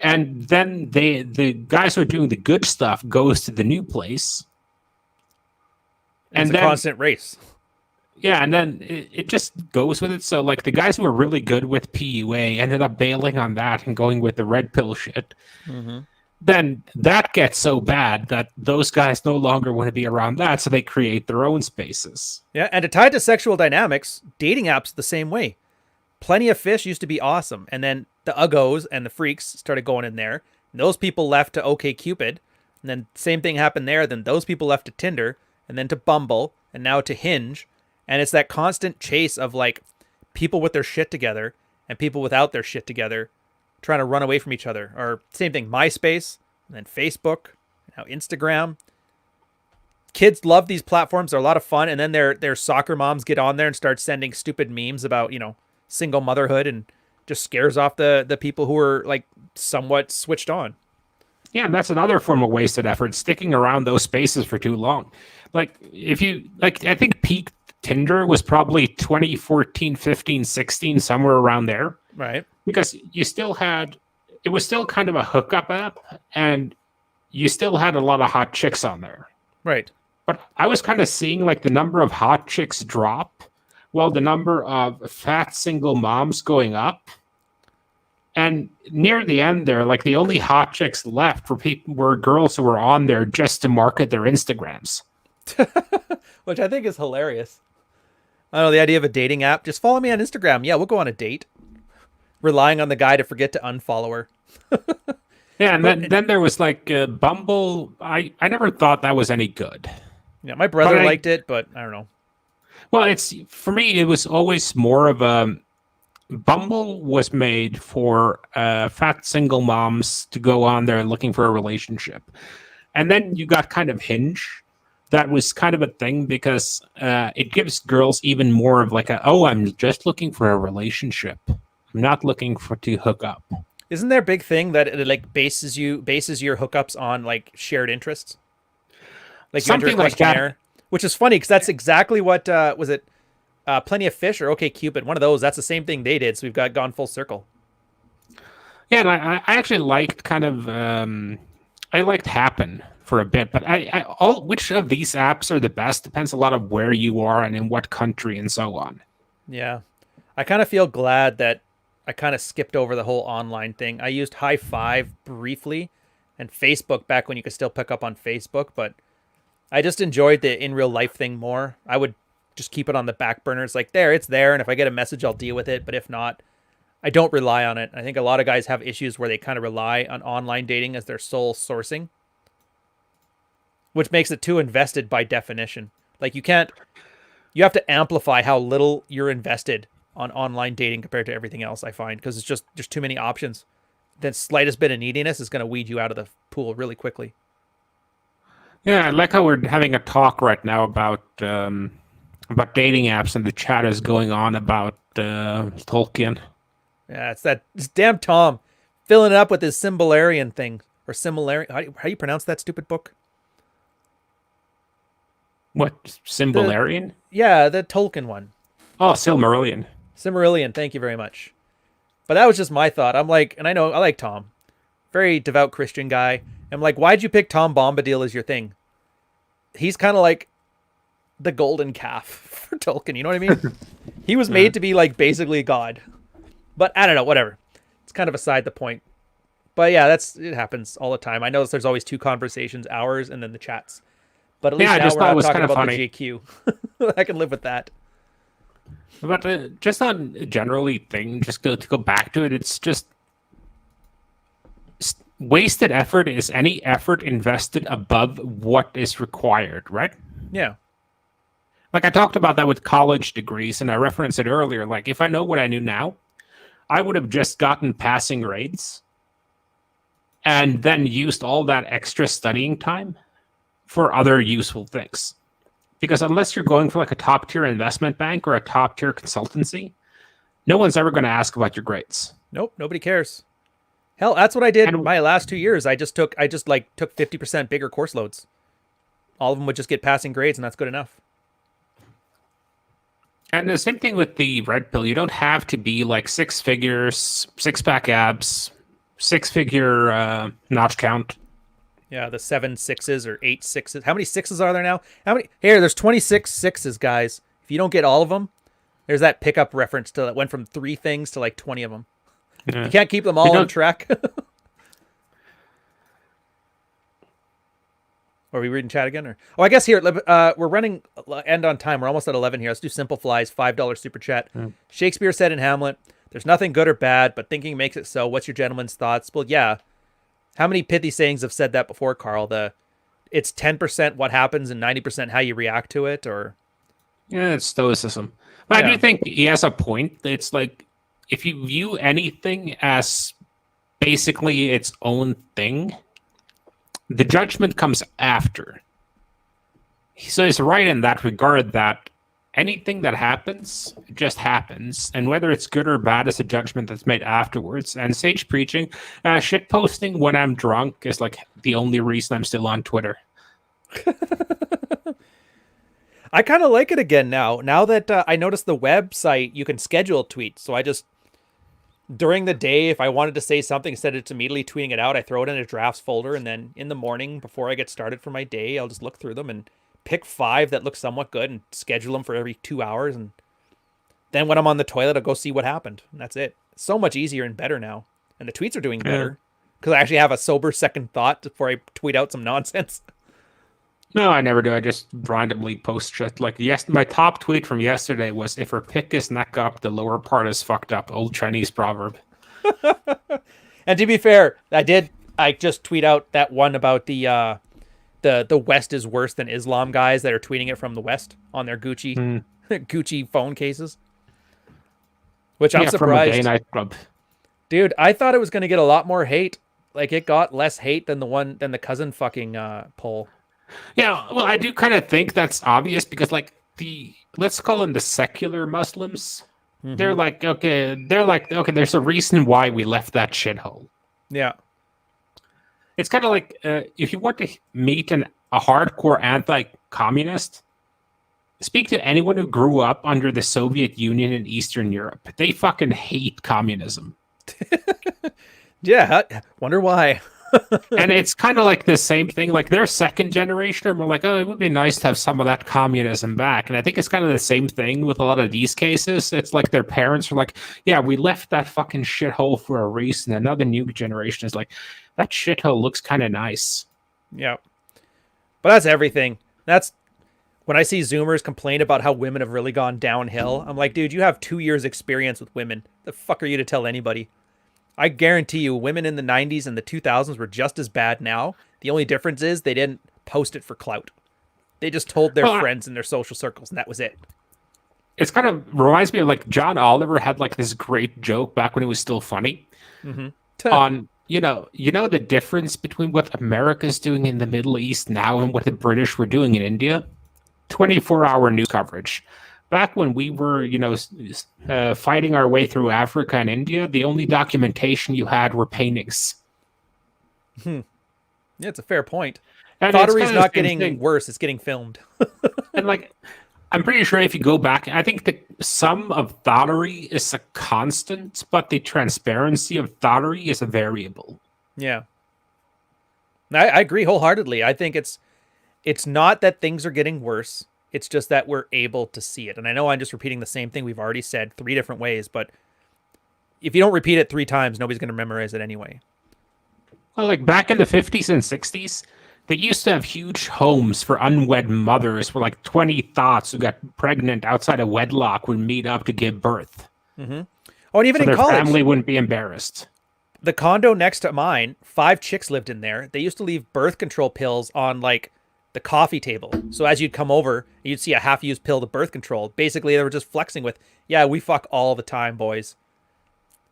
And then the guys who are doing the good stuff goes to the new place. It's a constant race. Yeah, and then it just goes with it. So like the guys who were really good with PUA ended up bailing on that and going with the red pill shit. Mm-hmm. Then that gets so bad that those guys no longer want to be around that, so they create their own spaces. Yeah, and to tie it to sexual dynamics, dating apps the same way. Plenty of Fish used to be awesome, and then the uggos and the freaks started going in there. And those people left to OkCupid, and then same thing happened there. Then those people left to Tinder, and then to Bumble, and now to Hinge. And it's that constant chase of like people with their shit together and people without their shit together trying to run away from each other. Or same thing, MySpace, and then Facebook, now Instagram. Kids love these platforms. They're a lot of fun. And then their soccer moms get on there and start sending stupid memes about, single motherhood and just scares off the people who are like somewhat switched on. Yeah, and that's another form of wasted effort, sticking around those spaces for too long. Like if you like, I think peak Tinder was probably 2014, 15, 16, somewhere around there. Right. Because you still had, it was still kind of a hookup app, and you still had a lot of hot chicks on there. Right. But I was kind of seeing like the number of hot chicks drop while the number of fat single moms going up. And near the end there, like the only hot chicks left were girls who were on there just to market their Instagrams. Which I think is hilarious. I don't know, the idea of a dating app. Just follow me on Instagram. Yeah, we'll go on a date. Relying on the guy to forget to unfollow her. Yeah, and then there was like Bumble. I never thought that was any good. Yeah, my brother liked it, but I don't know. Well, for me, it was always more of a Bumble was made for fat single moms to go on there looking for a relationship. And then you got kind of Hinge. That was kind of a thing because it gives girls even more of like I'm just looking for a relationship. I'm not looking to hook up. Isn't there a big thing that it like bases your hookups on like shared interests? Like something like that. Which is funny because that's exactly what was it? Plenty of Fish or OkCupid, one of those. That's the same thing they did. So we've gone full circle. Yeah, and I actually liked kind of I liked Happen for a bit, but which of these apps are the best depends a lot of where you are and in what country and so on. Yeah, I kind of feel glad that I kind of skipped over the whole online thing. I used High Five briefly and Facebook back when you could still pick up on Facebook, but I just enjoyed the in real life thing more. I would just keep it on the back burner. It's like it's there, and if I get a message, I'll deal with it. But if not, I don't rely on it. I think a lot of guys have issues where they kind of rely on online dating as their sole sourcing, which makes it too invested by definition. Like you have to amplify how little you're invested on online dating compared to everything else, I find, because it's just there's too many options. the slightest bit of neediness is going to weed you out of the pool really quickly. Yeah, I like how we're having a talk right now about dating apps, and the chat is going on about Tolkien. Yeah, it's damn Tom filling it up with his Symbolarian thing or similar. How do you pronounce that stupid book? What, Symbolarian? Yeah, the Tolkien one. Oh, Silmarillion. Silmarillion. Thank you very much. But that was just my thought. I'm like, and I know I like Tom, very devout Christian guy. I'm like, why'd you pick Tom Bombadil as your thing? He's kind of like the golden calf for Tolkien. You know what I mean? He was made to be like basically God. But I don't know, whatever. It's kind of beside the point. But yeah, it happens all the time. I know there's always 2 conversations, ours and then the chats. But at least now we're not talking about the GQ. I can live with that. But just on a generally thing, just to go back to it, it's just wasted effort is any effort invested above what is required, right? Yeah. Like I talked about that with college degrees, and I referenced it earlier. Like if I know what I knew now, I would have just gotten passing grades and then used all that extra studying time for other useful things. Because unless you're going for like a top tier investment bank or a top tier consultancy, no one's ever going to ask about your grades. Nope, nobody cares. Hell, that's what I did my last 2 years. I just took 50% bigger course loads. All of them would just get passing grades, and that's good enough. And the same thing with the red pill. You don't have to be like 6 figures, 6-pack abs, 6-figure notch count. Yeah, the 7 6s or 8 6s. How many 6s are there now? There's 26 6s, guys. If you don't get all of them, there's that pickup reference to that went from 3 things to like 20 of them. Yeah. You can't keep them all on track. Are we reading chat again? I guess here, we're running end on time. We're almost at 11 here. Let's do Simple Flies, $5 super chat. Shakespeare said in Hamlet, there's nothing good or bad, but thinking makes it so. What's your gentleman's thoughts? Well, yeah. How many pithy sayings have said that before, Carl? It's 10% what happens and 90% how you react to it, or? Yeah, it's Stoicism. But I do think he has a point. It's like, if you view anything as basically its own thing, the judgment comes after. So he's right in that regard that anything that happens just happens, and whether it's good or bad is a judgment that's made afterwards. And sage preaching, shit posting when I'm drunk is like the only reason I'm still on Twitter. I kind of like it again now. Now that I noticed the website, you can schedule tweets. So I just, during the day, if I wanted to say something, instead of just immediately tweeting it out, I throw it in a drafts folder, and then in the morning before I get started for my day, I'll just look through them and pick 5 that look somewhat good and schedule them for every 2 hours. And then when I'm on the toilet, I'll go see what happened. And that's it. It's so much easier and better now. And the tweets are doing better because I actually have a sober second thought before I tweet out some nonsense. No, I never do. I just randomly post shit. Like, my top tweet from yesterday was, if her pick is neck up, the lower part is fucked up. Old Chinese proverb. And to be fair, I just tweet out that one about the West is worse than Islam guys that are tweeting it from the West on their Gucci Gucci phone cases. Which I'm surprised. From a gay nightclub. Dude, I thought it was going to get a lot more hate. Like, it got less hate than the cousin fucking poll. Yeah, well, I do kind of think that's obvious because, like, let's call them the secular Muslims. Mm-hmm. They're like, okay, there's a reason why we left that shithole. Yeah. It's kind of like, if you want to meet a hardcore anti-communist, speak to anyone who grew up under the Soviet Union in Eastern Europe. They fucking hate communism. Yeah, wonder why. And it's kind of like the same thing. Like, they're second generation, and we're like, oh, it would be nice to have some of that communism back. And I think it's kind of the same thing with a lot of these cases. It's like their parents are like, yeah, we left that fucking shithole for a reason. Another new generation is like, that shithole looks kind of nice. Yeah. But that's everything. That's when I see Zoomers complain about how women have really gone downhill. I'm like, dude, you have 2 years experience with women. The fuck are you to tell anybody? I guarantee you women in the 90s and the 2000s were just as bad now. The only difference is they didn't post it for clout. They just told their friends in their social circles, and that was it. It's kind of reminds me of, like, John Oliver had, like, this great joke back when it was still funny. Mm-hmm. on the difference between what America's doing in the Middle East now and what the British were doing in India? 24-hour news coverage. Back when we were, fighting our way through Africa and India, the only documentation you had were paintings. Yeah, it's a fair point. And Pottery's not getting worse; it's getting filmed. And I'm pretty sure if you go back, I think the sum of thottery is a constant, but the transparency of thottery is a variable. Yeah, I agree wholeheartedly. I think it's not that things are getting worse. It's just that we're able to see it. And I know I'm just repeating the same thing we've already said 3 different ways, but if you don't repeat it 3 times, nobody's going to memorize it anyway. Well, back in the 50s and 60s, they used to have huge homes for unwed mothers where 20 thoughts who got pregnant outside of wedlock would meet up to give birth. Mm-hmm. Oh, and even so in their college, family wouldn't be embarrassed. The condo next to mine, 5 chicks lived in there. They used to leave birth control pills on the coffee table. So as you'd come over, you'd see a half-used pill of birth control. Basically, they were just flexing with, yeah, we fuck all the time, boys.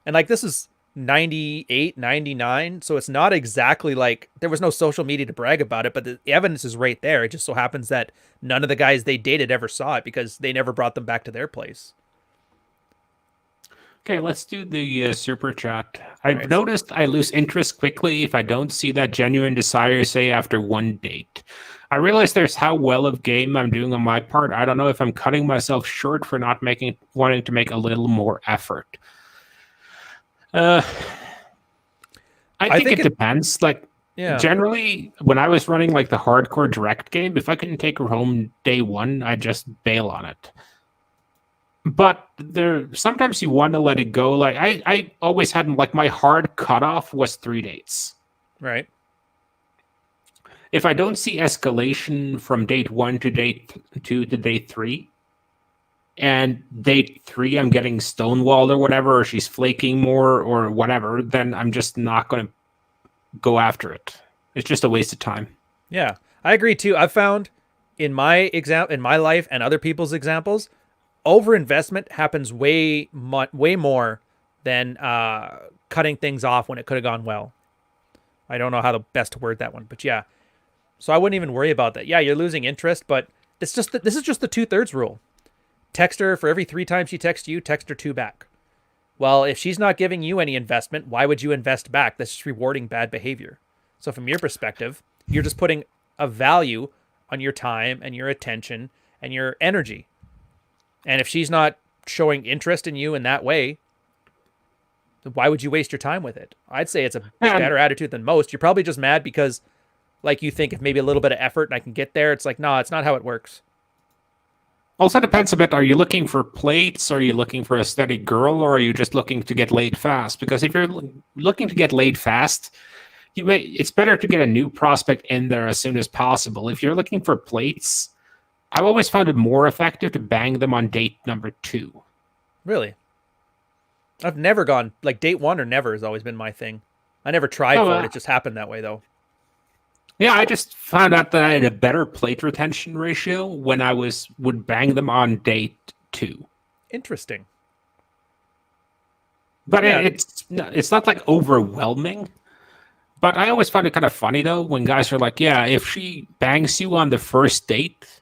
And this is 98, 99. So it's not exactly there was no social media to brag about it, but the evidence is right there. It just so happens that none of the guys they dated ever saw it because they never brought them back to their place. Okay, let's do the super chat. I've noticed I lose interest quickly if I don't see that genuine desire, say, after 1 date. I realize there's how well of game I'm doing on my part. I don't know if I'm cutting myself short for not wanting to make a little more effort. I think it depends. Generally, when I was running the hardcore direct game, if I couldn't take her home day 1, I'd just bail on it. But sometimes you want to let it go. I always had my hard cutoff was 3 dates. Right. If I don't see escalation from date 1 to date 2 to date 3, and date 3 I'm getting stonewalled or whatever, or she's flaking more or whatever, then I'm just not going to go after it. It's just a waste of time. Yeah, I agree too. I've found in my life and other people's examples, overinvestment happens way more than cutting things off when it could have gone well. I don't know how best to word that one, but yeah. So I wouldn't even worry about that. Yeah, you're losing interest, but this is just the 2/3 rule. Text her for every 3 times she texts you, text her 2 back. Well, if she's not giving you any investment, why would you invest back? That's just rewarding bad behavior. So from your perspective, you're just putting a value on your time and your attention and your energy. And if she's not showing interest in you in that way, then why would you waste your time with it? I'd say it's a better attitude than most. You're probably just mad because you think if maybe a little bit of effort and I can get there. It's no, it's not how it works. Also depends a bit. Are you looking for plates? Are you looking for a steady girl? Or are you just looking to get laid fast? Because if you're looking to get laid fast, it's better to get a new prospect in there as soon as possible. If you're looking for plates, I've always found it more effective to bang them on date number 2. Really? I've never gone, date 1 or never has always been my thing. I never tried for it. It just happened that way, though. Yeah, I just found out that I had a better plate retention ratio when I would bang them on date 2. Interesting. But yeah. It's not overwhelming. But I always find it kind of funny, though, when guys are yeah, if she bangs you on the first date,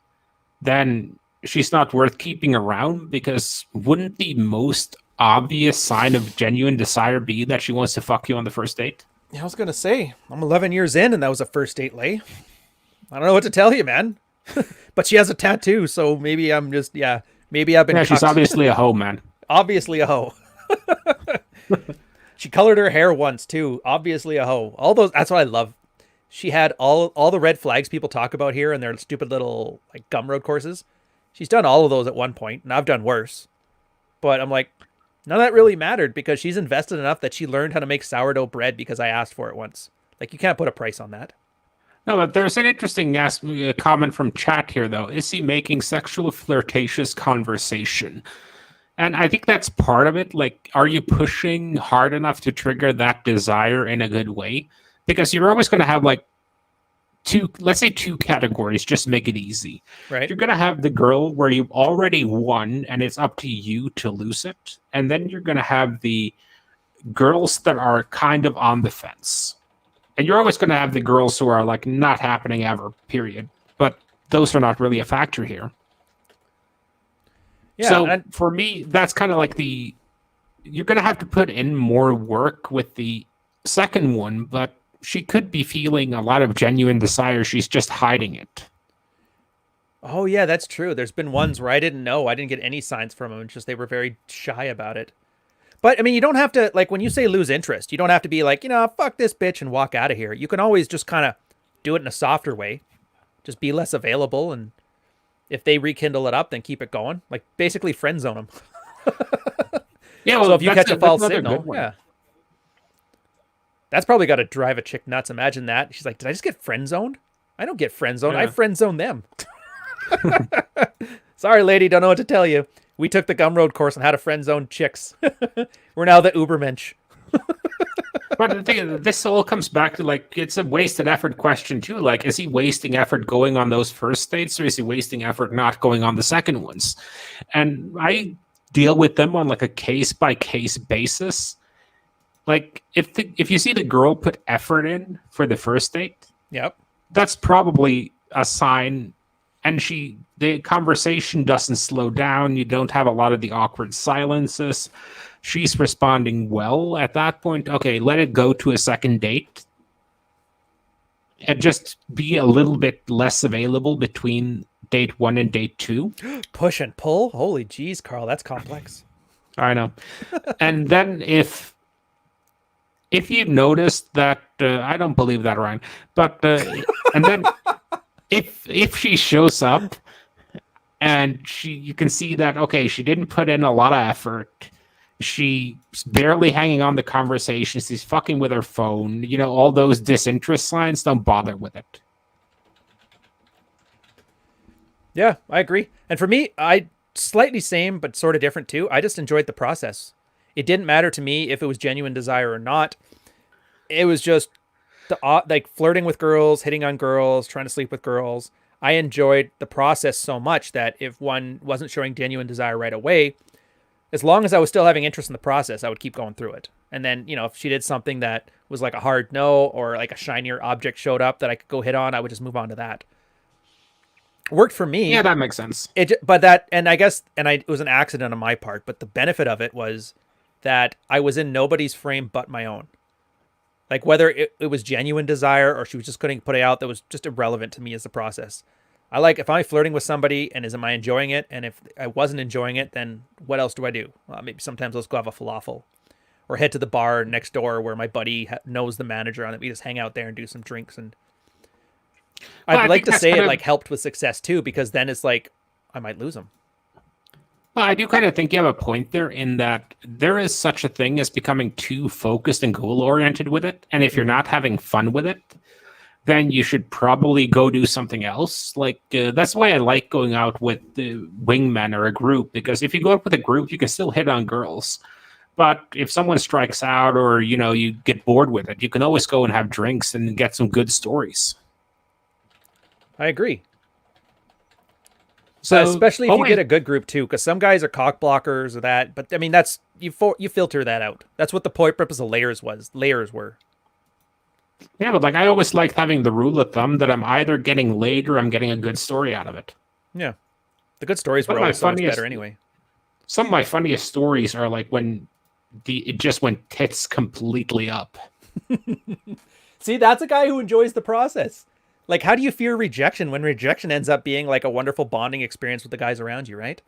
then she's not worth keeping around, because wouldn't the most obvious sign of genuine desire be that she wants to fuck you on the first date? Yeah, I was going to say, I'm 11 years in and that was a first date lay. I don't know what to tell you, man. But she has a tattoo, so maybe I'm just, maybe I've been... Yeah, she's obviously a hoe, man. Obviously a hoe. She colored her hair once, too. Obviously a hoe. All those, that's what I love. She had all the red flags people talk about here and their stupid little Gumroad courses. She's done all of those at one point, and I've done worse. But I'm none of that really mattered because she's invested enough that she learned how to make sourdough bread because I asked for it once. You can't put a price on that. No, but there's an interesting comment from chat here, though. Is he making sexual flirtatious conversation? And I think that's part of it. Are you pushing hard enough to trigger that desire in a good way? Because you're always going to have let's say 2 categories, just to make it easy. Right. You're going to have the girl where you've already won and it's up to you to lose it. And then you're going to have the girls that are kind of on the fence. And you're always going to have the girls who are like not happening ever, period. But those are not really a factor here. Yeah, So for me, that's kind of like you're going to have to put in more work with the second one, but she could be feeling a lot of genuine desire. She's just hiding it. oh yeah, that's true. There's been ones where I didn't know. I didn't get any signs from them. It's just they were very shy about it. But I mean, you don't have to, like, when you say lose interest, you don't have to be like, fuck this bitch and walk out of here. You can always just kind of do it in a softer way. Just be less available, and if they rekindle it up, then keep it going. Like, basically friend zone them. Yeah, well, So if you catch a false another signal, good one. yeah. That's probably got to drive a chick nuts. Imagine that. She's like, did I just get friend zoned? I don't get friend zoned. I Yeah. friend zone them. Sorry, lady. Don't know what to tell you. We took the Gumroad course on how to friend zone chicks. We're now the Ubermensch. But the thing is, this all comes back to, like, it's a wasted effort question too. Like, is he wasting effort going on those first dates, or is he wasting effort not going on the second ones? And I deal with them on like a case by case basis. Like, if you see the girl put effort in for the first date, Yep. that's probably a sign. And the conversation doesn't slow down. You don't have a lot of the awkward silences. She's responding well at that point. Okay, let it go to a second date. And just be a little bit less available between date 1 and date 2. Push and pull. Holy jeez, Carl. That's complex. I know. And then if you notice that, I don't believe that, Ryan, but and then if she shows up and you can see that, okay, she didn't put in a lot of effort. She's barely hanging on the conversation. She's fucking with her phone. All those disinterest signs, don't bother with it. Yeah, I agree. And for me, I slightly same, but sort of different too. I just enjoyed the process. It didn't matter to me if it was genuine desire or not. It was just like flirting with girls, hitting on girls, trying to sleep with girls. I enjoyed the process so much that if one wasn't showing genuine desire right away, as long as I was still having interest in the process, I would keep going through it. And then, if she did something that was like a hard no, or like a shinier object showed up that I could go hit on, I would just move on to that. Worked for me. Yeah, that makes sense. It was an accident on my part, but the benefit of it was that I was in nobody's frame but my own. Like, whether it was genuine desire or she was just couldn't put it out, that was just irrelevant to me as the process. I like, if I'm flirting with somebody and am I enjoying it? And if I wasn't enjoying it, then what else do I do? Maybe sometimes let's go have a falafel or head to the bar next door where my buddy knows the manager on it. We just hang out there and do some drinks. And I'd like to say it like helped with success too, because then it's like, I might lose them. Well, I do kind of think you have a point there in that there is such a thing as becoming too focused and goal-oriented with it. And if you're not having fun with it, then you should probably go do something else. Like, that's why I like going out with the wingmen or a group, because if you go out with a group, you can still hit on girls. But if someone strikes out or, you get bored with it, you can always go and have drinks and get some good stories. I agree. So, especially if you get a good group too, because some guys are cock blockers or that. But I mean, that's you filter that out. That's what the purpose of layers were. Yeah, but like I always liked having the rule of thumb that I'm either getting laid or I'm getting a good story out of it. Yeah, the good stories were always so much better anyway. Some of my funniest stories are like when it just went tits completely up. See, that's a guy who enjoys the process. Like, how do you fear rejection when rejection ends up being like a wonderful bonding experience with the guys around you, right?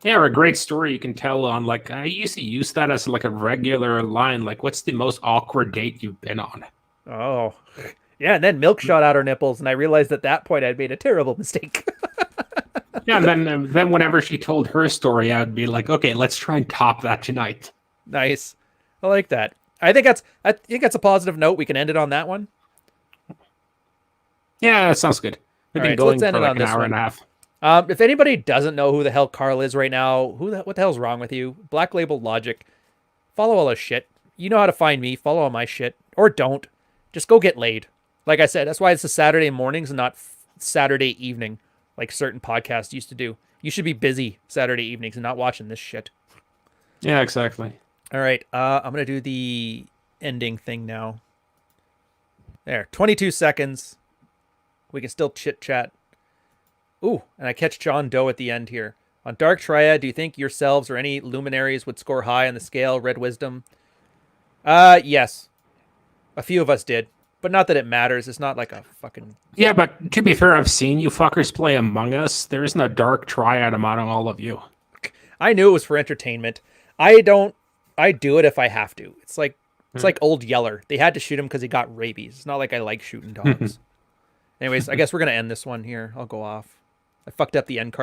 Yeah, or a great story you can tell on, like, I used to use that as like a regular line. Like, what's the most awkward date you've been on? Oh, yeah. And then milk shot out her nipples, and I realized at that point I'd made a terrible mistake. Yeah, and then whenever she told her story, I would be like, okay, let's try and top that tonight. Nice. I like that. I think that's a positive note. We can end it on that one. Yeah, that sounds good. We've been going for like an hour and a half. If anybody doesn't know who the hell Carl is right now, what the hell's wrong with you? Black Label Logic. Follow all his shit. You know how to find me. Follow all my shit. Or don't. Just go get laid. Like I said, that's why it's the Saturday mornings and not Saturday evening, like certain podcasts used to do. You should be busy Saturday evenings and not watching this shit. Yeah, exactly. All right. I'm going to do the ending thing now. There. 22 seconds. We can still chit chat. Ooh, and I catch John Doe at the end here. On Dark Triad, do you think yourselves or any luminaries would score high on the scale? Red Wisdom? Yes. A few of us did. But not that it matters. It's not like a fucking... Yeah, but to be fair, I've seen you fuckers play Among Us. There isn't a Dark Triad among all of you. I knew it was for entertainment. I do it if I have to. It's like Old Yeller. They had to shoot him because he got rabies. It's not like I like shooting dogs. Anyways, I guess we're going to end this one here. I'll go off. I fucked up the end card.